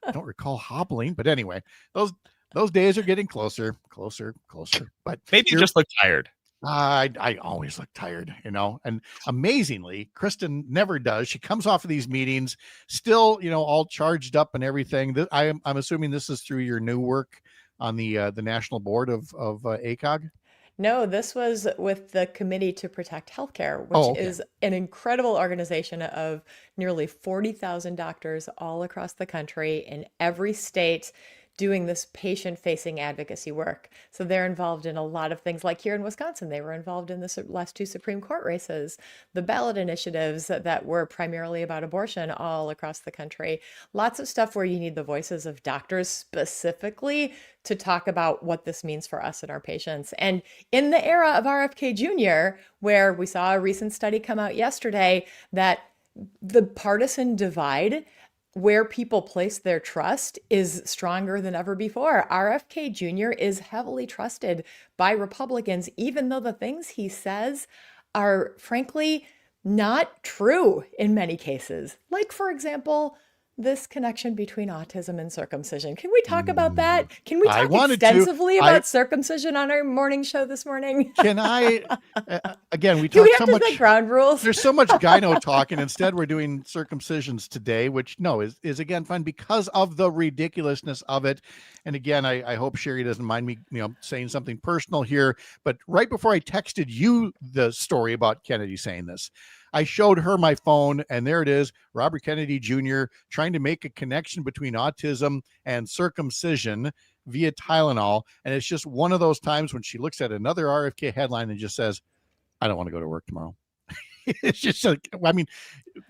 I don't recall hobbling. But anyway, those days are getting closer. But maybe you just look tired. I always look tired, you know, and amazingly, Kristen never does. She comes off of these meetings still, you know, all charged up and everything. I'm assuming this is through your new work on the national board of ACOG. No, this was with the Committee to Protect Healthcare, which is an incredible organization of nearly 40,000 doctors all across the country in every state doing this patient-facing advocacy work. So they're involved in a lot of things, like here in Wisconsin, they were involved in the last 2 Supreme Court races, the ballot initiatives that were primarily about abortion all across the country. Lots of stuff where you need the voices of doctors specifically to talk about what this means for us and our patients. And in the era of RFK Jr., where we saw a recent study come out yesterday that the partisan divide where people place their trust is stronger than ever before. RFK Jr. is heavily trusted by Republicans, even though the things he says are frankly not true in many cases. Like, for example, this connection between autism and circumcision. Can we talk about that? Can we talk extensively about circumcision on our morning show this morning? Can I? Again, we Do talk we have so to much set ground rules? There's so much gyno talk, and instead we're doing circumcisions today, which is again fun because of the ridiculousness of it. And again, I hope Sherry doesn't mind me, saying something personal here. But right before I texted you the story about Kennedy saying this, I showed her my phone, and there it is, Robert Kennedy Jr. trying to make a connection between autism and circumcision via Tylenol. And it's just one of those times when she looks at another RFK headline and just says, I don't want to go to work tomorrow. It's just like, I mean,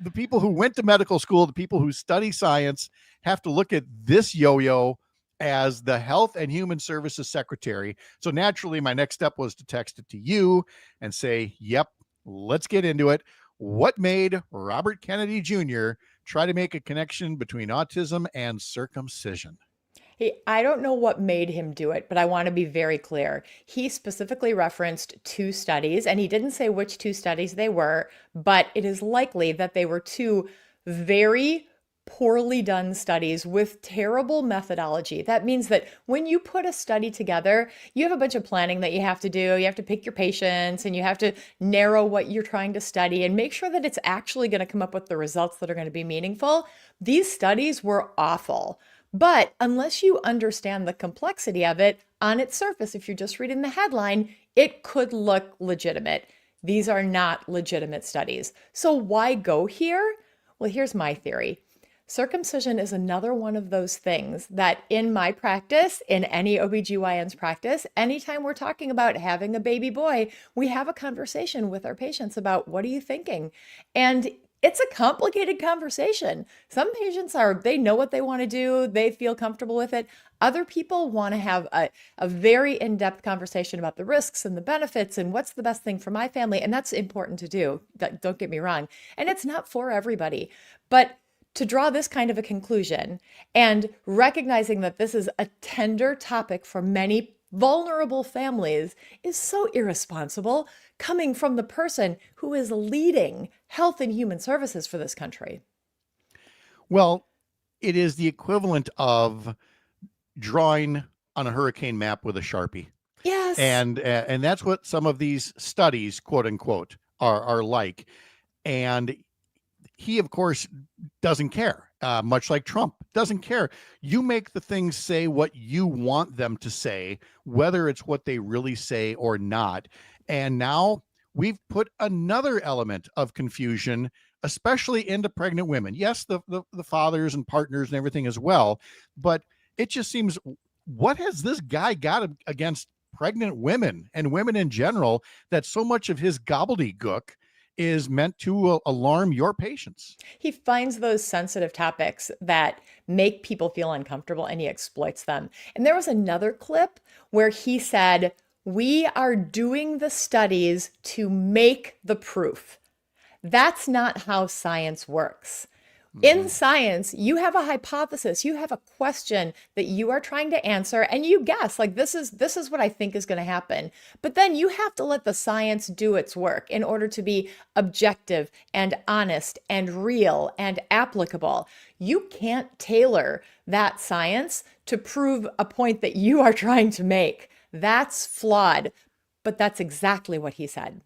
the people who went to medical school, the people who study science have to look at this yo-yo as the Health and Human Services Secretary. So naturally, my next step was to text it to you and say, yep, let's get into it. What made Robert Kennedy Jr. try to make a connection between autism and circumcision? Hey, I don't know what made him do it, but I want to be very clear. He specifically referenced 2 studies, and he didn't say which 2 studies they were, but it is likely that they were 2 very poorly done studies with terrible methodology. That means that when you put a study together, you have a bunch of planning that you have to do. You have to pick your patients and you have to narrow what you're trying to study and make sure that it's actually going to come up with the results that are going to be meaningful. These studies were awful. But unless you understand the complexity of it, on its surface, if you're just reading the headline, it could look legitimate. These are not legitimate studies. So why go here? Well, here's my theory. Circumcision is another one of those things that in my practice, in any OBGYN's practice, anytime we're talking about having a baby boy, we have a conversation with our patients about what are you thinking? And it's a complicated conversation. Some patients they know what they want to do. They feel comfortable with it. Other people want to have a very in-depth conversation about the risks and the benefits and what's the best thing for my family. And that's important to do. Don't get me wrong. And it's not for everybody. But to draw this kind of a conclusion and recognizing that this is a tender topic for many vulnerable families is so irresponsible coming from the person who is leading Health and Human Services for this country. Well, it is the equivalent of drawing on a hurricane map with a Sharpie. Yes. And that's what some of these studies, quote unquote, are like. And he, of course, doesn't care, much like Trump doesn't care. You make the things say what you want them to say, whether it's what they really say or not. And now we've put another element of confusion, especially into pregnant women. Yes, the fathers and partners and everything as well. But it just seems, what has this guy got against pregnant women and women in general that so much of his gobbledygook is meant to alarm your patients? He finds those sensitive topics that make people feel uncomfortable and he exploits them. And there was another clip where he said, "We are doing the studies to make the proof." That's not how science works. In science, you have a hypothesis, you have a question that you are trying to answer, and you guess, like, this is what I think is going to happen. But then you have to let the science do its work in order to be objective and honest and real and applicable. You can't tailor that science to prove a point that you are trying to make. That's flawed, but that's exactly what he said.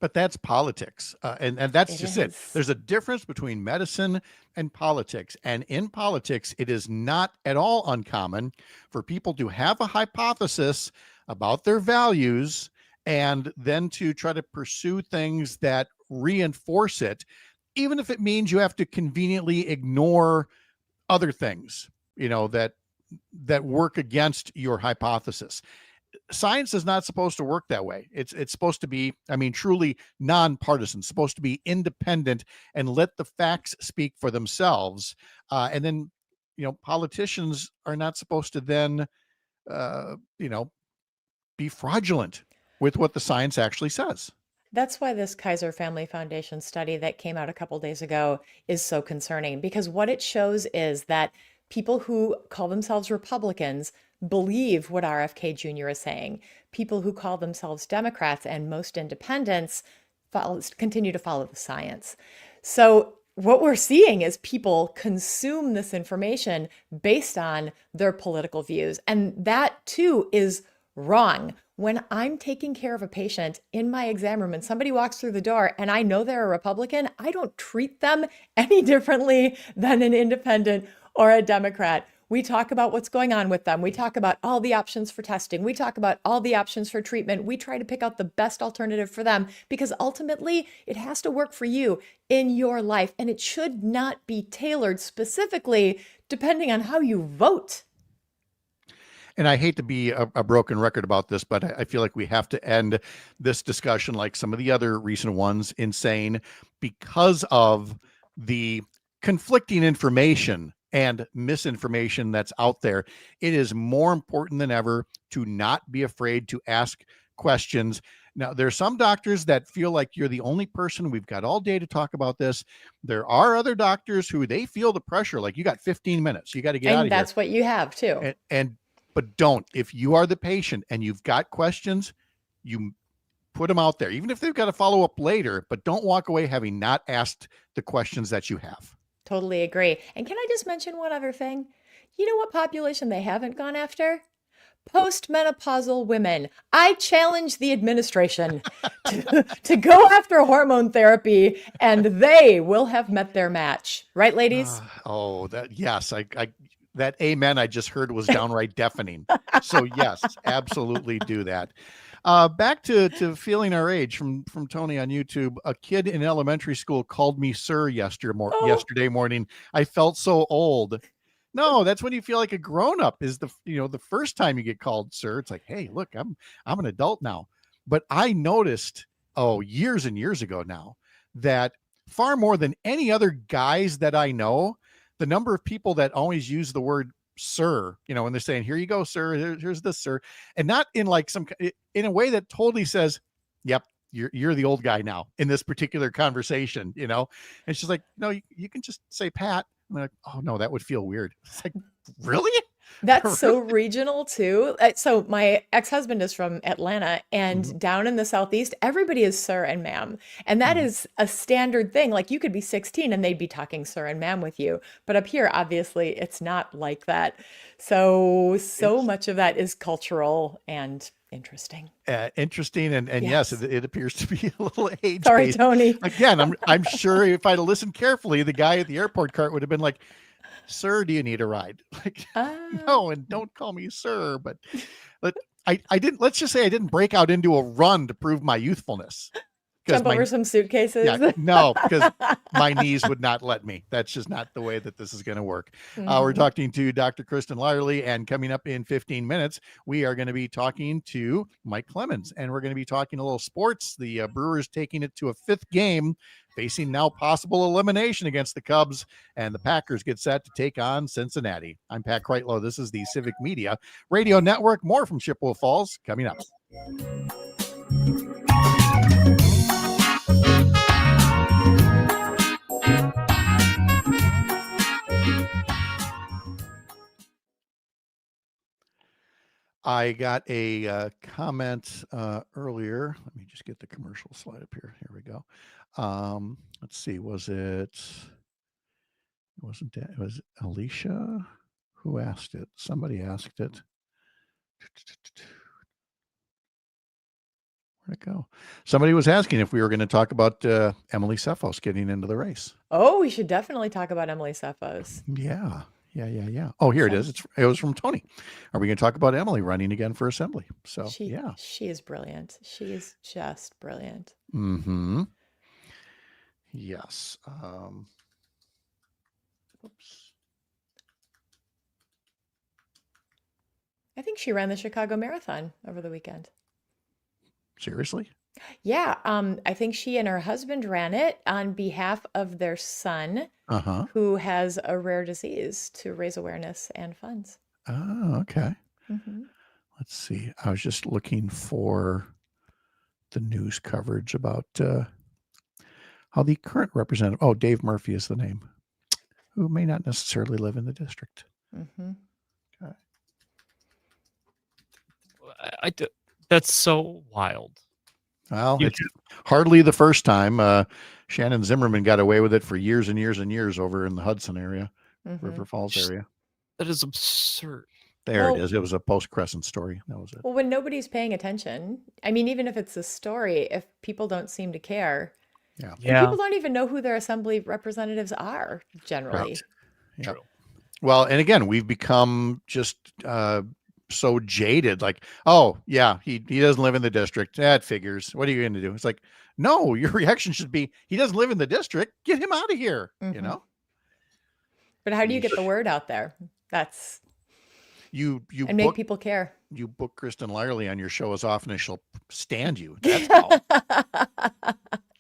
But that's politics. And that's just it. is. There's a difference between medicine and politics. And in politics, it is not at all uncommon for people to have a hypothesis about their values and then to try to pursue things that reinforce it, even if it means you have to conveniently ignore other things, that work against your hypothesis. Science is not supposed to work that way. It's supposed to be, truly nonpartisan, supposed to be independent and let the facts speak for themselves. And then, politicians are not supposed to then, be fraudulent with what the science actually says. That's why this Kaiser Family Foundation study that came out a couple days ago is so concerning, because what it shows is that people who call themselves Republicans believe what RFK Jr. is saying. People who call themselves Democrats and most independents continue to follow the science. So what we're seeing is people consume this information based on their political views. And that too is wrong. When I'm taking care of a patient in my exam room and somebody walks through the door and I know they're a Republican, I don't treat them any differently than an independent or a Democrat. We talk about what's going on with them. We talk about all the options for testing. We talk about all the options for treatment. We try to pick out the best alternative for them because ultimately it has to work for you in your life, and it should not be tailored specifically depending on how you vote. And I hate to be a broken record about this, but I feel like we have to end this discussion like some of the other recent ones in saying, because of the conflicting information and misinformation that's out there, it is more important than ever to not be afraid to ask questions. Now, there are some doctors that feel like you're the only person. We've got all day to talk about this. There are other doctors who they feel the pressure, like you got 15 minutes. You got to get out of And here. that's what you have too. But don't. If you are the patient and you've got questions, you put them out there, even if they've got to follow up later, but don't walk away having not asked the questions that you have. Totally agree. And can I just mention one other thing? You know what population they haven't gone after? Postmenopausal women. I challenge the administration to go after hormone therapy, and they will have met their match. Right, ladies? Yes. That amen I just heard was downright deafening. So yes, absolutely do that. Back to feeling our age from Tony on YouTube. A kid in elementary school called me sir yesterday morning. I felt so old. No, that's when you feel like a grown-up, is the first time you get called sir. It's like, hey, look, I'm an adult now. But I noticed years and years ago now that far more than any other guys that I know, the number of people that always use the word sir, when they're saying, here you go, sir, here's this, sir, and not in like in a way that totally says, yep, you're the old guy now in this particular conversation, and she's like, no, you can just say Pat. I'm like, oh no, that would feel weird. It's like, really? That's so regional too. So my ex-husband is from Atlanta, and down in the Southeast, everybody is sir and ma'am. And that is a standard thing. Like you could be 16 and they'd be talking sir and ma'am with you. But up here, obviously, it's not like that. So much of that is cultural and interesting. Interesting. And yes, it appears to be a little age-based. Sorry, Tony. Again, I'm sure if I'd have listened carefully, the guy at the airport cart would have been like, sir, do you need a ride? Like, no, and don't call me sir. But I didn't, let's just say I didn't break out into a run to prove my youthfulness. Jump over some suitcases. Yeah, no, because my knees would not let me. That's just not the way that this is going to work. We're talking to Dr. Kristen Lyerly, and coming up in 15 minutes, we are going to be talking to Mike Clemens, and we're going to be talking a little sports. The Brewers taking it to a 5th game, facing now possible elimination against the Cubs, and the Packers get set to take on Cincinnati. I'm Pat Kreitlow. This is the Civic Media Radio Network. More from Chippewa Falls coming up. I got a comment earlier. Let me just get the commercial slide up here. Here we go. Let's see. It wasn't that? It was Alicia who asked it. Somebody asked it. Where'd it go? Somebody was asking if we were going to talk about Emily Cephos getting into the race. Oh, we should definitely talk about Emily Cephos. Yeah. Oh, here it is. It was from Tony. Are we going to talk about Emily running again for assembly? So she is brilliant. She is just brilliant. Mm-hmm. Yes. Oops. I think she ran the Chicago Marathon over the weekend. Seriously? Yeah. I think she and her husband ran it on behalf of their son, who has a rare disease, to raise awareness and funds. Oh, okay. Mm-hmm. Let's see. I was just looking for the news coverage about how the current representative, Dave Murphy is the name, who may not necessarily live in the district. Mm-hmm. Okay. That's so wild. Well, it's hardly the first time. Shannon Zimmerman got away with it for years and years and years over in the Hudson area, River Falls area. That is absurd. There it is. It was a post-Crescent story. That was it. Well, when nobody's paying attention, I mean, even if it's a story, if people don't seem to care, people don't even know who their assembly representatives are generally. Right. Yeah. True. Well, and again, we've become just so jaded, like, he doesn't live in the district. That figures. What are you going to do? It's like, no, your reaction should be, he doesn't live in the district. Get him out of here. But how do you get the word out there? You and make people care. You book Kristen Lyerly on your show as often as she'll stand you. That's all.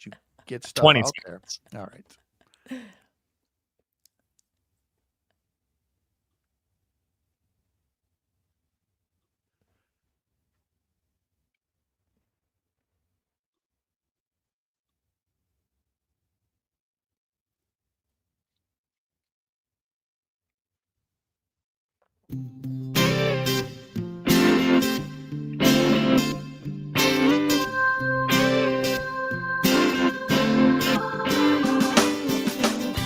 You get stuff 20 out there. All right.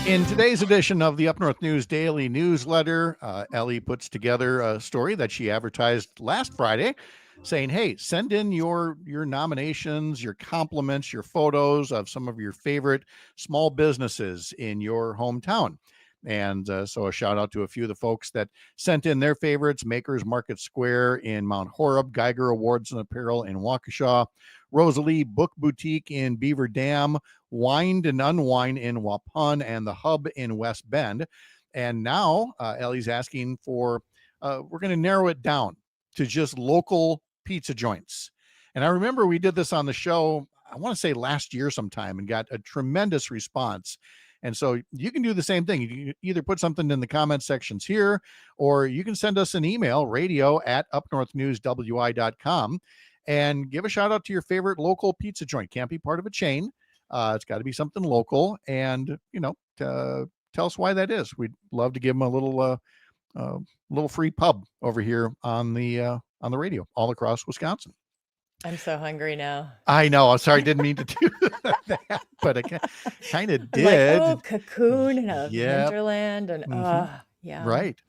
In today's edition of the Up North News Daily Newsletter, Ellie puts together a story that she advertised last Friday saying, hey, send in your nominations, your compliments, your photos of some of your favorite small businesses in your hometown. And so a shout out to a few of the folks that sent in their favorites: Makers Market Square in Mount Horeb, Geiger Awards and Apparel in Waukesha, Rosalie Book Boutique in Beaver Dam, Wind and Unwind in Waupun, and The Hub in West Bend. And now Ellie's asking for, we're going to narrow it down to just local pizza joints. And I remember we did this on the show, I want to say last year sometime, and got a tremendous response. And so you can do the same thing. You can either put something in the comment sections here, or you can send us an email, radio@upnorthnewswi.com, and give a shout out to your favorite local pizza joint. Can't be part of a chain. It's got to be something local, and tell us why that is. We'd love to give them a little free pub over here on the radio all across Wisconsin. I'm so hungry now. I know. I'm sorry. I didn't mean to do that, but I kind of did. Like, Cocoon and Hinterland and yeah. Right.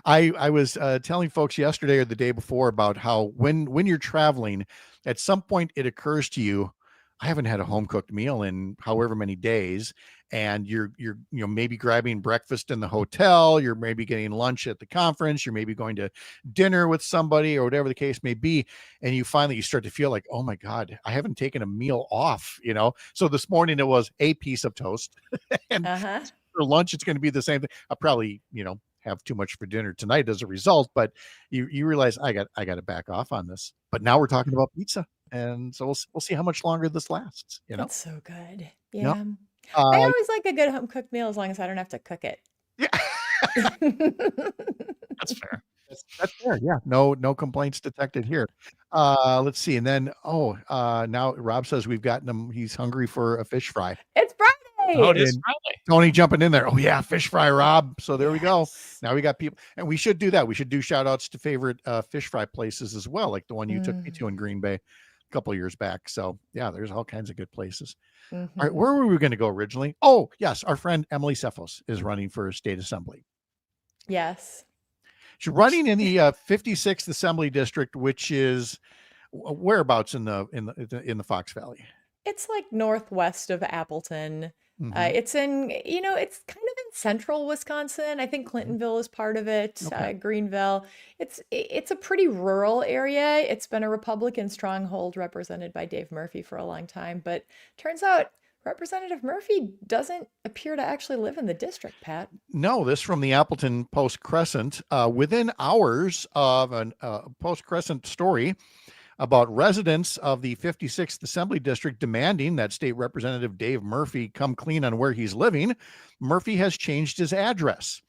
I was telling folks yesterday or the day before about how when you're traveling, at some point it occurs to you, I haven't had a home cooked meal in however many days, and you're maybe grabbing breakfast in the hotel, you're maybe getting lunch at the conference, you're maybe going to dinner with somebody or whatever the case may be, and you start to feel like, oh my God, I haven't taken a meal off, So this morning it was a piece of toast, and for lunch it's going to be the same thing. I'll probably have too much for dinner tonight as a result, but you realize I got to back off on this. But now we're talking about pizza. And so we'll see how much longer this lasts. That's so good. Yep. Yeah. I always like a good home cooked meal as long as I don't have to cook it. Yeah. That's fair. That's fair. Yeah. No complaints detected here. Let's see. And then, now Rob says we've gotten him. He's hungry for a fish fry. It's Friday. Oh, it is Friday. Tony jumping in there. Oh yeah, fish fry, Rob. So there we go. Now we got people, and we should do that. We should do shout outs to favorite fish fry places as well, like the one you took me to in Green Bay a couple of years back. So yeah, there's all kinds of good places. All right, where were we going to go originally? Oh yes, our friend Emily Cephos is running for state assembly. Yes, she's running in the 56th Assembly District, which is whereabouts in the Fox Valley. It's like northwest of Appleton. It's in, it's kind of in central Wisconsin. I think Clintonville is part of it. Okay. Greenville. It's a pretty rural area. It's been a Republican stronghold represented by Dave Murphy for a long time, but turns out Representative Murphy doesn't appear to actually live in the district, Pat. No, this from the Appleton Post-Crescent. Within hours of a Post-Crescent story about residents of the 56th Assembly District demanding that State Representative Dave Murphy come clean on where he's living, Murphy has changed his address.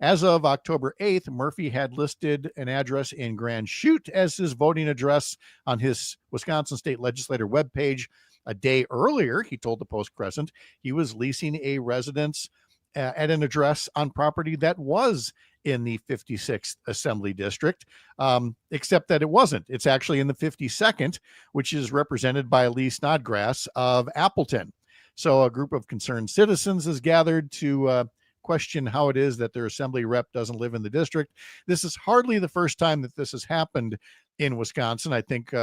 As of October 8th, Murphy had listed an address in Grand Chute as his voting address on his Wisconsin State Legislature webpage. A day earlier, he told the Post-Crescent he was leasing a residence at an address on property that was in the 56th Assembly District, except that it wasn't. It's actually in the 52nd, which is represented by Lee Snodgrass of Appleton. So a group of concerned citizens has gathered to question how it is that their assembly rep doesn't live in the district. This is hardly the first time that this has happened in Wisconsin. I think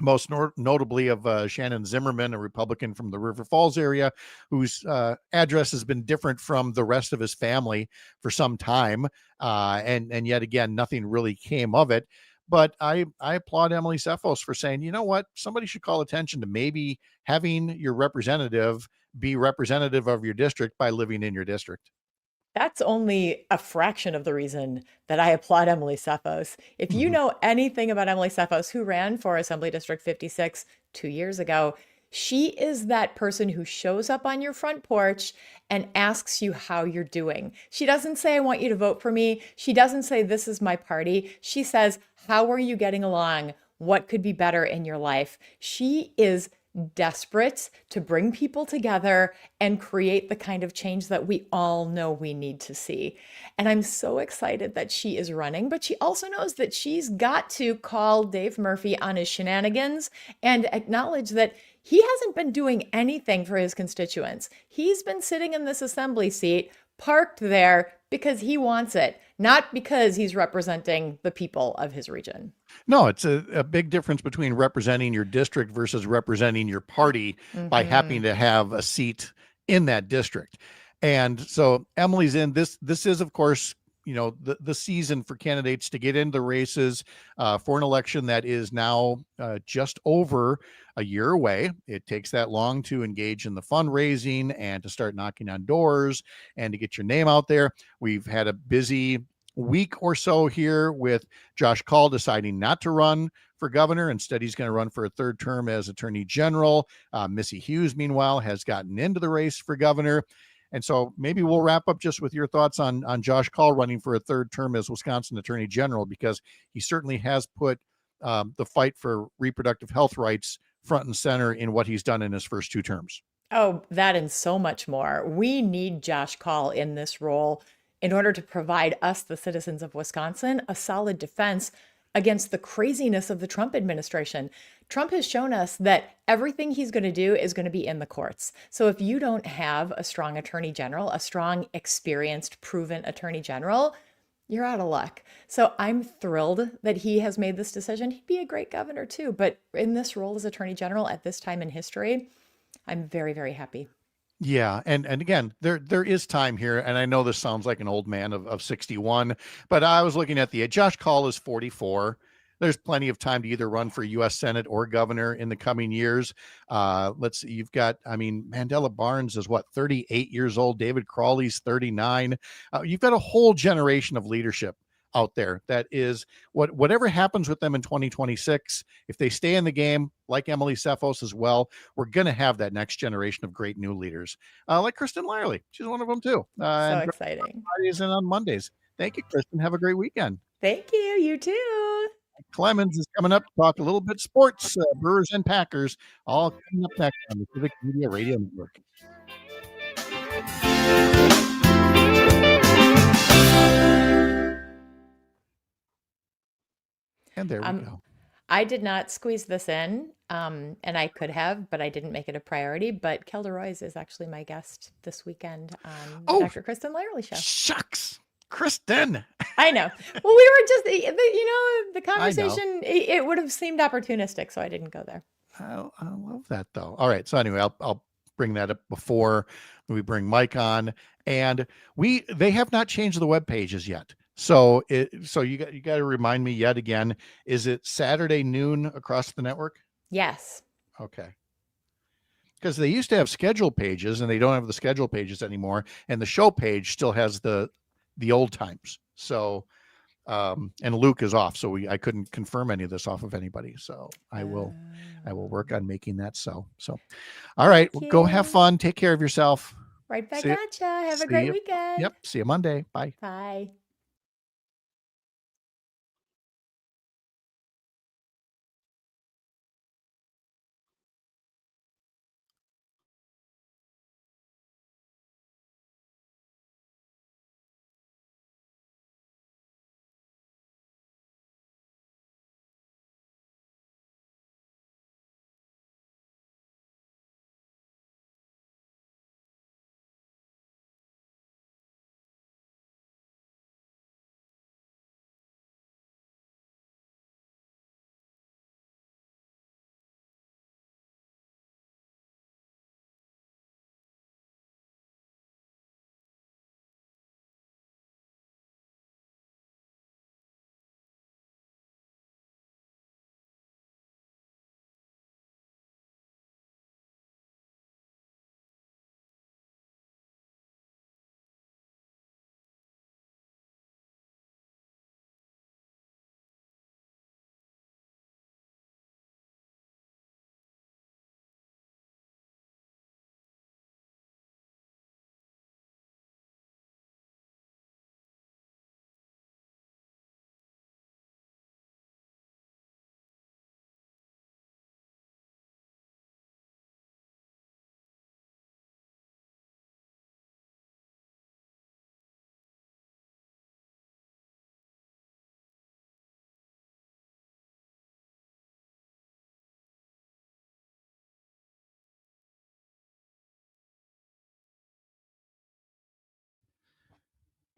most notably of Shannon Zimmerman, a Republican from the River Falls area, whose address has been different from the rest of his family for some time. And yet again, nothing really came of it. But I applaud Emily Cephos for saying, you know what, somebody should call attention to maybe having your representative be representative of your district by living in your district. That's only a fraction of the reason that I applaud Emily Sefos. If you know anything about Emily Sefos, who ran for Assembly District 56 2 years ago, she is that person who shows up on your front porch and asks you how you're doing. She doesn't say, I want you to vote for me. She doesn't say, this is my party. She says, how are you getting along? What could be better in your life? She is desperate to bring people together and create the kind of change that we all know we need to see. And I'm so excited that she is running, but she also knows that she's got to call Dave Murphy on his shenanigans and acknowledge that he hasn't been doing anything for his constituents. He's been sitting in this assembly seat, parked there because he wants it, not because he's representing the people of his region. No, it's a big difference between representing your district versus representing your party by having to have a seat in that district. And so Emily's in this. This is, of course, the season for candidates to get into the races for an election that is now just over a year away. It takes that long to engage in the fundraising and to start knocking on doors and to get your name out there. We've had a busy week or so here with Josh Call deciding not to run for governor. Instead, he's going to run for a third term as attorney general. Missy Hughes, meanwhile, has gotten into the race for governor. And so maybe we'll wrap up just with your thoughts on Josh Call running for a third term as Wisconsin attorney general, because he certainly has put the fight for reproductive health rights front and center in what he's done in his first 2 terms. Oh, that and so much more. We need Josh Call in this role in order to provide us, the citizens of Wisconsin, a solid defense against the craziness of the Trump administration. Trump has shown us that everything he's going to do is going to be in the courts. So if you don't have a strong attorney general, a strong, experienced, proven attorney general, you're out of luck. So I'm thrilled that he has made this decision. He'd be a great governor too, but in this role as attorney general at this time in history, I'm very, very happy. Yeah. And again, there is time here. And I know this sounds like an old man of 61, but I was looking at Josh Call is 44. There's plenty of time to either run for U.S. Senate or governor in the coming years. Let's see, you've got, Mandela Barnes is 38 years old. David Crawley's 39. You've got a whole generation of leadership out there that is whatever happens with them in 2026, if they stay in the game, like Emily Sefos as well, we're going to have that next generation of great new leaders, like Kristen Lyerly. She's one of them too. So exciting. Fridays and on Mondays. Thank you, Kristen. Have a great weekend. Thank you. You too. Clemens is coming up to talk a little bit sports, Brewers and Packers, all coming up next on the Civic Media Radio Network. And there we go. I did not squeeze this in, and I could have, but I didn't make it a priority. But Kelda Royce is actually my guest this weekend on the Dr. Kristen Lyerly show. Shucks, Kristen. I know. Well, we were just, the conversation, it would have seemed opportunistic, so I didn't go there. I love that, though. All right. So anyway, I'll bring that up before we bring Mike on. And they have not changed the web pages yet. So you got to remind me yet again, is it Saturday noon across the network? Yes. Okay. Because they used to have schedule pages and they don't have the schedule pages anymore. And the show page still has the old times. So, and Luke is off. So I couldn't confirm any of this off of anybody. So I will work on making that. So, all right, well, go have fun. Take care of yourself. Right back at ya. Have a great weekend. Yep. See you Monday. Bye. Bye.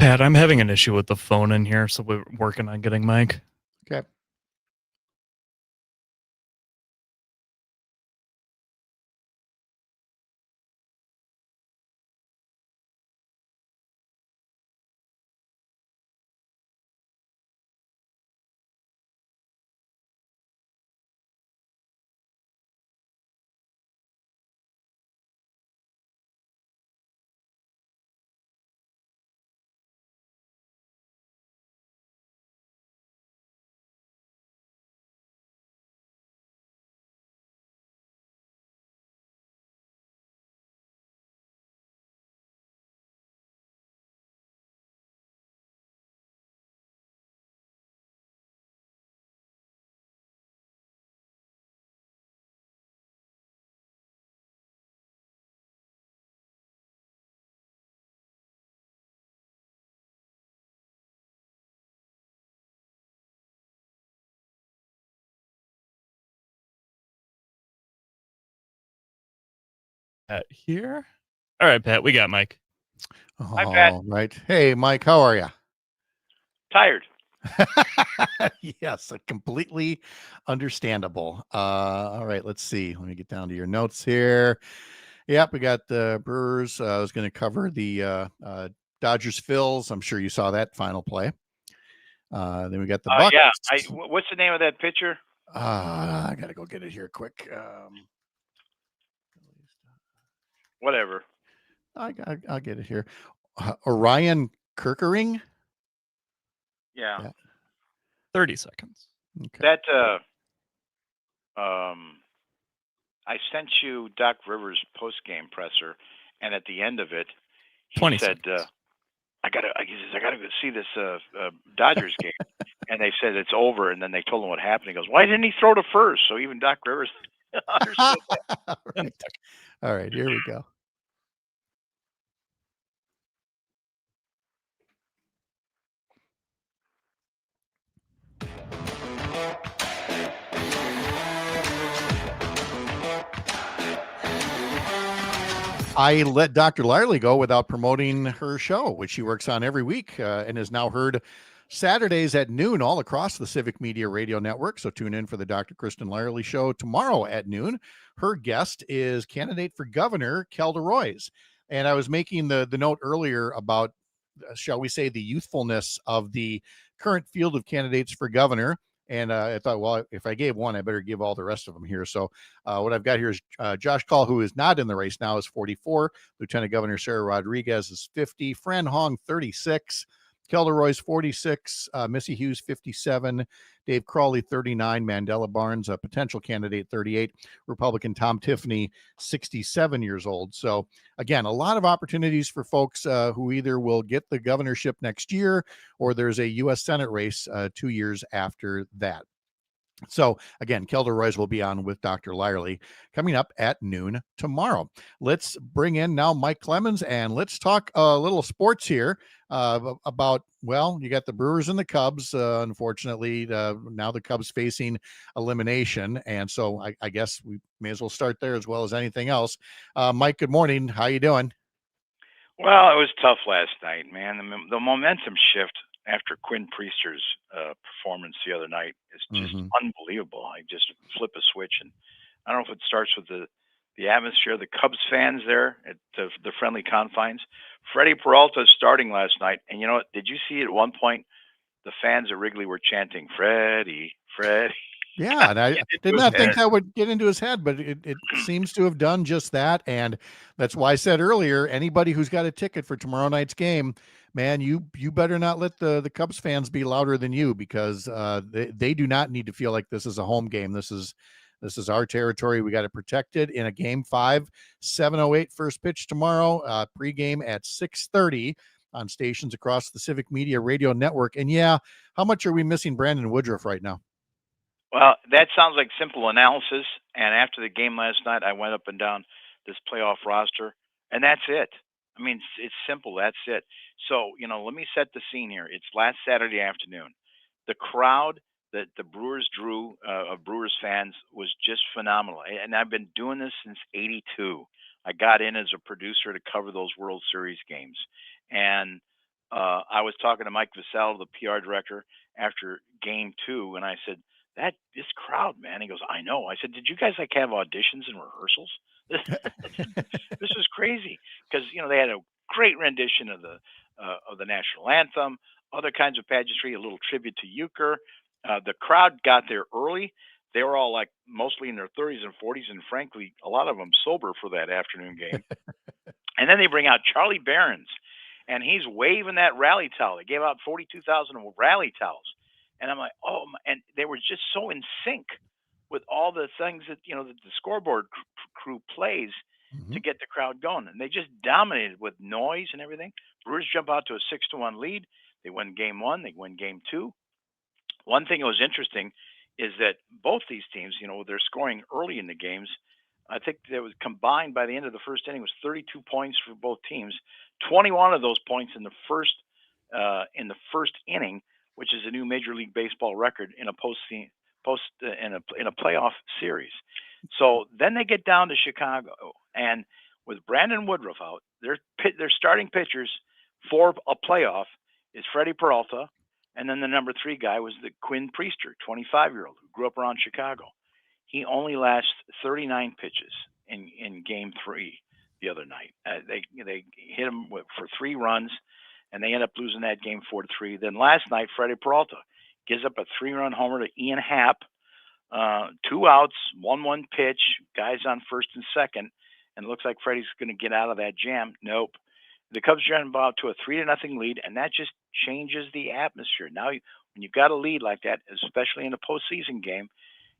Pat, I'm having an issue with the phone in here, so we're working on getting Mike. Okay. Here? All right, Pat, we got Mike. Pat. All right. Hey, Mike, how are you? Tired. Yes, completely understandable. All right, let's see. Let me get down to your notes here. Yep, we got the Brewers. I was going to cover the Dodgers Phils. I'm sure you saw that final play. Then we got the Bucks. Yeah. What's the name of that pitcher? I got to go get it here quick. Whatever. I'll get it here. Orion Kirkering. Yeah. 30 seconds. Okay. That I sent you Doc Rivers' post-game presser, and at the end of it, he 20 said, "I gotta go see this Dodgers game," and they said it's over. And then they told him what happened. He goes, "Why didn't he throw to first?" So even Doc Rivers understood that. Right. All right, here we go. I let Dr. Larley go without promoting her show, which she works on every week and is now heard Saturdays at noon all across the Civic Media Radio Network. So tune in for the Dr. Kristen Larley show tomorrow at noon. Her guest is candidate for governor, Kelda Roys. And I was making the note earlier about, shall we say, the youthfulness of the current field of candidates for governor. And I thought, well, if I gave one, I better give all the rest of them here. So what I've got here is Josh Call, who is not in the race now, is 44. Lieutenant Governor Sarah Rodriguez is 50. Fran Hong, 36. Kelda Roys, 46. Missy Hughes, 57. Dave Crawley, 39. Mandela Barnes, a potential candidate, 38. Republican Tom Tiffany, 67 years old. So, again, a lot of opportunities for folks who either will get the governorship next year or there's a U.S. Senate race 2 years after that. So, again, Kelda Roys will be on with Dr. Larley coming up at noon tomorrow. Let's bring in now Mike Clemens, and let's talk a little sports here about, well, you got the Brewers and the Cubs. Unfortunately, now the Cubs facing elimination. And so I guess we may as well start there as well as anything else. Mike, good morning. How you doing? Well, it was tough last night, man. The momentum shift after Quinn Priester's performance the other night is just unbelievable. I just flip a switch, and I don't know if it starts with the atmosphere, the Cubs fans there at the friendly confines. Freddie Peralta is starting last night, and you know what? Did you see at one point the fans at Wrigley were chanting "Freddie, Freddie"? Yeah, and I did not think that would get into his head, but it seems to have done just that. And that's why I said earlier, anybody who's got a ticket for tomorrow night's game, man, you better not let the Cubs fans be louder than you, because they do not need to feel like this is a home game. This is our territory. We got to protect it in a game 5, 7:08 first pitch tomorrow, pregame at 6:30 on stations across the Civic Media Radio Network. And yeah, how much are we missing Brandon Woodruff right now? Well, that sounds like simple analysis. And after the game last night, I went up and down this playoff roster, and that's it. I mean, it's simple. That's it. So, let me set the scene here. It's last Saturday afternoon. The crowd that the Brewers drew of Brewers fans was just phenomenal. And I've been doing this since '82. I got in as a producer to cover those World Series games. And I was talking to Mike Vassell, the PR director, after game 2, and I said, this crowd, man. He goes, I know. I said, did you guys like have auditions and rehearsals? This was crazy because they had a great rendition of the national anthem, other kinds of pageantry, a little tribute to Euchre. The crowd got there early. They were all like mostly in their 30s and 40s, and frankly, a lot of them sober for that afternoon game. And then they bring out Charlie Barons, and he's waving that rally towel. They gave out 42,000 rally towels. And I'm like, oh, and they were just so in sync with all the things that, that the scoreboard crew plays to get the crowd going. And they just dominated with noise and everything. Brewers jump out to a 6-1 lead. They win game 1. They win game 2. One thing that was interesting is that both these teams, they're scoring early in the games. I think that was combined by the end of the first inning was 32 points for both teams. 21 of those points in the first inning, which is a new Major League Baseball record in a playoff series. So then they get down to Chicago, and with Brandon Woodruff out, their starting pitchers for a playoff is Freddie Peralta, and then the number 3 guy was the Quinn Priester, 25-year-old who grew up around Chicago. He only lasts 39 pitches in game 3 the other night. They hit him for 3 runs, and they end up losing that game 4-3. Then last night, Freddie Peralta gives up a 3-run homer to Ian Happ. 2 outs, 1-1 pitch, guys on first and second, and it looks like Freddie's going to get out of that jam. Nope. The Cubs jump out to a 3-0 lead, and that just changes the atmosphere. Now, when you've got a lead like that, especially in a postseason game,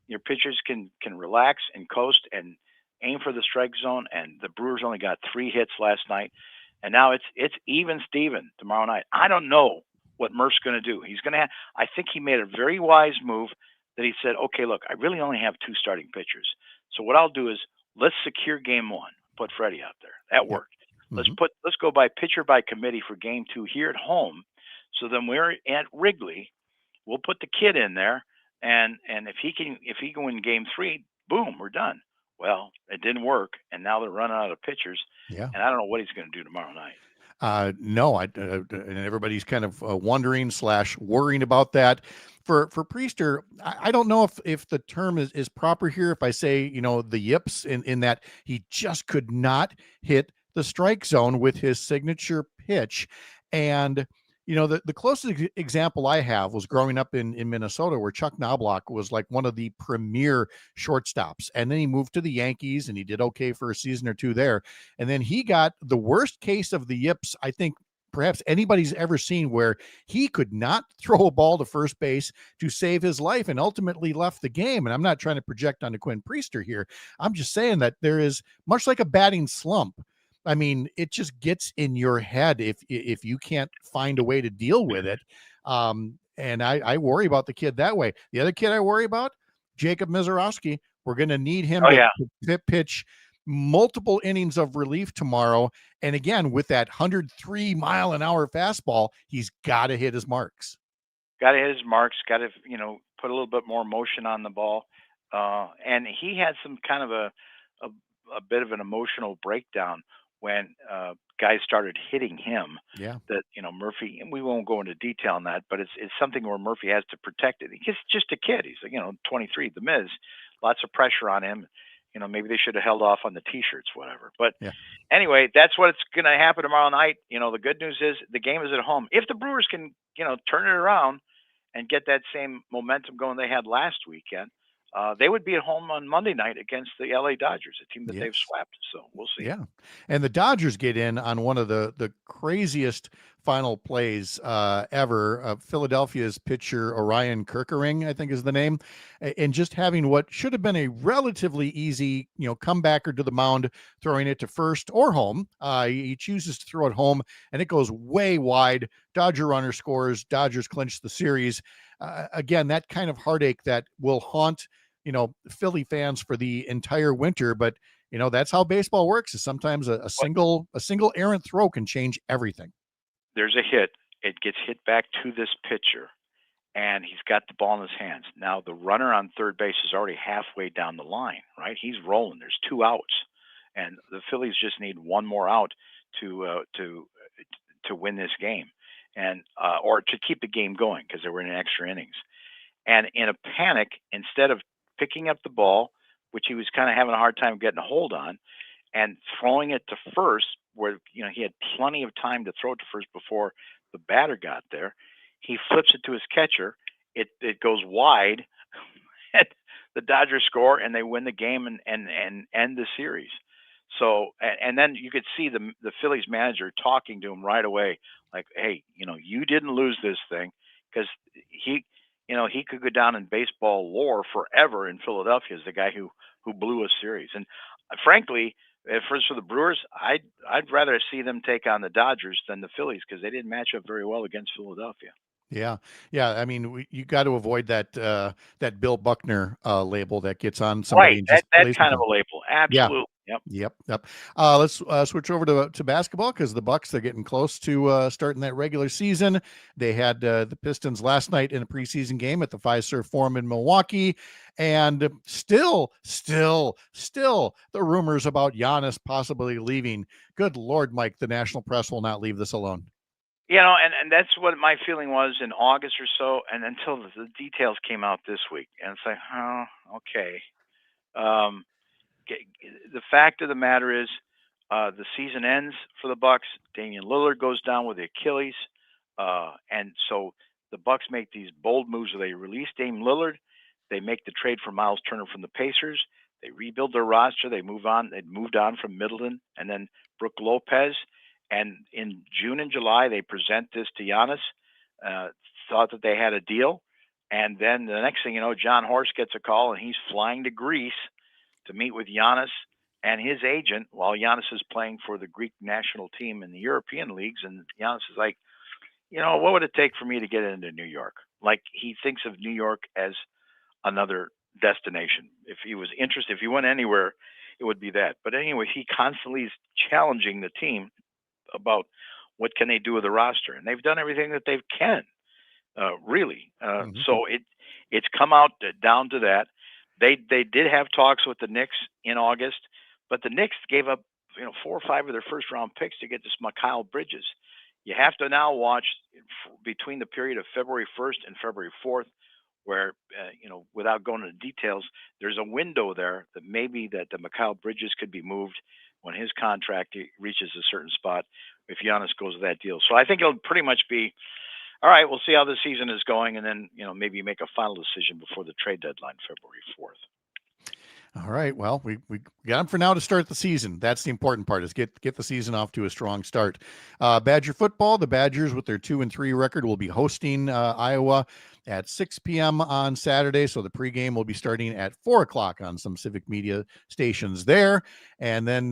your pitchers can relax and coast and aim for the strike zone. And the Brewers only got 3 hits last night, and now it's even Steven tomorrow night. I don't know what Murph's going to do. I think he made a very wise move that he said, okay, look, I really only have 2 starting pitchers. So what I'll do is let's secure game 1. Put Freddie out there. That worked. Let's go by pitcher by committee for game 2 here at home. So then we're at Wrigley. We'll put the kid in there, and if he can win game 3, boom, we're done. Well, it didn't work, and now they're running out of pitchers. Yeah. And I don't know what he's going to do tomorrow night. No, and everybody's kind of wondering / worrying about that. For Priester, I don't know if the term is proper here. If I say, the yips in that he just could not hit the strike zone with his signature pitch. And, the closest example I have was growing up in Minnesota, where Chuck Knobloch was like one of the premier shortstops. And then he moved to the Yankees and he did okay for a season or 2 there. And then he got the worst case of the yips, I think, perhaps anybody's ever seen, where he could not throw a ball to first base to save his life and ultimately left the game. And I'm not trying to project onto Quinn Priester here. I'm just saying that there is, much like a batting slump, I mean, it just gets in your head if you can't find a way to deal with it. And I worry about the kid that way. The other kid I worry about, Jacob Mizorowski. We're going to need him to pitch multiple innings of relief tomorrow. And again, with that 103-mile-an-hour fastball, he's got to hit his marks. Got to hit his marks. Got to, put a little bit more motion on the ball. And he had some kind of a bit of an emotional breakdown when guys started hitting him. Yeah. That, Murphy, and we won't go into detail on that, but it's something where Murphy has to protect it. He's just a kid. He's 23, the Miz, lots of pressure on him. Maybe they should have held off on the T-shirts, whatever. But anyway, that's what's going to happen tomorrow night. The good news is the game is at home. If the Brewers can, turn it around and get that same momentum going they had last weekend, they would be at home on Monday night against the LA Dodgers, a team that they've swept. So we'll see. Yeah. And the Dodgers get in on one of the craziest final plays ever. Philadelphia's pitcher, Orion Kerkering, I think is the name. And just having what should have been a relatively easy, comebacker to the mound, throwing it to first or home. He chooses to throw it home, and it goes way wide. Dodger runner scores. Dodgers clinch the series. Again, that kind of heartache that will haunt Philly fans for the entire winter. But that's how baseball works, is sometimes a single errant throw can change everything. There's a hit. It gets hit back to this pitcher, and he's got the ball in his hands. Now the runner on third base is already halfway down the line, right? He's rolling. There's 2 outs, and the Phillies just need 1 more out to win this game. and or to keep the game going because they were in extra innings. And in a panic, instead of picking up the ball, which he was kind of having a hard time getting a hold on, and throwing it to first, where he had plenty of time to throw it to first before the batter got there, he flips it to his catcher. It goes wide. And the Dodgers score, and they win the game and end the series. So, and then you could see the Phillies manager talking to him right away, like, "Hey, you didn't lose this thing," because he could go down in baseball lore forever in Philadelphia as the guy who blew a series. And frankly, for the Brewers, I'd rather see them take on the Dodgers than the Phillies because they didn't match up very well against Philadelphia. Yeah. I mean, you got to avoid that Bill Buckner label that gets on somebody. Right. And just That plays kind with of a label. Absolutely. Yep. Let's switch over to basketball because the Bucks, they're getting close to starting that regular season. They had the Pistons last night in a preseason game at the Fiserv Forum in Milwaukee, and still the rumors about Giannis possibly leaving. Good Lord, Mike, the national press will not leave this alone. And that's what my feeling was in August or so, and until the details came out this week. And it's like, oh, okay. The fact of the matter is, the season ends for the Bucks. Damian Lillard goes down with the Achilles, and so the Bucks make these bold moves where they release Dame Lillard. They make the trade for Miles Turner from the Pacers. They rebuild their roster. They move on. They moved on from Middleton and then Brook Lopez. And in June and July, they present this to Giannis, thought that they had a deal. And then the next thing you know, John Horst gets a call, and he's flying to Greece to meet with Giannis and his agent while Giannis is playing for the Greek national team in the European leagues. And Giannis is like, what would it take for me to get into New York? Like, he thinks of New York as another destination. If he was interested, if he went anywhere, it would be that. But anyway, he constantly is challenging the team about what can they do with the roster, and they've done everything that they can, really. So it's come out down to that. They did have talks with the Knicks in August, but the Knicks gave up 4 or 5 of their first round picks to get this Mikal Bridges. You have to now watch between the period of February 1st and February 4th, where without going into details, there's a window there that maybe that the Mikal Bridges could be moved when his contract reaches a certain spot if Giannis goes with that deal. So I think it'll pretty much be, all right, we'll see how the season is going, and then maybe make a final decision before the trade deadline, February 4th. All right. Well, we got them for now to start the season. That's the important part, is get the season off to a strong start. Badger football, the Badgers with their 2-3 record will be hosting Iowa at 6 p.m. on Saturday. So the pregame will be starting at 4 o'clock on some civic media stations there. And then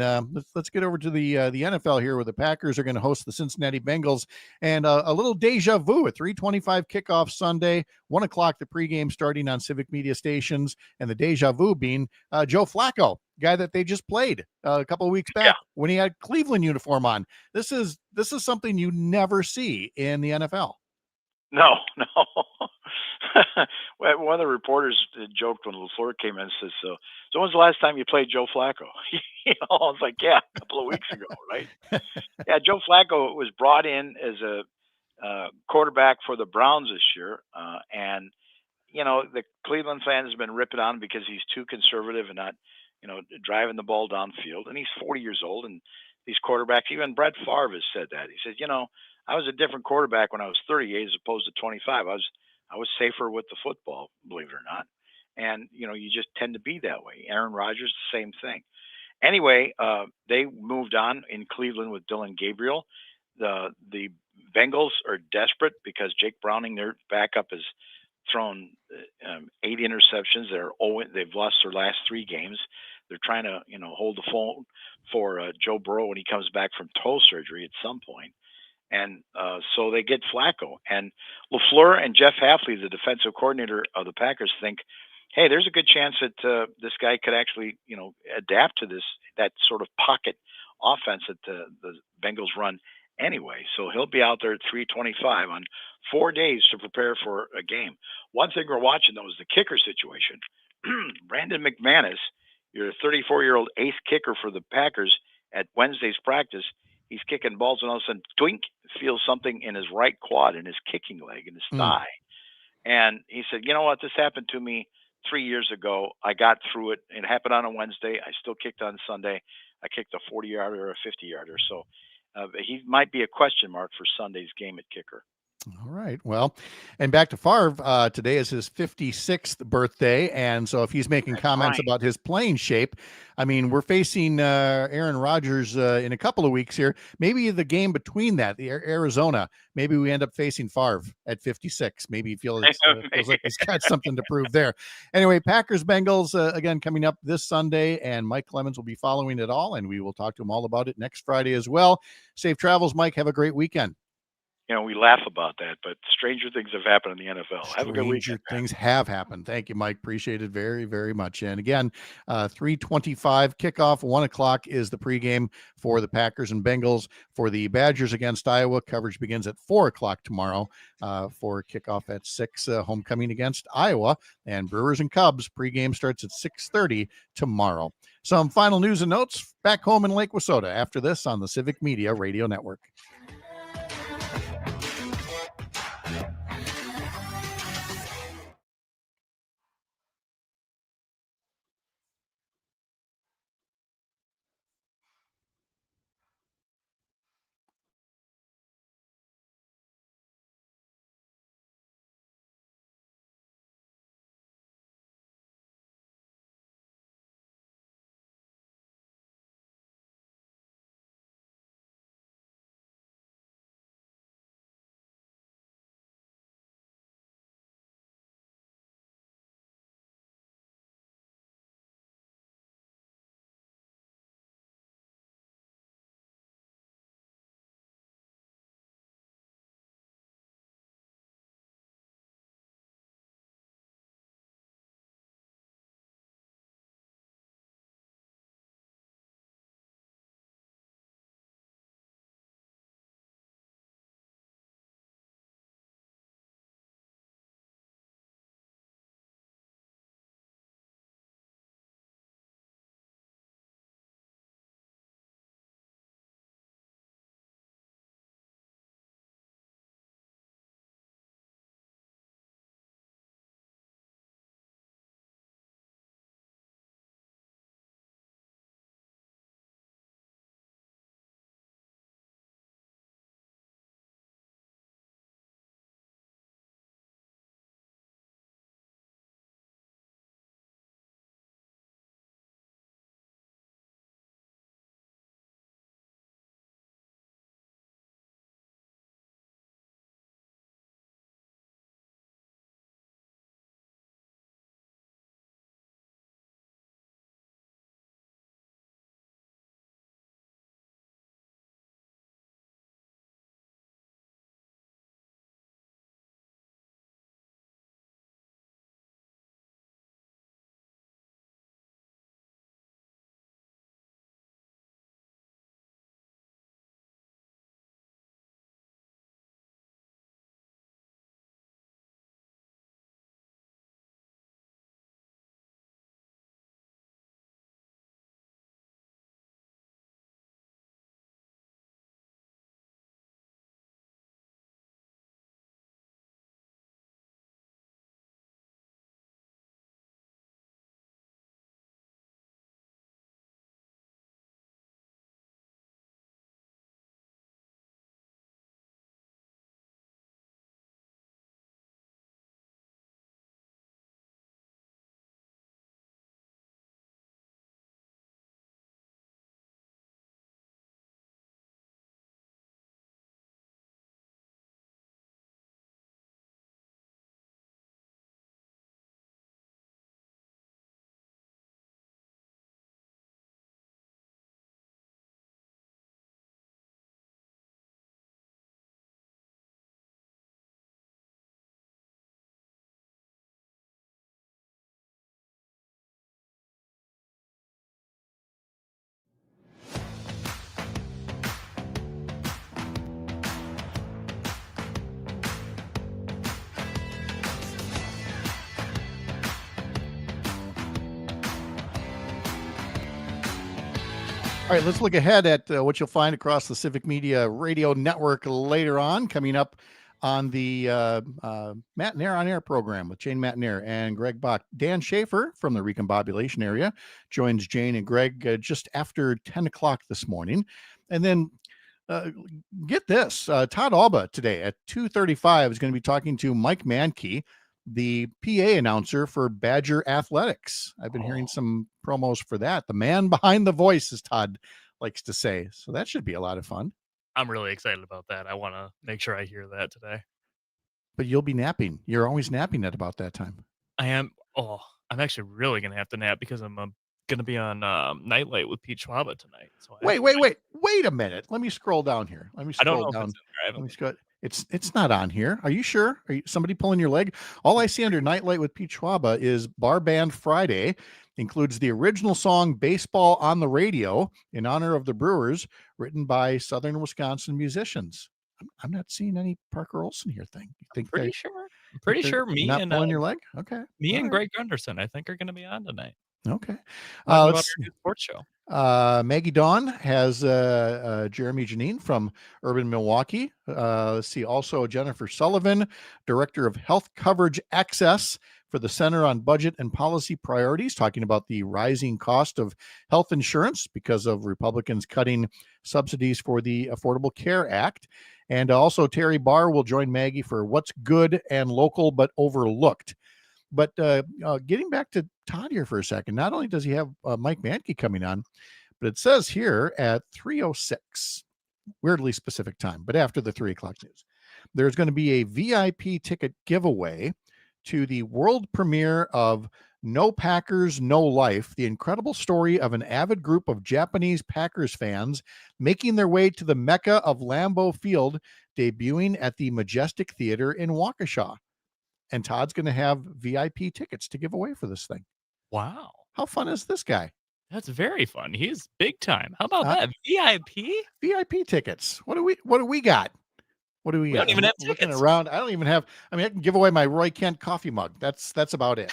let's get over to the NFL here, where the Packers are going to host the Cincinnati Bengals, and a little deja vu at 3:25 kickoff Sunday, 1 o'clock the pregame starting on civic media stations, and the deja vu being Joe Flacco, guy that they just played a couple of weeks back when he had Cleveland uniform on. This is something you never see in the NFL. No. One of the reporters joked when LaFleur came in and says, so when's the last time you played Joe Flacco? I was like, a couple of weeks ago, right? Yeah, Joe Flacco was brought in as a quarterback for the Browns this year. And, the Cleveland fans have been ripping on him because he's too conservative and not, driving the ball downfield. And he's 40 years old. And these quarterbacks, even Brett Favre has said that. He said, I was a different quarterback when I was 38 as opposed to 25. I was safer with the football, believe it or not. And, you just tend to be that way. Aaron Rodgers, the same thing. Anyway, they moved on in Cleveland with Dylan Gabriel. The Bengals are desperate because Jake Browning, their backup, has thrown 8 interceptions. They've lost their last 3 games. They're trying to, hold the phone for Joe Burrow when he comes back from toe surgery at some point. And so they get Flacco. And LaFleur and Jeff Hafley, the defensive coordinator of the Packers, think, hey, there's a good chance that this guy could actually, adapt to that sort of pocket offense that the Bengals run anyway. So he'll be out there at 3:25 on 4 days to prepare for a game. One thing we're watching, though, is the kicker situation. Brandon McManus, your 34-year-old ace kicker for the Packers, at Wednesday's practice, he's kicking balls, and all of a sudden, twink, feels something in his right quad, in his kicking leg, in his thigh. And he said, you know what? This happened to me 3 years ago. I got through it. It happened on a Wednesday. I still kicked on Sunday. I kicked a 40-yarder or a 50-yarder. So he might be a question mark for Sunday's game at kicker. All right. Well, and back to Favre, today is his 56th birthday. And so if he's making comments about his playing shape, I mean, we're facing Aaron Rodgers in a couple of weeks here. Maybe the game between that, the Arizona, maybe we end up facing Favre at 56. Maybe he feels like he's got something to prove there. Anyway, Packers Bengals again coming up this Sunday, and Mike Clemens will be following it all, and we will talk to him all about it next Friday as well. Safe travels, Mike. Have a great weekend. You know, we laugh about that, but stranger things have happened in the NFL. Have a good weekend. Stranger things have happened. Thank you, Mike. Appreciate it very, very much. And again, 3:25 kickoff, 1 o'clock is the pregame for the Packers and Bengals. For the Badgers against Iowa, coverage begins at 4 o'clock tomorrow for kickoff at 6, homecoming against Iowa. And Brewers and Cubs pregame starts at 6:30 tomorrow. Some final news and notes back home in Lake Wissota after this on the Civic Media Radio Network. All right, let's look ahead at what you'll find across the Civic Media Radio Network later on, coming up on the Matt Nair on Air program with Jane Matt Nair and Greg Bach. Dan Schaefer from the Recombobulation area joins Jane and Greg just after 10 o'clock this morning. And then get this, Todd Alba today at 2:35 is going to be talking to Mike Mankey, the PA announcer for Badger Athletics. I've been hearing some promos for that. The man behind the voice, as Todd likes to say. So that should be a lot of fun. I'm really excited about that. I want to make sure I hear that today. But you'll be napping. You're always napping at about that time. I am. Oh, I'm actually really going to have to nap because I'm going to be on Nightlight with Pete Schwaba tonight. So Wait a minute. Let me scroll down here. Let me I don't scroll know down. if it's in there. I haven't Let me scroll. It's not on here. Are you sure? Are you somebody pulling your leg? All I see under Nightlight with Pete Schwaba is Bar Band Friday. Includes the original song Baseball on the Radio in honor of the Brewers, written by Southern Wisconsin musicians. I'm not seeing any Parker Olson here thing. You think pretty sure me not and pulling your leg? Okay. me All and right. Greg Gunderson, I think, are going to be on tonight. Okay. Talking about Let's our new sports show. Maggie Dawn has Jeremy Janine from Urban Milwaukee. Let's see. Also, Jennifer Sullivan, Director of Health Coverage Access for the Center on Budget and Policy Priorities, talking about the rising cost of health insurance because of Republicans cutting subsidies for the Affordable Care Act. And also, Terry Barr will join Maggie for What's Good and Local but Overlooked. But getting back to Todd here for a second, not only does he have Mike Mankey coming on, but it says here at 3:06, weirdly specific time, but after the 3 o'clock news, there's going to be a VIP ticket giveaway to the world premiere of No Packers, No Life, the incredible story of an avid group of Japanese Packers fans making their way to the Mecca of Lambeau Field, debuting at the Majestic Theater in Waukesha. And Todd's going to have VIP tickets to give away for this thing. Wow. How fun is this guy? That's very fun. He's big time. How about that? VIP tickets. What do we got? What do we got? don't even have Looking tickets. around. I don't even have. I mean, I can give away my Roy Kent coffee mug. That's about it.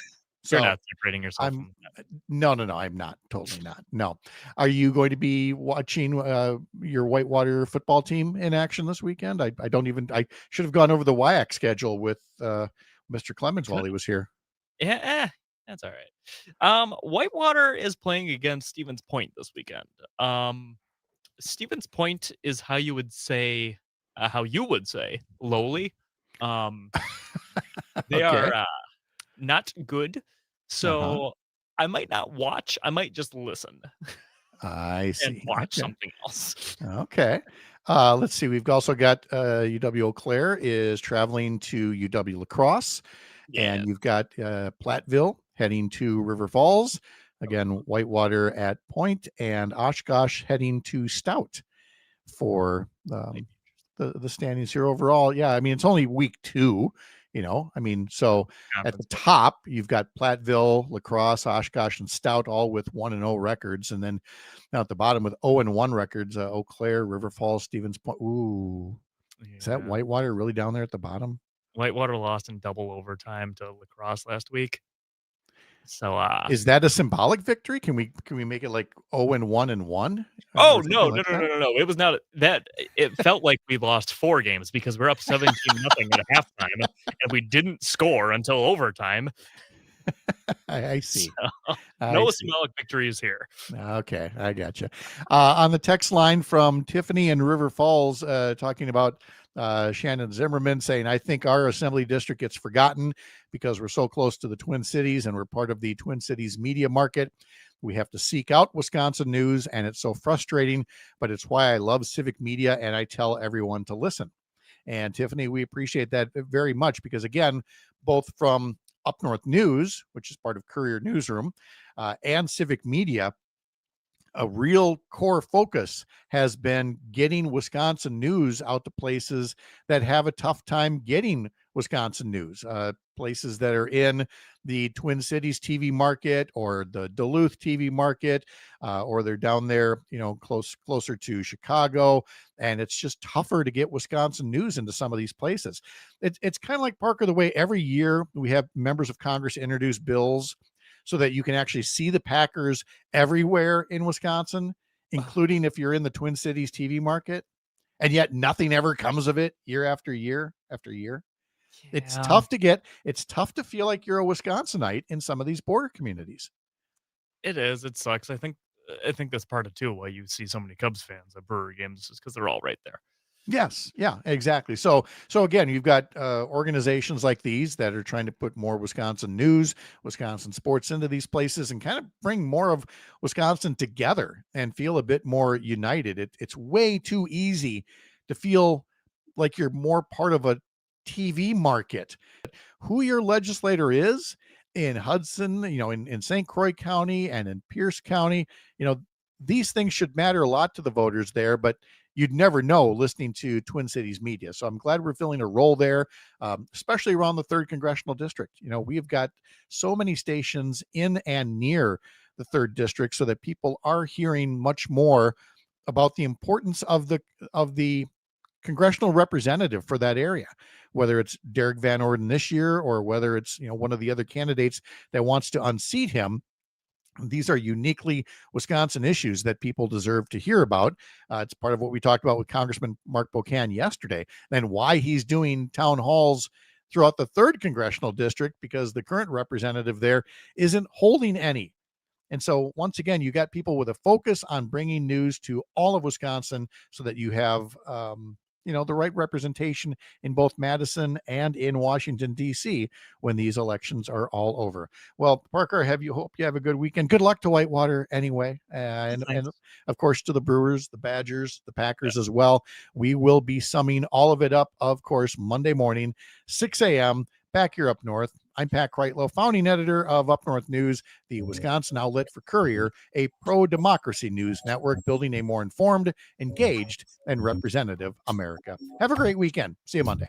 You're not separating yourself I'm from that. no. I'm not. Totally not. No. Are you going to be watching your Whitewater football team in action this weekend? I don't even. I should have gone over the WIAC schedule with Mr. Clemens while he was here. Yeah, that's all right. Whitewater is playing against Stevens Point this weekend. Stevens Point is how you would say lowly. They are not good. So I might not watch. I might just listen. I see. And watch something else. Okay. Let's see. We've also got UW Eau Claire is traveling to UW La Crosse, and you've got Platteville heading to River Falls. Again, Whitewater at Point, and Oshkosh heading to Stout for the standings here overall. Yeah, I mean, it's only week 2. So at the top, you've got Platteville, La Crosse, Oshkosh, and Stout, all with 1-0 records. And then now at the bottom with 0-1 records, Eau Claire, River Falls, Stevens Point. Ooh, is that Whitewater really down there at the bottom? Whitewater lost in double overtime to La Crosse last week. So is that a symbolic victory? Can we make it like 0-1-1? Oh no! It was not that. It felt like we lost 4 games because we're up 17-0 at halftime, and we didn't score until overtime. I see. So, no symbolic victories here. Okay, I gotcha. On the text line from Tiffany in River Falls, talking about Shannon Zimmerman saying, I think our assembly district gets forgotten because we're so close to the Twin Cities and we're part of the Twin Cities media market. We have to seek out Wisconsin news, and it's so frustrating, but it's why I love Civic Media, and I tell everyone to listen. And Tiffany, we appreciate that very much because, again, both from Up North News, which is part of Courier Newsroom, and Civic Media, a real core focus has been getting Wisconsin news out to places that have a tough time getting Wisconsin news, places that are in the Twin Cities TV market or the Duluth TV market, or they're down there, closer to Chicago. And it's just tougher to get Wisconsin news into some of these places. It's kind of like, Parker, the way every year we have members of Congress introduce bills so that you can actually see the Packers everywhere in Wisconsin. including if you're in the Twin Cities TV market, and yet nothing ever comes of it year after year after year. It's tough to feel like you're a Wisconsinite in some of these border communities. It is. It sucks. I think that's part of too why you see so many Cubs fans at Brewery games is because they're all right there. Yes. Yeah, exactly. So again, you've got organizations like these that are trying to put more Wisconsin news, Wisconsin sports into these places and kind of bring more of Wisconsin together and feel a bit more united. It's way too easy to feel like you're more part of a TV market. Who your legislator is in Hudson, in St. Croix County and in Pierce County, these things should matter a lot to the voters there, but you'd never know listening to Twin Cities media. So I'm glad we're filling a role there, especially around the 3rd Congressional District. We've got so many stations in and near the 3rd District so that people are hearing much more about the importance of the congressional representative for that area, whether it's Derek Van Orden this year or whether it's, one of the other candidates that wants to unseat him. These are uniquely Wisconsin issues that people deserve to hear about. It's part of what we talked about with Congressman Mark Bocan yesterday, and why he's doing town halls throughout the 3rd Congressional District, because the current representative there isn't holding any. And so once again, you got people with a focus on bringing news to all of Wisconsin so that you have, the right representation in both Madison and in Washington, D.C. when these elections are all over. Well, Parker, hope you have a good weekend. Good luck to Whitewater anyway. And of course, to the Brewers, the Badgers, the Packers as well. We will be summing all of it up, of course, Monday morning, 6 a.m. back here up north. I'm Pat Kreitlow, founding editor of Up North News, the Wisconsin outlet for Courier, a pro-democracy news network building a more informed, engaged, and representative America. Have a great weekend. See you Monday.